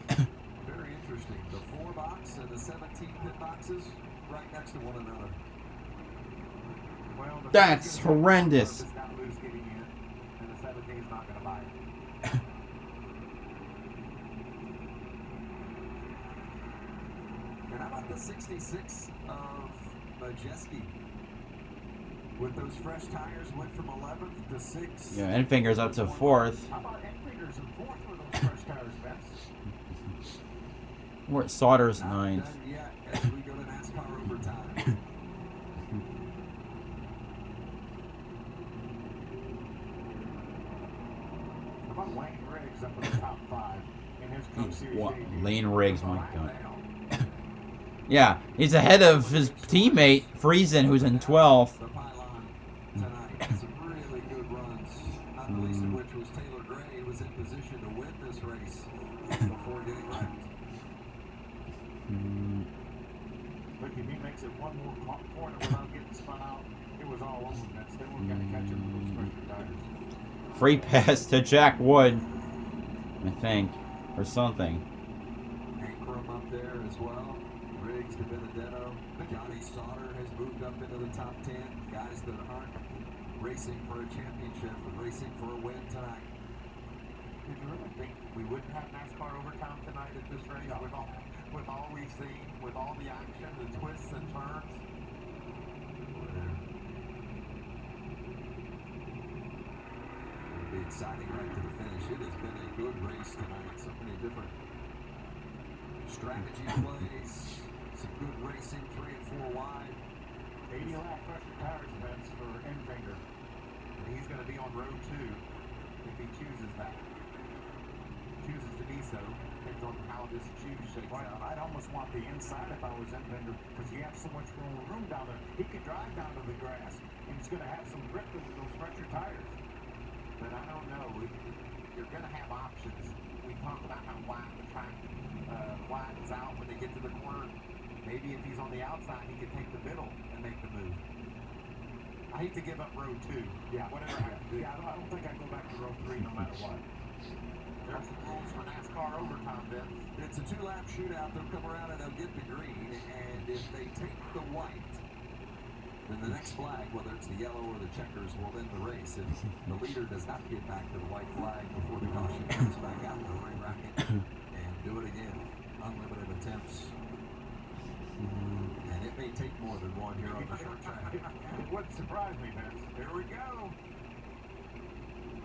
Very interesting. The 4 box and the 17 pit boxes right next to one another. That's horrendous. And how about the 66 of Majeski? With those fresh tires, went from 11th to 6th. Yeah, Enfinger's up to 4th. How about Enfinger's in 4th with those fresh tires, Vince? We're at Sauter's Not 9th. done yet as we go to NASCAR overtime. How about Lane Riggs up in the top 5 in his Cup Series What? debut? Lane Riggs, my God. Yeah, he's ahead of his teammate, Friesen, who's in 12th. The pylon tonight. Some really good runs, not the least of which was Taylor Gray, who was in position to win this race before getting wrecked. Look, if he makes it one more corner without getting spun out, it was all over. Vince. They weren't going to catch him with those fresher tires. Free pass to Jack Wood, I think, or something. Ankrum up there as well. Riggs to Benedetto. Johnny Sauter has moved up into the top 10. Guys that aren't racing for a championship, but racing for a win tonight. Did you really think we wouldn't have NASCAR overtime tonight at this race with all we've seen, with all the action, the twists and turns? It'll be exciting right to the finish. It has been a good race tonight. So many different strategy plays, some good racing, 3 and 4 wide. 80 lap pressure tires events for Enfinger. And he's going to be on road 2 if he chooses that. Chooses to be so. Depends on how this choose shakes out. I'd almost want the inside if I was Enfinger because you have so much more room down there. He could drive down to the grass and he's going to have some grip with those pressure tires. But I don't know. You're going to have options. We talked about how wide the track widens out when they get to the corner. Maybe if he's on the outside, he could take the middle and make the move. I hate to give up row 2. Yeah, whatever I have to do. Yeah, I don't think I'd go back to row 3 no matter what. There's the rules for NASCAR NASCAR overtime, Ben. It's a 2-lap shootout. They'll come around and they'll get the green, and if they take the white, then the next flag, whether it's the yellow or the checkers, will end the race. If the leader does not get back to the white flag before the caution comes back out, they'll re-rack it and do it again. Unlimited attempts. And it may take more than one here on the short track. It wouldn't surprise me, Vince. Here we go.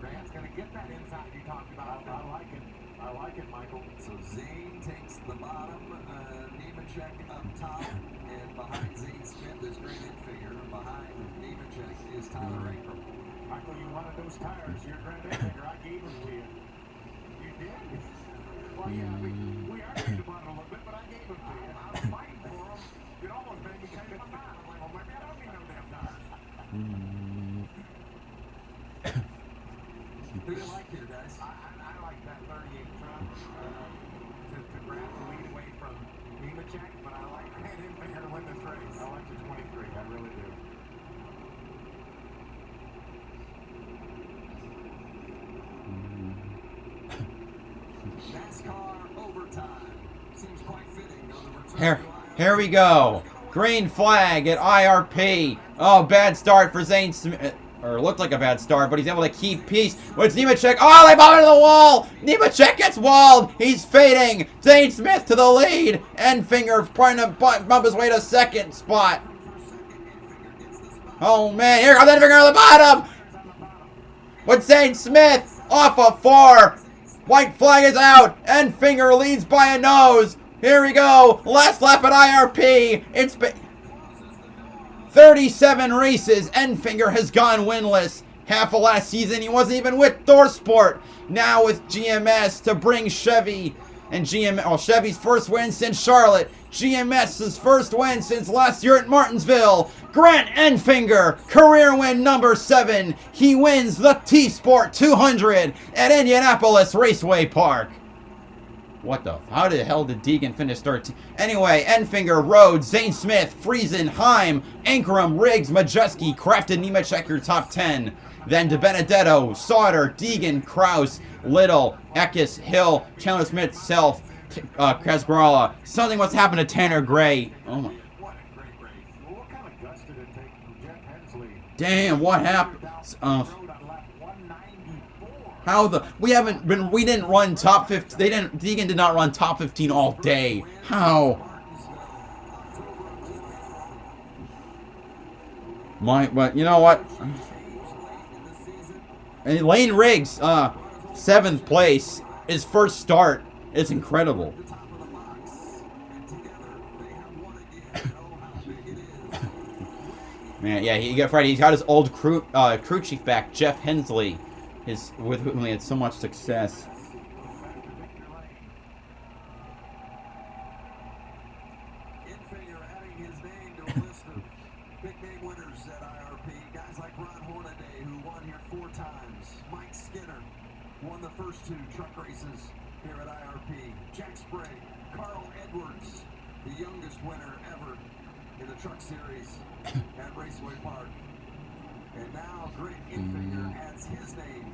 Grant's going to get that inside you talked about. I like it. I like it, Michael. So Zane takes the bottom, Nemechek up top, and behind Zane Smith is Grant Enfinger. Behind Nemechek is Tyler Ankrum. Michael, you wanted those tires. You're Grant Enfinger. I gave them to you. You did? Well, yeah, we argued about it a little bit, but I gave them to you. I was fighting for them. It almost made me change my mind. I'm like, well, maybe I don't need no damn tires. Who do you like here, guys? I like that 38 truck to grab the lead away from Nemechek, but I like Grant Enfinger to win this race. I like the 23. I really do. NASCAR overtime. Seems quite fitting on the return. Here we go. Green flag at IRP. Oh, bad start for Zane Smith. Or looked like a bad start, but he's able to keep peace. With Nemechek. Oh, they bump into the wall. Nemechek gets walled. He's fading. Zane Smith to the lead. Enfinger trying to bump his way to second spot. Oh, man. Here comes Enfinger on the bottom. With Zane Smith off of 4. White flag is out. Enfinger leads by a nose. Here we go. Last lap at IRP. It's been 37 races. Enfinger has gone winless. Half of last season, he wasn't even with TSport. Now with GMS to bring Chevy. And Chevy's first win since Charlotte. GMS's first win since last year at Martinsville. Grant Enfinger, career win number 7. He wins the TSport 200 at Indianapolis Raceway Park. What the? How the hell did Deegan finish 13? Anyway, Enfinger, Rhodes, Zane Smith, Friesen, Heim, Ankrum, Riggs, Majeski, Crafton, Nemechek your top 10. Then DiBenedetto, Sauter, Deegan, Kraus, Little, Eckes, Hill, Chandler Smith, Self, Casgrala. Something must happen to Tanner Gray. Oh my. What a great race. Well, what kind of guts did it take from Jeff Hensley? Damn, what happened? How the we didn't run top 15. Deegan did not run top 15 all day. How? But you know what? And Lane Riggs, 7th place, his first start. It's incredible. Man, yeah, he got Friday. He's got his old crew chief back, Jeff Hensley, with whom he had so much success. Enfinger adding his name to a list of big name winners at IRP. Guys like Ron Hornaday, who won here 4 times. Mike Skinner won the first 2 truck races here at IRP. Jack Sprague, Carl Edwards, the youngest winner ever in the truck series at Raceway Park. And now Grant Enfinger adds his name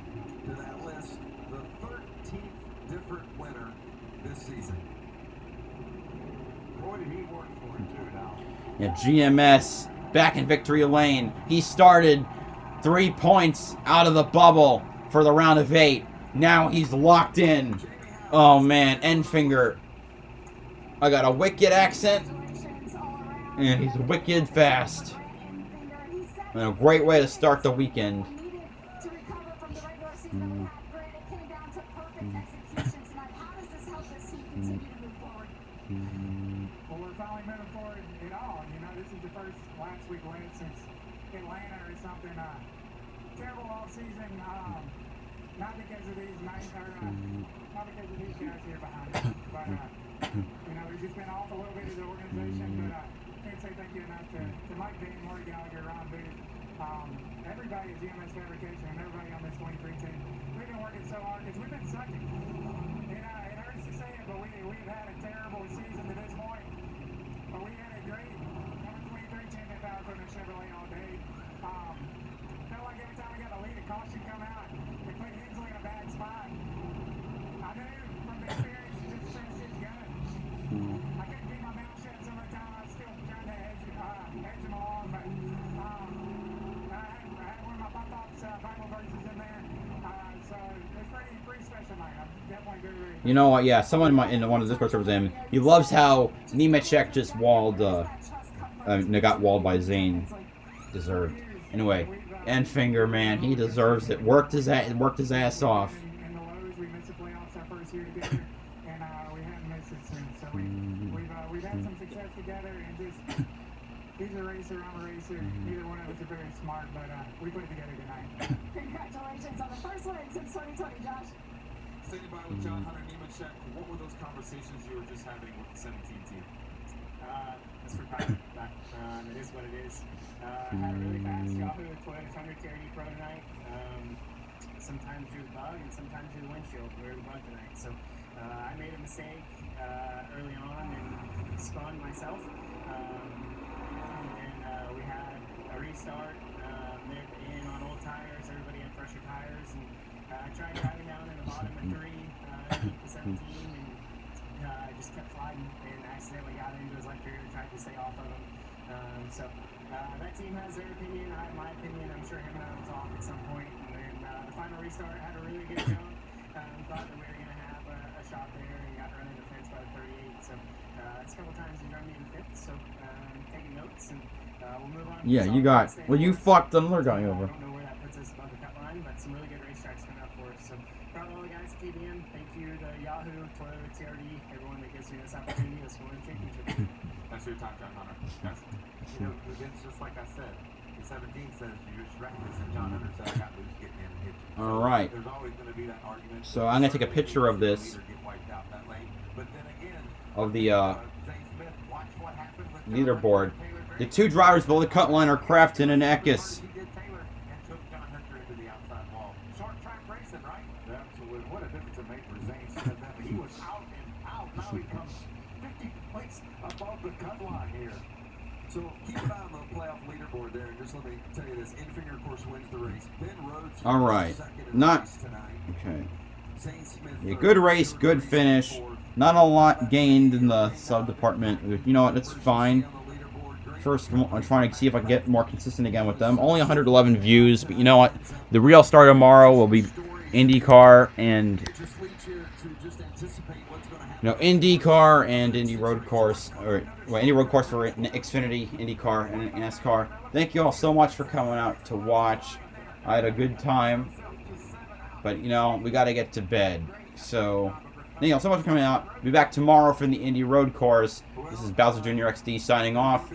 to that list, the 13th different winner this season. Boy, did he work for it too now. Yeah, GMS back in victory lane. He started 3 points out of the bubble for the round of 8. Now he's locked in. Oh man, Enfinger. I got a wicked accent. And he's wicked fast. And a great way to start the weekend. Well, we're finally moving forward at all. You know, this is the first last week win since Atlanta or something. Terrible off season. Not because of these not because of these guys here behind us, but you know, we've just been off a little bit as an organization. But can't say thank you enough to Mike Dean, Marty Gallagher, Ron Booth, everybody at GMS Fabrication, and everybody on this 23 team. We've been working so hard because we've been sucking. You know, it hurts to say it, but we've had a terrible season to this point. But we had a great number 23 team at Power Equipment Chevrolet all day. Felt like every time we got a lead, a caution come out, we put Hensley in a bad spot. I knew from the experience definitely good race. You know what? Yeah, someone in one of the Discord servers, him. He loves how Nemechek just walled. Got walled by Zane. Deserved. Anyway, Enfinger, man, he deserves it. Worked his ass off. In the lows, we missed the playoffs our first year together, and we haven't missed it since. So we've had some success together, and just he's a racer, I'm a racer. Neither one of us are very smart, but we put it together tonight. Congratulations on the first win since 2020, Josh. Standing by with John Hunter Nemechek, what were those conversations you were just having with the 17 team? That's for private. It is what it is. Had a really fast Yahoo Toyota Thunder TRD Pro tonight. Sometimes you're the bug and sometimes you're the windshield. We're the bug tonight. So I made a mistake early on and spun myself. And then we had a restart. Mid in on old tires. Everybody had fresher tires. And I tried driving down in the bottom of 3, the 17, and I just kept sliding and accidentally got into his left rear and tried to stay off of him. So that team has their opinion. I have my opinion. I'm sure him and I will talk at some point. And then the final restart had a really good jump. Thought that we were going to have a shot there and got run in the fence by the 38. So it's a couple times he's run me in the fifth. So taking notes and we'll move on. Yeah, you got. Well, you fucked another guy over. I don't know where that puts us above the cut line, but some really good racetracks coming up for us. So proud of all the guys at KBM. Thank you to Yahoo, Toyota TRD, everyone that gives me this opportunity to score a championship. That's your top, John Hunter. Yes. You know, it's just like I said. The 17 says you just reckless, and John Hunter said I got loose getting in and hit you. All right. There's always going to be that argument. So I'm gonna take a picture of this. Get wiped out that lane. But then again, Of the Zane Smith, watch what happened with leaderboard. The two drivers below the cut line are Crafton and Eckes. He did Taylor and took John Hunter into the outside wall. Short track racing, right? Absolutely. What a difference it made for Zane Smith. He was out and out. Now he comes 50 points above the cut line here. So keep an eye on the playoff leaderboard there, and just let me tell you this: Infinger, of course, wins the race. Ben Rhodes All right. second in Not- the race tonight. Okay. Zane Smith Yeah, third. good race, good finish. Not a lot gained in the sub department. You know what? That's fine. First, I'm trying to see if I can get more consistent again with them. Only 111 views, but you know what? The real star tomorrow will be IndyCar and Just leads you to just anticipate what's going to happen. IndyCar and Indy Road Course, or well, Indy Road Course for Xfinity, IndyCar, and NASCAR. Thank you all so much for coming out to watch. I had a good time, but you know we got to get to bed. So, thank you all so much for coming out. Be back tomorrow for the Indy Road Course. This is BowserJrXD signing off.